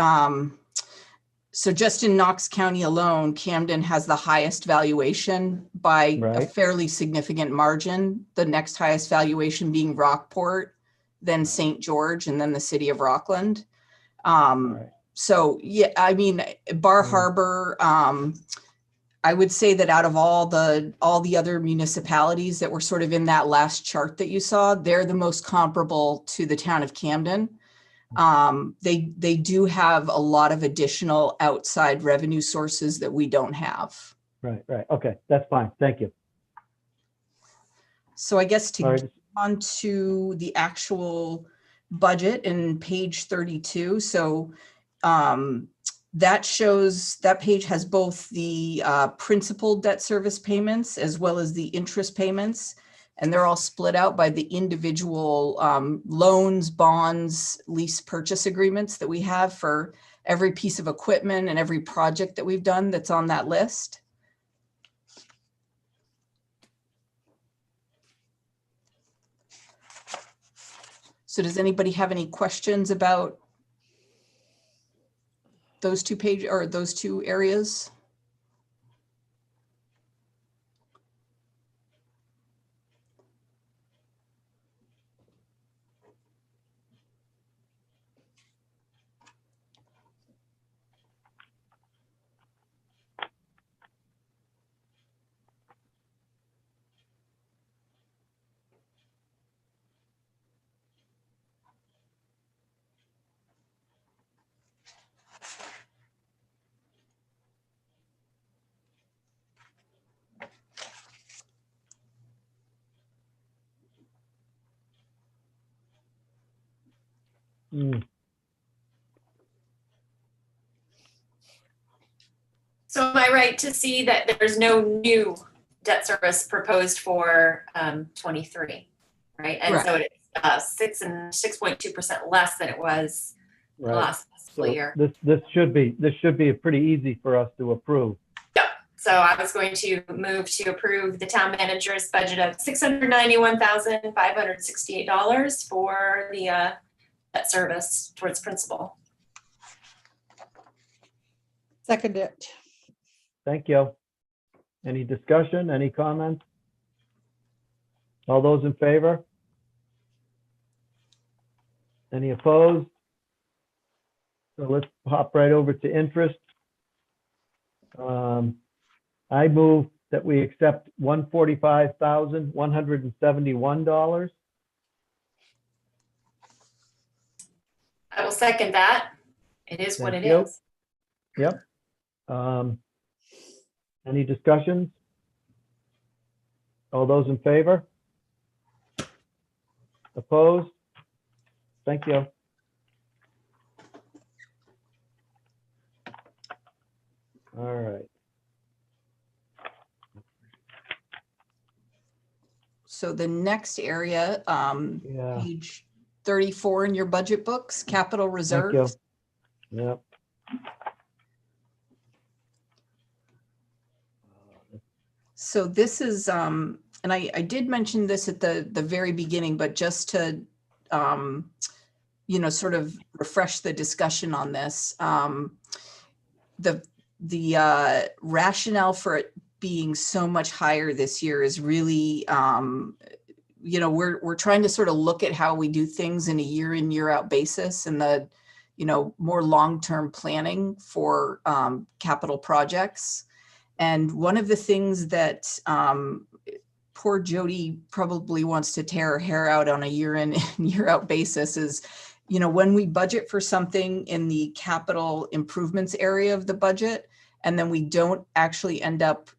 so just in Knox County alone, Camden has the highest valuation by a fairly significant margin. The next highest valuation being Rockport, then St. George, and then the city of Rockland. So yeah, I mean, Bar Harbor, I would say that out of all the other municipalities that were sort of in that last chart that you saw, they're the most comparable to the town of Camden. They do have a lot of additional outside revenue sources that we don't have. Right. Okay, that's fine. Thank you. So I guess to get on to the actual budget in page 32. So that page has both the principal debt service payments as well as the interest payments, and they're all split out by the individual loans, bonds, lease purchase agreements that we have for every piece of equipment and every project that we've done that's on that list. So does anybody have any questions about those 2 pages or those 2 areas? So am I right to see that there's no new debt service proposed for 23, right? And so it's 6.2% less than it was last fiscal year. This should be pretty easy for us to approve. Yep. So I was going to move to approve the town manager's budget of $691,568 for the debt service towards principal. Second it. Thank you. Any discussion, any comments? All those in favor? Any opposed? So let's hop right over to interest. I move that we accept $145,171. I will second that. It is what Thank it you. is. Yep. Any discussions? All those in favor? Opposed? Thank you. All right. So the next area, Yeah. page 34 in your budget books, capital Thank you. reserves. Yep. So this is, and I did mention this at the very beginning, but just to, sort of refresh the discussion on this. The rationale for it being so much higher this year is really, we're trying to sort of look at how we do things in a year in, year out basis, and the, more long-term planning for capital projects. And one of the things that poor Jody probably wants to tear her hair out on a year in, year out basis is, when we budget for something in the capital improvements area of the budget, and then we don't actually end up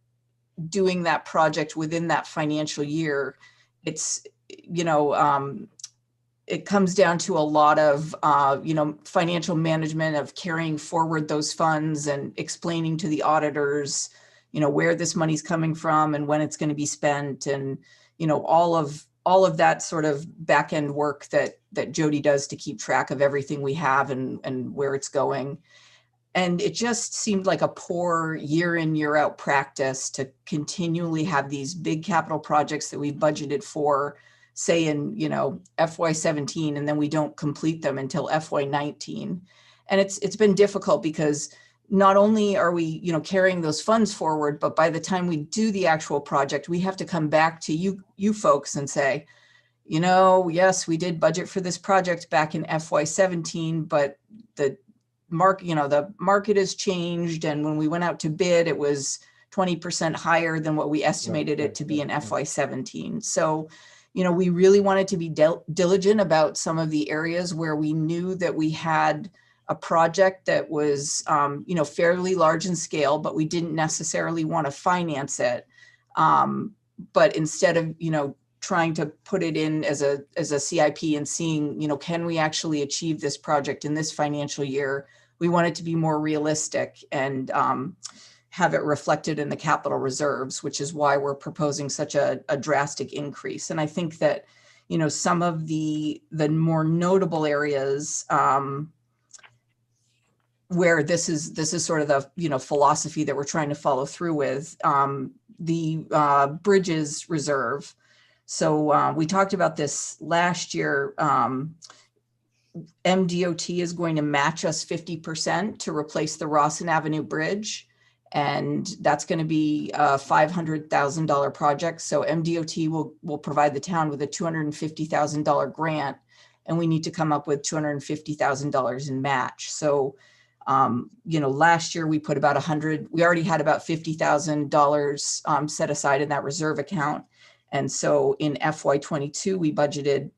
doing that project within that financial year, it's, it comes down to a lot of, financial management of carrying forward those funds and explaining to the auditors, where this money's coming from and when it's going to be spent, and, all of that sort of back end work that Jody does to keep track of everything we have and where it's going. And it just seemed like a poor year in, year out practice to continually have these big capital projects that we budgeted for, say in, FY17, and then we don't complete them until FY19. And it's been difficult because not only are we, carrying those funds forward, but by the time we do the actual project, we have to come back to you folks and say, yes, we did budget for this project back in FY17, but the market has changed. And when we went out to bid, it was 20% higher than what we estimated it to be in FY17. So, we really wanted to be diligent about some of the areas where we knew that we had a project that was, fairly large in scale, but we didn't necessarily want to finance it. But instead of, trying to put it in as a CIP and seeing, can we actually achieve this project in this financial year? We want it to be more realistic and have it reflected in the capital reserves, which is why we're proposing such a drastic increase. And I think that, some of the more notable areas where this is sort of the, philosophy that we're trying to follow through with, the bridges reserve. So we talked about this last year. MDOT is going to match us 50% to replace the Rawson Avenue Bridge. And that's going to be a $500,000 project. So MDOT will provide the town with a $250,000 grant, and we need to come up with $250,000 in match. So, last year we put about we already had about $50,000 set aside in that reserve account. And so in FY22, we budgeted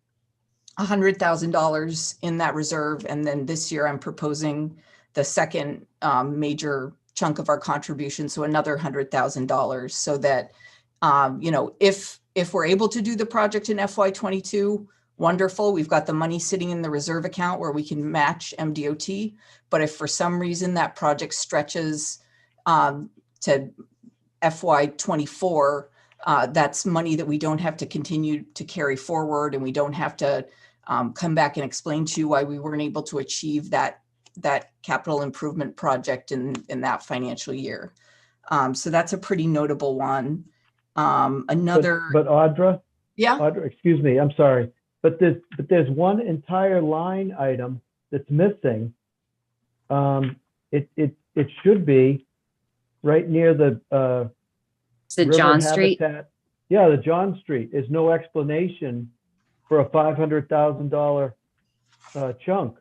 $100,000 in that reserve. And then this year I'm proposing the second major chunk of our contribution, so another $100,000, so that, if we're able to do the project in FY22, wonderful. We've got the money sitting in the reserve account where we can match MDOT. But if for some reason that project stretches to FY24, that's money that we don't have to continue to carry forward, and we don't have to come back and explain to you why we weren't able to achieve that capital improvement project in that financial year. So that's a pretty notable one. Another. But Audra? Yeah. Audra, excuse me, I'm sorry. But there's one entire line item that's missing. It should be right near the River John Street? Habitat. Yeah, the John Street. There's no explanation for a $500,000 chunk.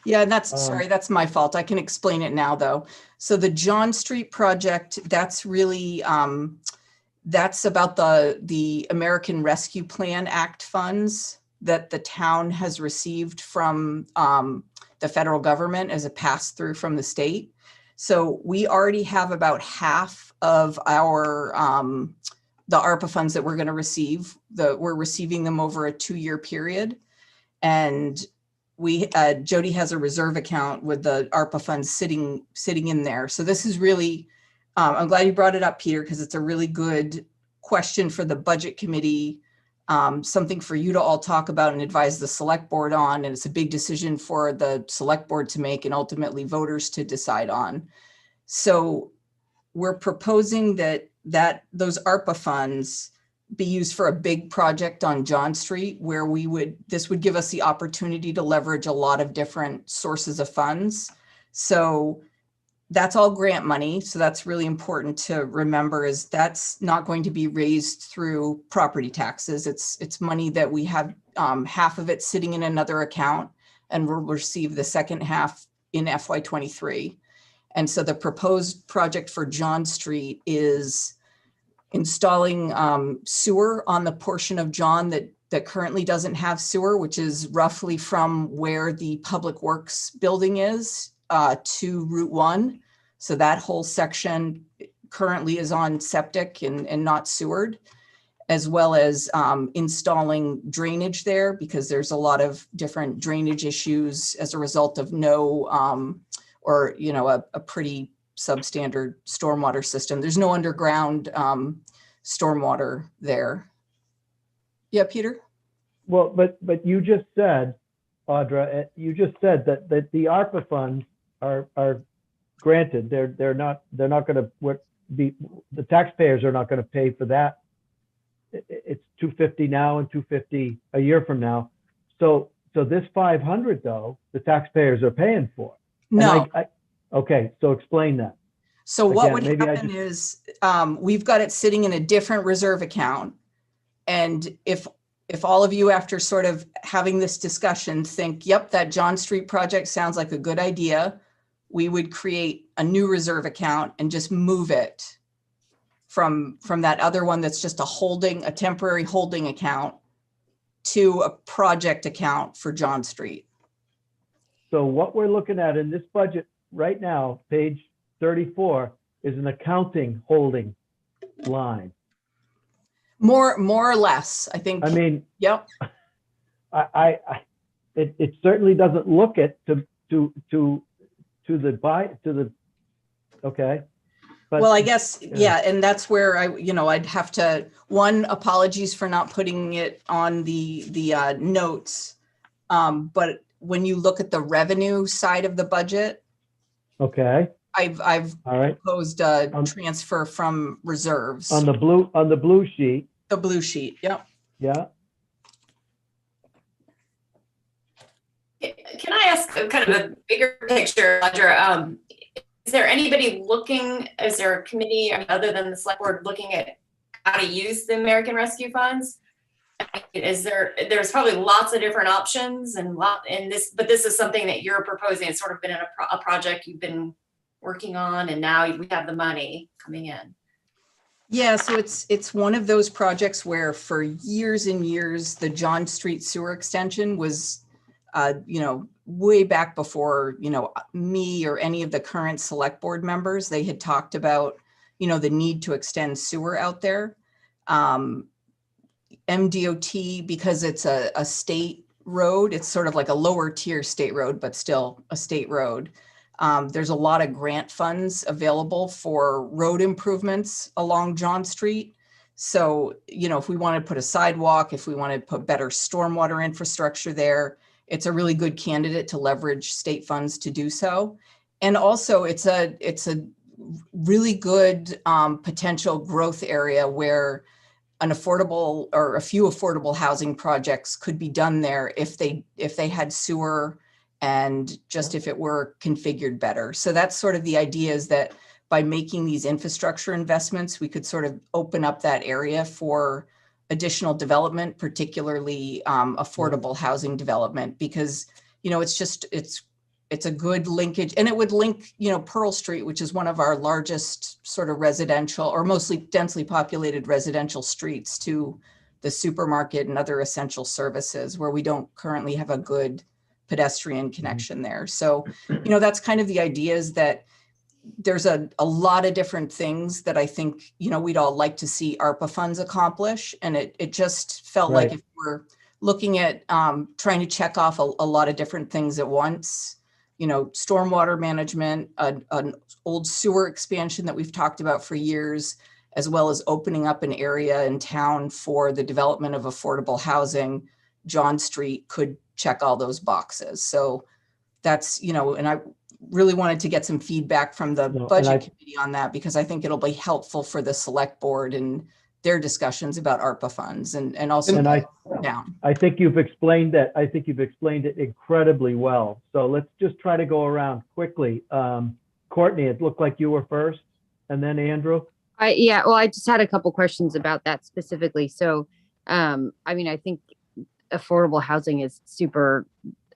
Yeah, and that's, sorry, that's my fault. I can explain it now, though. So the John Street project, that's really, that's about the American Rescue Plan Act funds that the town has received from the federal government as a pass-through from the state. So we already have about half of our, the ARPA funds that we're going to receive. We're receiving them over a 2-year period. And Jody has a reserve account with the ARPA funds sitting in there. So this is really, I'm glad you brought it up, Peter, because it's a really good question for the budget committee, something for you to all talk about and advise the select board on. And it's a big decision for the select board to make and ultimately voters to decide on. So we're proposing that those ARPA funds be used for a big project on John Street, where this would give us the opportunity to leverage a lot of different sources of funds. So that's all grant money. So that's really important to remember, is that's not going to be raised through property taxes. It's money that we have, half of it sitting in another account, and we'll receive the second half in FY23. And so the proposed project for John Street is installing sewer on the portion of John that currently doesn't have sewer, which is roughly from where the Public Works building is to Route 1. So that whole section currently is on septic and not sewered, as well as installing drainage there, because there's a lot of different drainage issues as a result of a pretty substandard stormwater system. There's no underground stormwater there. Yeah, Peter? Well, but you just said, Audra, you just said that the ARPA funds are granted. They're not going to the taxpayers are not going to pay for that. It's $250 now and $250 a year from now. So this $500 though, the taxpayers are paying for. No. Okay, so explain that. So what Again, would happen is we've got it sitting in a different reserve account. And if all of you, after sort of having this discussion, think, yep, that John Street project sounds like a good idea, we would create a new reserve account and just move it from that other one that's just a temporary holding account to a project account for John Street. So what we're looking at in this budget right now, page 34, is an accounting holding line. More or less, I think. I mean, yep. It certainly doesn't look it to the okay. But, well, I guess, yeah, and that's where I'd have to, apologies for not putting it on the notes. But when you look at the revenue side of the budget, okay, I've all right, proposed a transfer from reserves. On the blue sheet. The blue sheet, yep. Yeah. Can I ask kind of a bigger picture, Audra? Is there anybody looking, is there a committee other than the select board looking at how to use the American Rescue Funds? There's probably lots of different options but this is something that you're proposing. It's sort of been a project you've been working on, and now we have the money coming in. Yeah, so it's one of those projects where for years and years, the John Street sewer extension was, way back before, me or any of the current select board members, they had talked about, the need to extend sewer out there. MDOT, because it's a state road, it's sort of like a lower tier state road, but still a state road. There's a lot of grant funds available for road improvements along John Street. So, if we want to put a sidewalk, if we want to put better stormwater infrastructure there, it's a really good candidate to leverage state funds to do so. And also it's a really good potential growth area where an affordable or a few affordable housing projects could be done there if they had sewer and just if it were configured better. So that's sort of the idea, is that by making these infrastructure investments, we could sort of open up that area for additional development, particularly affordable housing development, because it's a good linkage, and it would link, Pearl Street, which is one of our largest sort of residential or mostly densely populated residential streets, to the supermarket and other essential services where we don't currently have a good pedestrian connection there. So, that's kind of the idea, is that there's a lot of different things that I think, we'd all like to see ARPA funds accomplish. And it just felt like if we're looking at trying to check off a lot of different things at once, stormwater management, an old sewer expansion that we've talked about for years, as well as opening up an area in town for the development of affordable housing, John Street could check all those boxes. So that's, and I really wanted to get some feedback from the budget committee on that, because I think it'll be helpful for the select board and their discussions about ARPA funds and also down. I think you've explained that. I think you've explained it incredibly well. So let's just try to go around quickly. Courtney, it looked like you were first, and then Andrew. I just had a couple questions about that specifically. So, I think affordable housing is super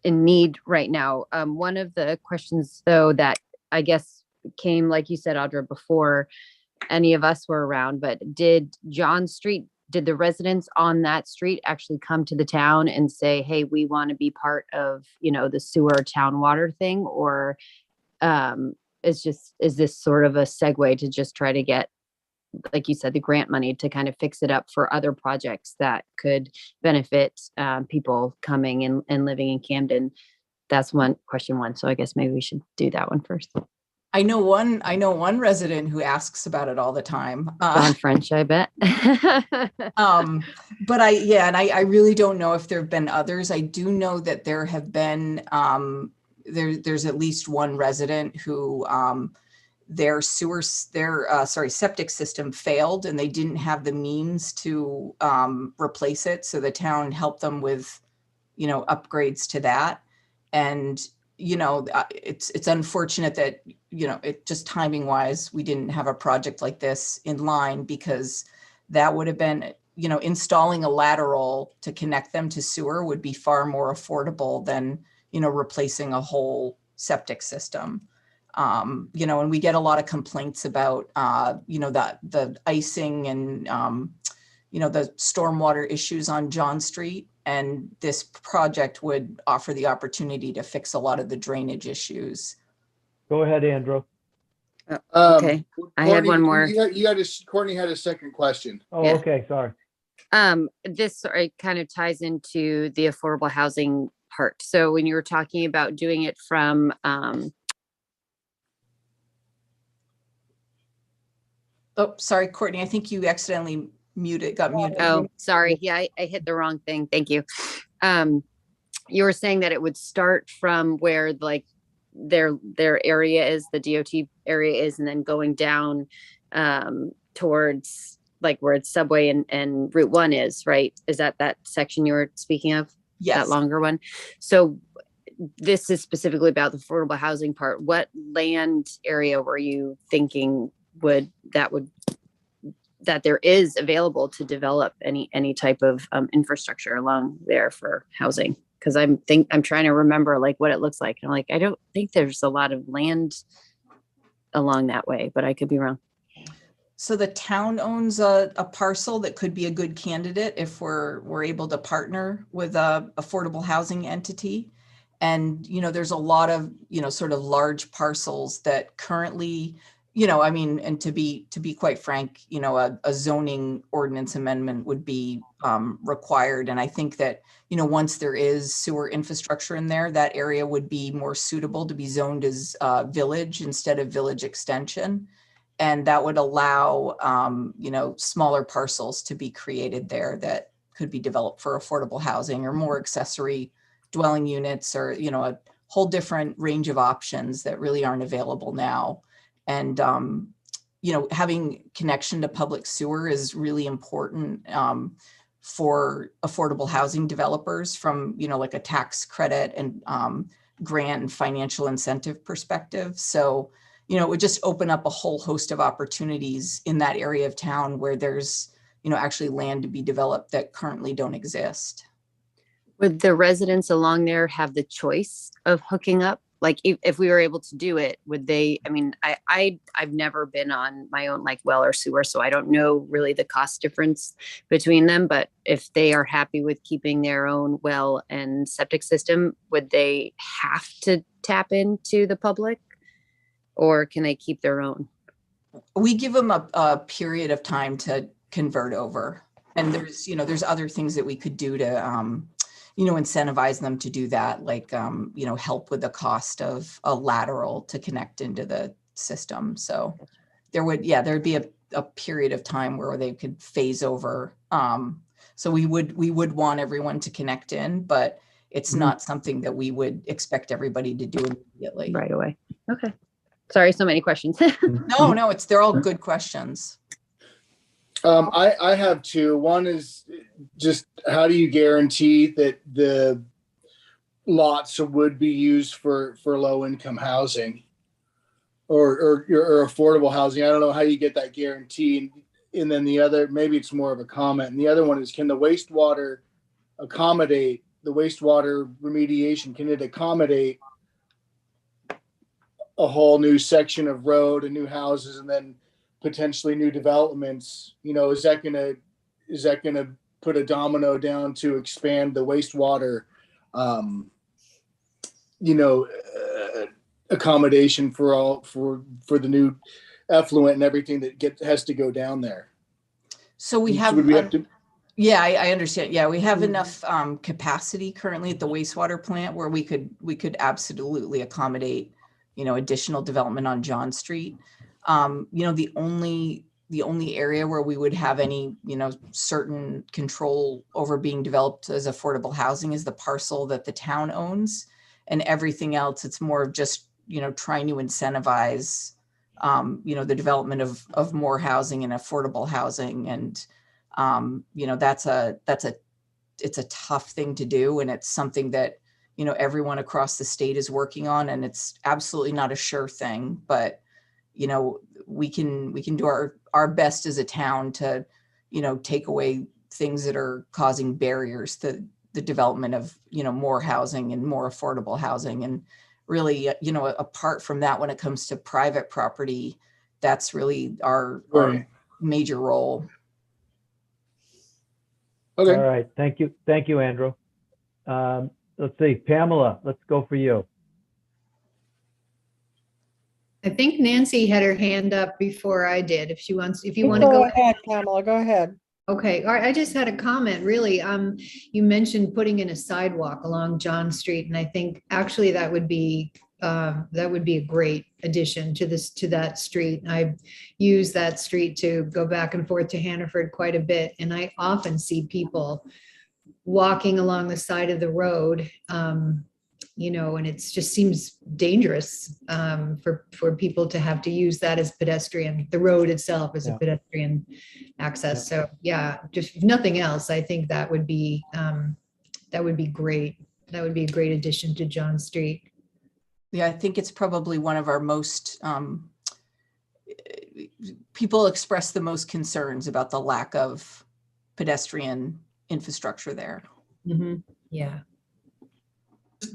in need right now. One of the questions, though, that I guess came, like you said, Audra, before any of us were around, but did the residents on that street actually come to the town and say, hey, we want to be part of, the sewer town water thing? Or is this sort of a segue to just try to get, like you said, the grant money to kind of fix it up for other projects that could benefit people coming and living in Camden? That's question one. So I guess maybe we should do that one first. I know one resident who asks about it all the time. On French, I bet. But I really don't know if there have been others. I do know that there have been, there's at least one resident who their septic system failed and they didn't have the means to replace it. So the town helped them with, upgrades to that. And, it's unfortunate that, it just timing wise, we didn't have a project like this in line, because that would have been, installing a lateral to connect them to sewer would be far more affordable than, replacing a whole septic system. And we get a lot of complaints about, the icing and, the stormwater issues on John Street. And this project would offer the opportunity to fix a lot of the drainage issues. Go ahead, Andrew. Okay. I had one more. Courtney had a second question. Oh, Yeah. Okay. Sorry. This kind of ties into the affordable housing part. So when you were talking about doing it from, oh, sorry, Courtney, I think you accidentally got muted. Oh, sorry. Yeah, I hit the wrong thing. Thank you. You were saying that it would start from where like their area is, the DOT area is, and then going down towards like where it's Subway and Route 1 is, right? Is that section you were speaking of? Yes. That longer one. So this is specifically about the affordable housing part. What land area were you thinking that there is available to develop any type of infrastructure along there for housing? Because I'm trying to remember like what it looks like. And I'm like, I don't think there's a lot of land along that way, but I could be wrong. So the town owns a parcel that could be a good candidate if we're able to partner with a affordable housing entity. And, there's a lot of, sort of large parcels that currently, and to be quite frank, a zoning ordinance amendment would be required. And I think that, once there is sewer infrastructure in there, that area would be more suitable to be zoned as village instead of village extension. And that would allow, smaller parcels to be created there that could be developed for affordable housing or more accessory dwelling units, or, a whole different range of options that really aren't available now. And, having connection to public sewer is really important for affordable housing developers from, like a tax credit and grant and financial incentive perspective. So, it would just open up a whole host of opportunities in that area of town where there's, actually land to be developed that currently don't exist. Would the residents along there have the choice of hooking up? Like if we were able to do it, would they, I mean, I've never been on my own like well or sewer, so I don't know really the cost difference between them, but if they are happy with keeping their own well and septic system, would they have to tap into the public or can they keep their own? We give them a period of time to convert over. And there's, there's other things that we could do to, incentivize them to do that, like, help with the cost of a lateral to connect into the system. So there'd be a period of time where they could phase over. So we would want everyone to connect in, but it's not something that we would expect everybody to do immediately. Right away. Okay. Sorry, so many questions. No, they're all good questions. I have two. One is just how do you guarantee that the lots would be used for low income housing or affordable housing? I don't know how you get that guarantee. And then the other, maybe it's more of a comment. And the other one is, can the wastewater accommodate the wastewater remediation? Can it accommodate a whole new section of road and new houses and then potentially new developments? Is that gonna put a domino down to expand the wastewater, accommodation for the new effluent and everything that has to go down there? So we have, would we have to? Yeah, I understand. Yeah, we have enough capacity currently at the wastewater plant where we could absolutely accommodate, additional development on John Street. The only area where we would have any, certain control over being developed as affordable housing is the parcel that the town owns, and everything else, it's more of just, trying to incentivize, the development of more housing and affordable housing. And, it's a tough thing to do. And it's something that, everyone across the state is working on, and it's absolutely not a sure thing, but, we can do our best as a town to, take away things that are causing barriers to the development of, more housing and more affordable housing. And really, apart from that, when it comes to private property, that's really our major role. Okay. All right. Thank you, Andrew. Let's see, Pamela, let's go for you. I think Nancy had her hand up before I did. If you want to go Go ahead, Pamela, go ahead. Okay, all right. I just had a comment, really. You mentioned putting in a sidewalk along John Street, and I think actually that would be a great addition to that street. I use that street to go back and forth to Hannaford quite a bit, and I often see people walking along the side of the road, and it just seems dangerous for people to have to use that as pedestrian. The road itself is a pedestrian access. So yeah, just if nothing else, I think that would be great. That would be a great addition to John Street. Yeah, I think it's probably one of our most, people express the most concerns about the lack of pedestrian infrastructure there. Mm-hmm. Yeah.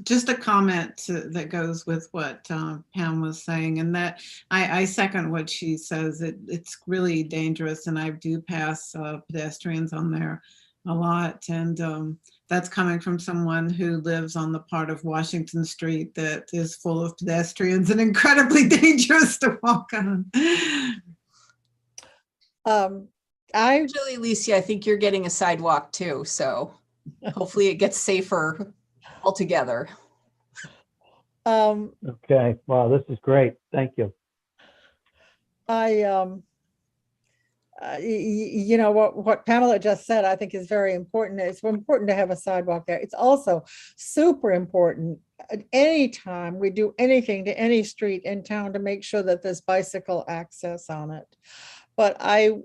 Just a comment that goes with what Pam was saying, and that I second what she says. It's really dangerous, and I do pass pedestrians on there a lot, and that's coming from someone who lives on the part of Washington Street that is full of pedestrians and incredibly dangerous to walk on. Actually, Alicia, I think you're getting a sidewalk too, so hopefully it gets safer altogether. Okay. Wow, this is great. Thank you. What Pamela just said, I think is very important. It's important to have a sidewalk there. It's also super important at any time we do anything to any street in town to make sure that there's bicycle access on it. But I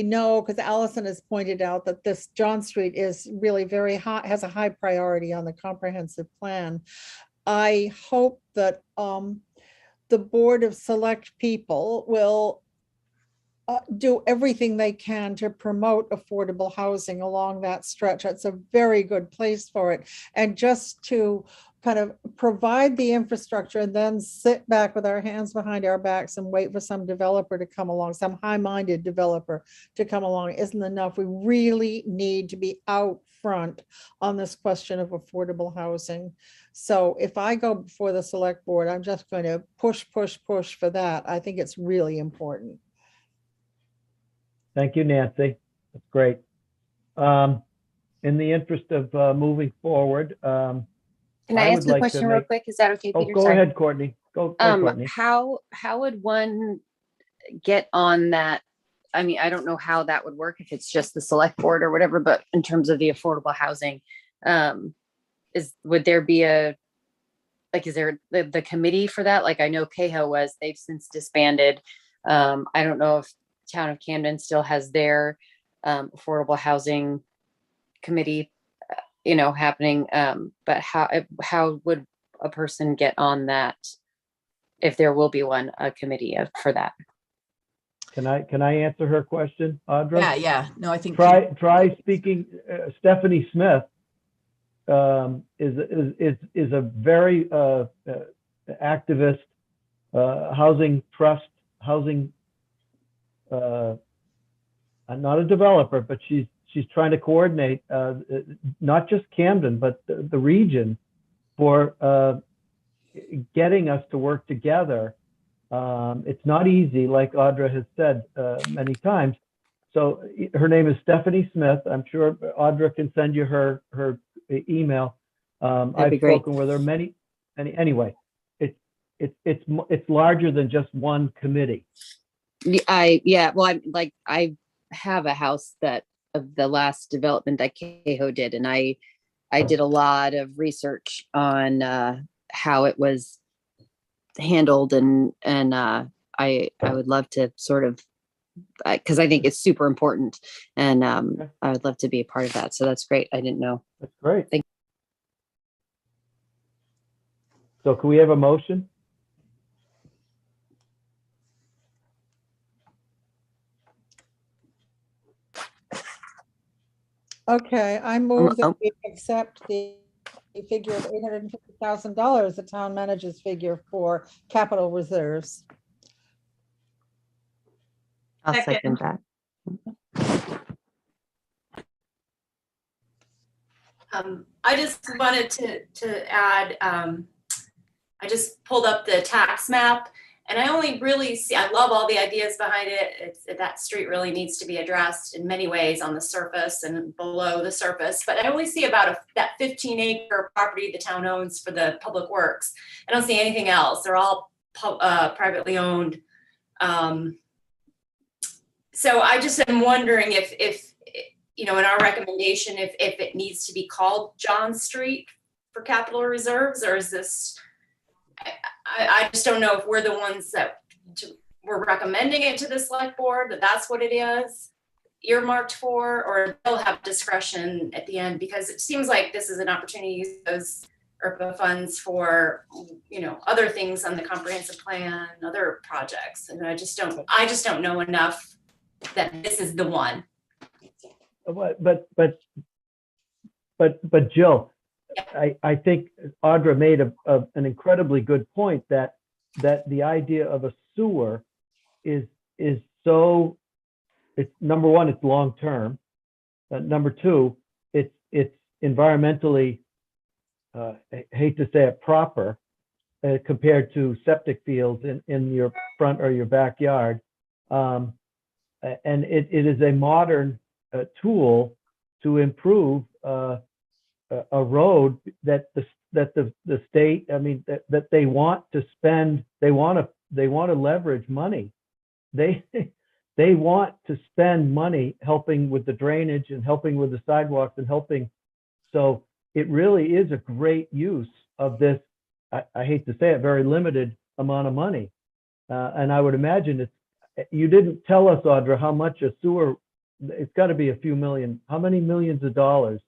know, because Allison has pointed out, that this John Street is really very high, has a high priority on the comprehensive plan. I hope that the Board of Select people will do everything they can to promote affordable housing along that stretch. It's a very good place for it. And just to kind of provide the infrastructure and then sit back with our hands behind our backs and wait for some developer to come along, some high-minded developer to come along isn't enough. We really need to be out front on this question of affordable housing. So if I go before the select board, I'm just going to push for that. I think it's really important. Thank you, Nancy. That's great. In the interest of moving forward, Can I would ask a like to question real make- quick? Is that okay, Oh, Peter? go Sorry. ahead, Courtney. Go, Courtney. How would one get on that? I mean, I don't know how that would work if it's just the select board or whatever, but in terms of the affordable housing, would there be is there the committee for that? Like I know CAHO was, they've since disbanded. I don't know if town of Camden still has their affordable housing committee, happening. But how would a person get on that if there will be a committee for that? Can I answer her question, Audra? Yeah. No, I think. Try speaking. Stephanie Smith is a very activist housing trust, not a developer, but she's trying to coordinate not just Camden, but the region for getting us to work together. It's not easy, like Audra has said many times. So her name is Stephanie Smith. I'm sure Audra can send you her email. I've spoken with her anyway. It's larger than just one committee. I have a house of the last development that CAHO did, and I did a lot of research on how it was handled, and I would love to sort of, because I think it's super important, and I would love to be a part of that. So that's great. I didn't know. That's great. Thank you. So can we have a motion? Okay, I move that we accept the figure of $850,000, the town manager's figure for capital reserves. I'll second that. I just wanted to add, I just pulled up the tax map, and I only really see, I love all the ideas behind it. That street really needs to be addressed in many ways on the surface and below the surface, but I only see about that 15-acre property the town owns for the public works. I don't see anything else. They're all privately owned. So I just am wondering if in our recommendation, if it needs to be called John Street for capital reserves, or is this, I just don't know if we're the ones that we're recommending it to the select board, that's what it is earmarked for, or they'll have discretion at the end, because it seems like this is an opportunity to use those ARPA funds for, other things on the comprehensive plan, other projects. And I just don't know enough that this is the one. But Jill, I think Audra made an incredibly good point that the idea of a sewer is so, it's number one, it's long term. Number two, it's environmentally, I hate to say it, proper compared to septic fields in your front or your backyard. And it is a modern tool to improve a road that the state, that they want to spend, they want to leverage money. They want to spend money helping with the drainage and helping with the sidewalks and helping. So it really is a great use of this, I hate to say it, very limited amount of money. And I would imagine you didn't tell us, Audra, how much a sewer, it's got to be a few million. How many millions of dollars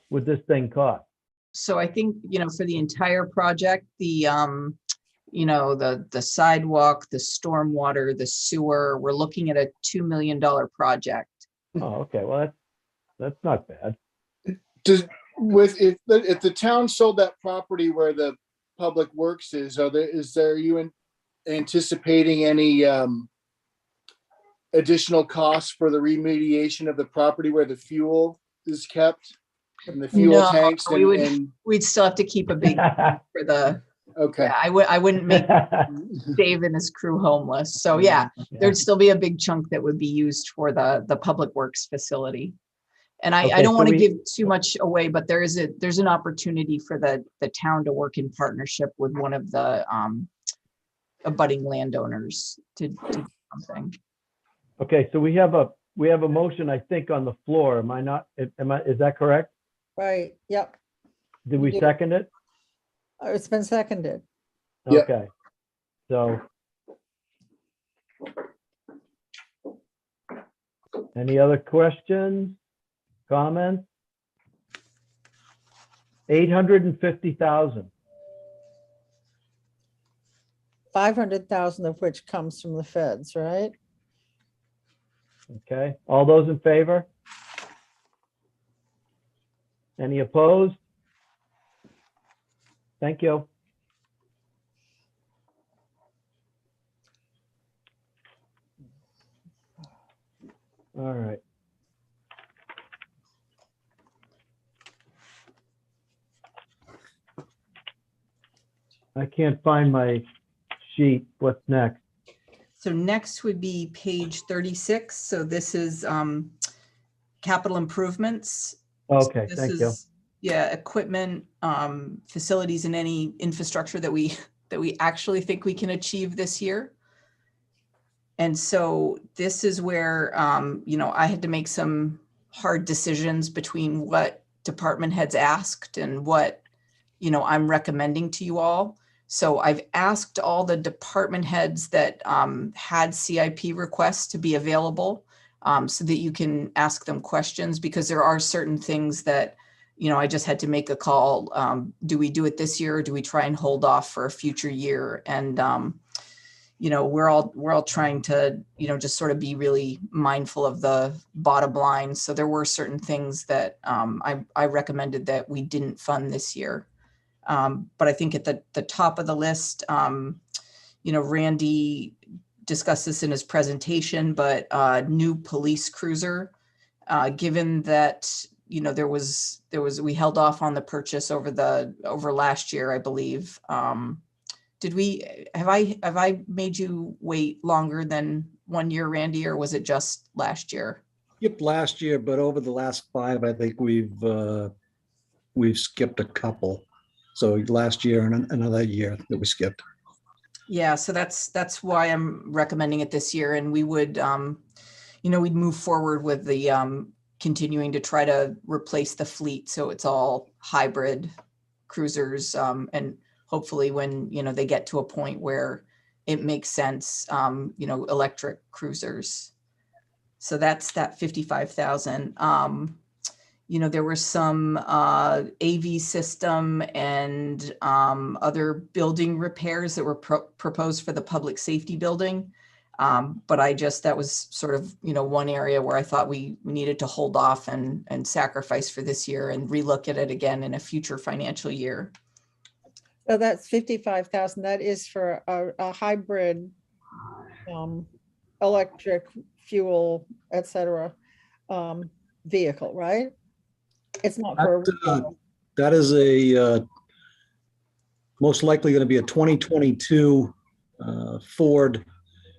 would this thing cost? So I think, for the entire project, the you know, the sidewalk, the stormwater, the sewer. We're looking at a $2 million project. Oh, okay. Well, that's not bad. Does, if the town sold that property where the public works is, you anticipating any additional costs for the remediation of the property where the fuel is kept and the fuel No, tanks we'd still have to keep a big for the, okay. yeah, I wouldn't make Dave and his crew homeless. So yeah, there'd still be a big chunk that would be used for the public works facility. And I Okay, don't so want to we- give too much away, but there's an opportunity for the town to work in partnership with one of the abutting landowners to do something. Okay, so we have a motion, I think, on the floor. Is that correct? Right, yep. Did we do. second it? It's been seconded. Yep. Okay. So. Any other questions, comments? 850,000. 500,000 of which comes from the feds, right? Okay, all those in favor? Any opposed? Thank you. All right. I can't find my sheet. What's next? So next would be page 36. So this is capital improvements. Okay, This thank is, you. yeah, equipment, facilities, and any infrastructure that we actually think we can achieve this year. And so this is where, you know, I had to make some hard decisions between what department heads asked and what, you know, I'm recommending to you all. So I've asked all the department heads that had CIP requests to be available so that you can ask them questions, because there are certain things that, you know, I just had to make a call. Do we do it this year, or do we try and hold off for a future year? And, you know, we're all trying to, you know, just sort of be really mindful of the bottom line. So there were certain things that I recommended that we didn't fund this year. But I think at the top of the list, you know, Randy discussed this in his presentation, but new police cruiser, given that, you know, we held off on the purchase over last year, I believe. Have I made you wait longer than 1 year, Randy, or was it just last year? Yep, last year, but over the last 5, I think we've skipped a couple. So last year and another year that we skipped. Yeah, so that's why I'm recommending it this year. And we would, you know, we'd move forward with the continuing to try to replace the fleet. So it's all hybrid cruisers, and hopefully when, you know, they get to a point where it makes sense, you know, electric cruisers. So that's that 55,000. You know, there were some AV system and other building repairs that were proposed for the public safety building. But that was sort of, you know, one area where I thought we needed to hold off and sacrifice for this year and relook at it again in a future financial year. So that's 55,000. That is for a hybrid electric fuel, etc. Vehicle, right? It's not for that is most likely going to be a 2022 Ford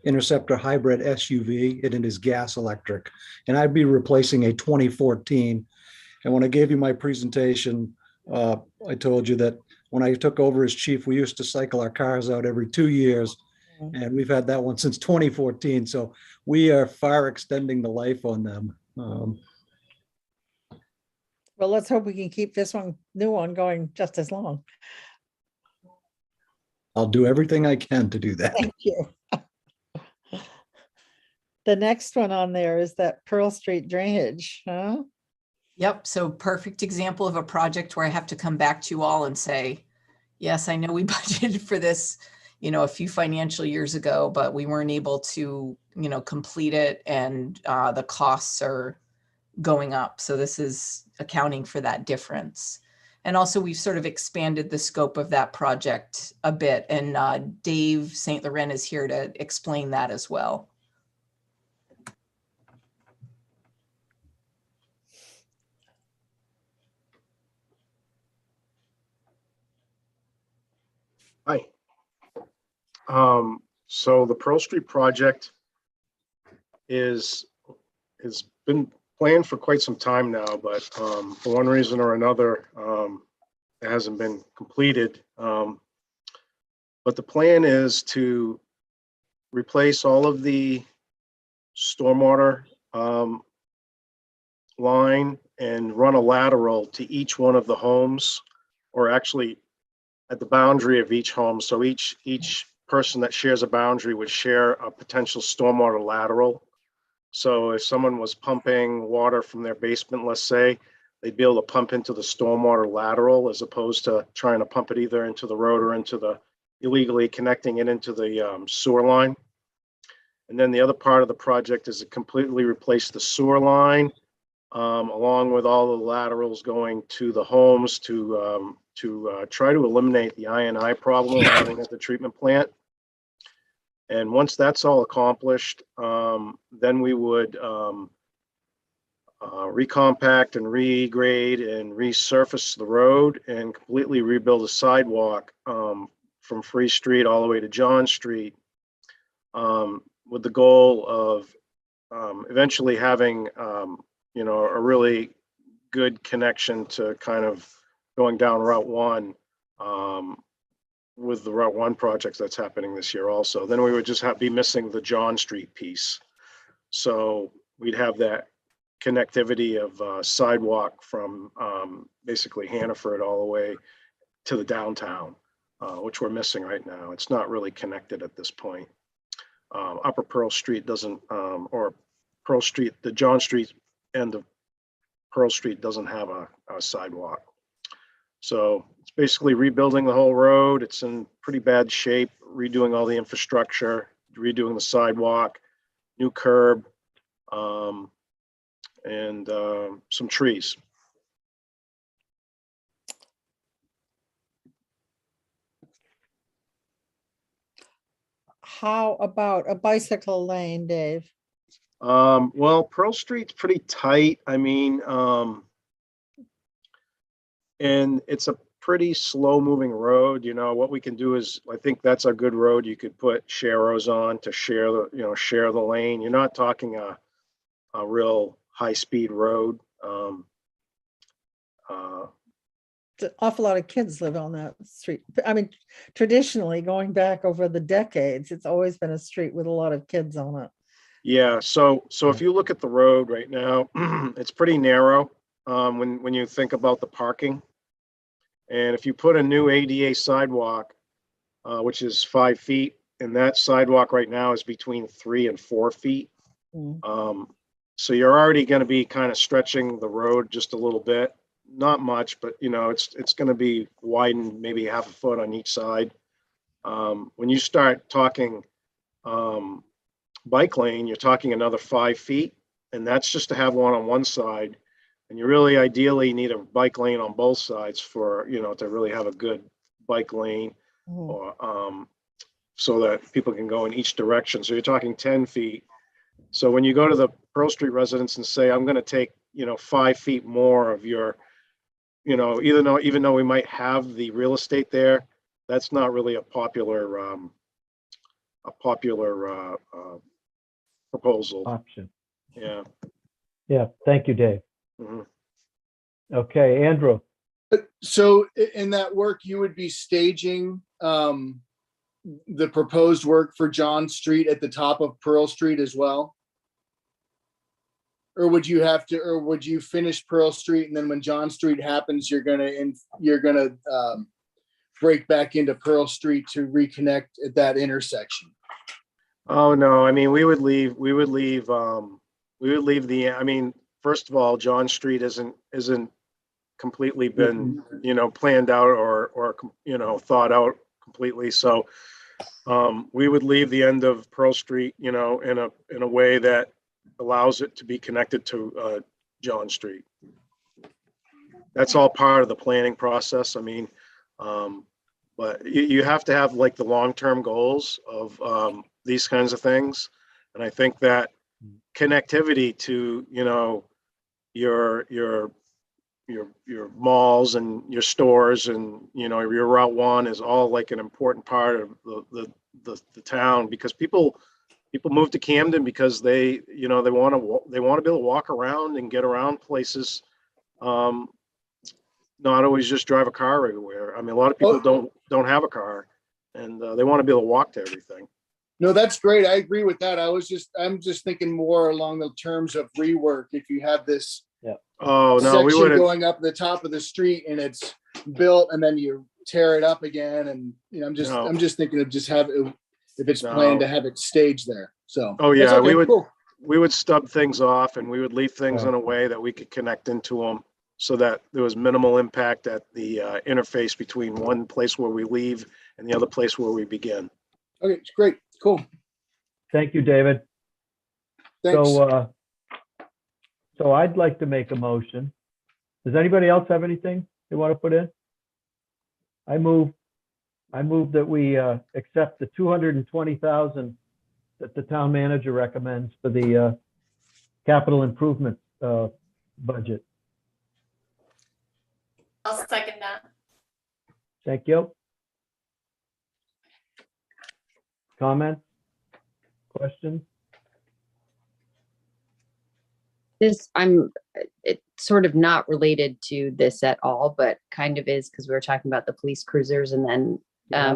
Interceptor hybrid SUV. It is gas electric, and I'd be replacing a 2014. And when I gave you my presentation, I told you that when I took over as chief, we used to cycle our cars out every 2 years, and we've had that one since 2014. So we are far extending the life on them. Well, let's hope we can keep this new one going just as long. I'll do everything I can to do that. Thank you. The next one on there is that Pearl Street drainage, huh? Yep. So perfect example of a project where I have to come back to you all and say, yes, I know we budgeted for this, a few financial years ago, but we weren't able to, complete it, and the costs are going up. So this is accounting for that difference. And also we've sort of expanded the scope of that project a bit, and Dave St. Laurent is here to explain that as well. Hi. So the Pearl Street project has been planned for quite some time now, but for one reason or another, it hasn't been completed. But the plan is to replace all of the stormwater line and run a lateral to each one of the homes, or actually at the boundary of each home. So each person that shares a boundary would share a potential stormwater lateral. So if someone was pumping water from their basement, let's say, they'd be able to pump into the stormwater lateral as opposed to trying to pump it either into the road or into the illegally connecting it into the sewer line. And then the other part of the project is to completely replace the sewer line, along with all the laterals going to the homes to try to eliminate the I&I problem we're having at the treatment plant. And once that's all accomplished, then we would recompact and regrade and resurface the road and completely rebuild a sidewalk from Free Street all the way to John Street, with the goal of eventually having a really good connection to kind of going down Route 1 with the Route 1 projects that's happening this year also. Then we would just be missing the John Street piece. So we'd have that connectivity of sidewalk from basically Hannaford all the way to the downtown, which we're missing right now. It's not really connected at this point. Upper Pearl Street doesn't, or Pearl Street, the John Street end of Pearl Street doesn't have a sidewalk. So it's basically rebuilding the whole road. It's in pretty bad shape, redoing all the infrastructure, redoing the sidewalk, new curb, and some trees. How about a bicycle lane, Dave? Well, Pearl Street's pretty tight. I mean, and it's a pretty slow moving road. What we can do is, I think that's a good road. You could put sharrows on to share the lane. You're not talking a real high speed road. An awful lot of kids live on that street. I mean, traditionally, going back over the decades, it's always been a street with a lot of kids on it. Yeah, so if you look at the road right now, it's pretty narrow when you think about the parking. And if you put a new ADA sidewalk, which is 5 feet, and that sidewalk right now is between 3 and 4 feet. So you're already going to be kind of stretching the road just a little bit, not much, but it's going to be widened maybe half a foot on each side. When you start talking bike lane, you're talking another 5 feet, and that's just to have one on one side. And you really ideally need a bike lane on both sides for, to really have a good bike lane, or so that people can go in each direction. So you're talking 10 feet. So when you go to the Pearl Street residents and say, I'm going to take, 5 feet more of your, even though we might have the real estate there, that's not really a popular proposal. Option. Yeah. Yeah. Thank you, Dave. Mm-hmm. Okay, Andrew. So in that work, you would be staging the proposed work for John Street at the top of Pearl Street as well? Or would you finish Pearl Street, and then when John Street happens, you're gonna break back into Pearl Street to reconnect at that intersection? Oh no, I mean, we would leave first of all, John Street isn't completely been, planned out or thought out completely. So we would leave the end of Pearl Street, in a way that allows it to be connected to John Street. That's all part of the planning process. I mean, but you have to have like the long-term goals of these kinds of things. And I think that connectivity to, your malls and your stores and, your Route 1 is all like an important part of the town, because people move to Camden because they want to be able to walk around and get around places. Not always just drive a car everywhere. I mean, a lot of people don't have a car, and they want to be able to walk to everything. No, that's great. I agree with that. I'm just thinking more along the terms of rework. If you have this section going up the top of the street and it's built, and then you tear it up again, and I'm just thinking of just have it, if it's planned to have it staged there. So we would stub things off, and we would leave things in a way that we could connect into them, so that there was minimal impact at the interface between one place where we leave and the other place where we begin. Okay, great, cool. Thank you, David. Thanks. So I'd like to make a motion. Does anybody else have anything they want to put in? I move that we accept the $220,000 that the town manager recommends for the capital improvement budget. I'll second that. Thank you. Comments? Questions? It's sort of not related to this at all, but kind of is, because we were talking about the police cruisers and then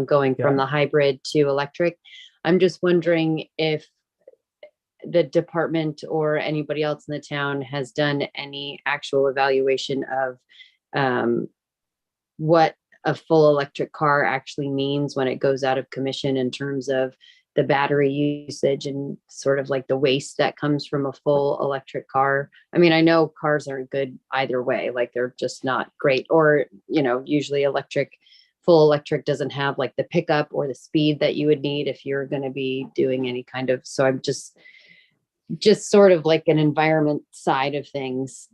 going from the hybrid to electric. I'm just wondering if the department or anybody else in the town has done any actual evaluation of what a full electric car actually means when it goes out of commission, in terms of the battery usage and sort of like the waste that comes from a full electric car. I mean, I know cars aren't good either way, like they're just not great, or, usually full electric doesn't have like the pickup or the speed that you would need if you're going to be doing any kind of, so I'm just sort of like an environment side of things,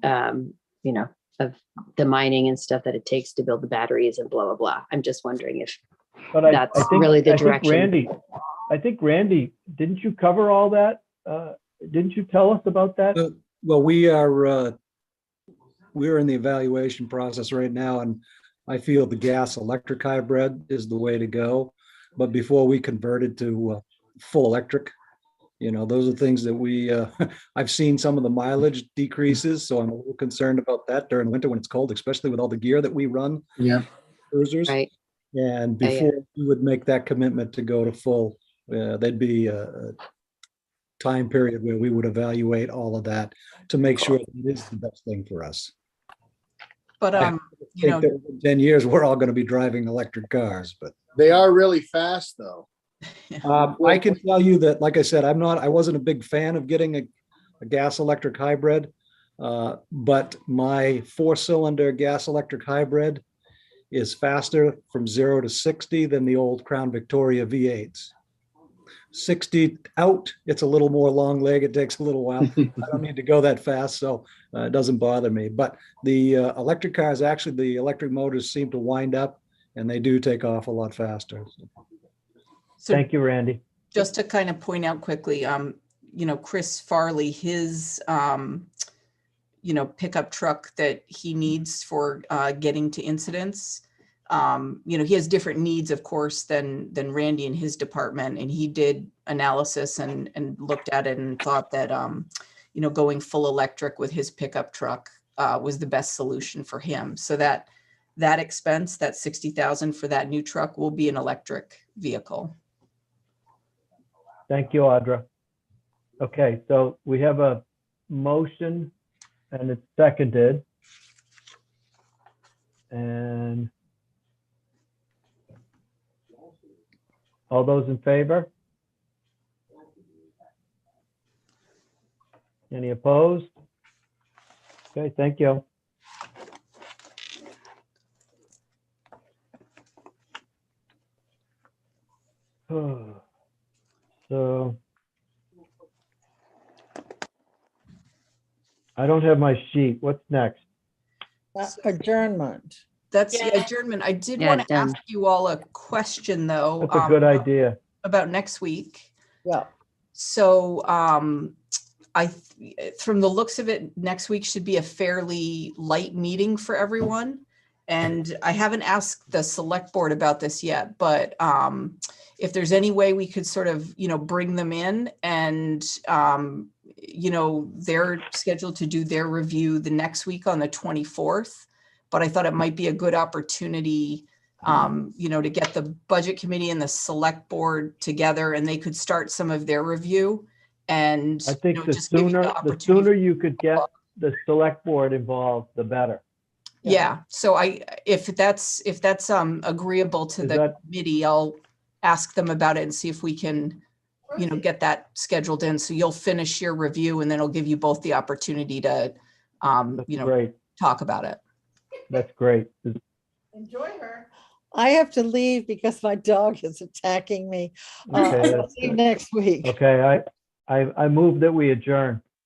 of the mining and stuff that it takes to build the batteries and blah, blah, blah. I'm just wondering if that's really the direction. I think Randy, didn't you cover all that? Didn't you tell us about that? Well, we're in the evaluation process right now, and I feel the gas electric hybrid is the way to go. But before we converted to full electric, those are things that I've seen some of the mileage decreases, so I'm a little concerned about that during winter when it's cold, especially with all the gear that we run. Yeah. Cruisers. Right. And before we would make that commitment to go to full, there'd be a time period where we would evaluate all of that to make sure that it is the best thing for us. But, I think that in 10 years, we're all going to be driving electric cars, but they are really fast though. I can tell you that, like I said, I wasn't a big fan of getting a gas electric hybrid, but my 4-cylinder gas electric hybrid is faster from 0 to 60 than the old Crown Victoria V8s. 60 out, it's a little more long leg. It takes a little while. I don't need to go that fast, so it doesn't bother me. But the electric cars, actually, the electric motors seem to wind up, and they do take off a lot faster. So thank you, Randy. Just to kind of point out quickly, Chris Farley, his, pickup truck that he needs for getting to incidents, he has different needs, of course, than Randy and his department. And he did analysis and looked at it and thought that, going full electric with his pickup truck was the best solution for him. So that expense, that $60,000 for that new truck, will be an electric vehicle. Thank you, Audra. Okay, so we have a motion and it's seconded. And all those in favor? Any opposed? Okay, thank you. So I don't have my sheet. What's next? Adjournment. That's the adjournment. I did Yeah, want to done. ask you all a question though. That's a good idea. About next week. Yeah. So from the looks of it, next week should be a fairly light meeting for everyone. And I haven't asked the select board about this yet, but if there's any way we could sort of, bring them in and, they're scheduled to do their review the next week on the 24th. But I thought it might be a good opportunity, to get the budget committee and the select board together and they could start some of their review. And I think the just give you sooner, you could get the select board involved, the better. Yeah. So if that's agreeable to the committee, I'll ask them about it and see if we can, get that scheduled in. So you'll finish your review and then it'll give you both the opportunity to, Great. talk about it. That's great. Enjoy her. I have to leave because my dog is attacking me. Okay, I'll see you next week. Okay, I move that we adjourn.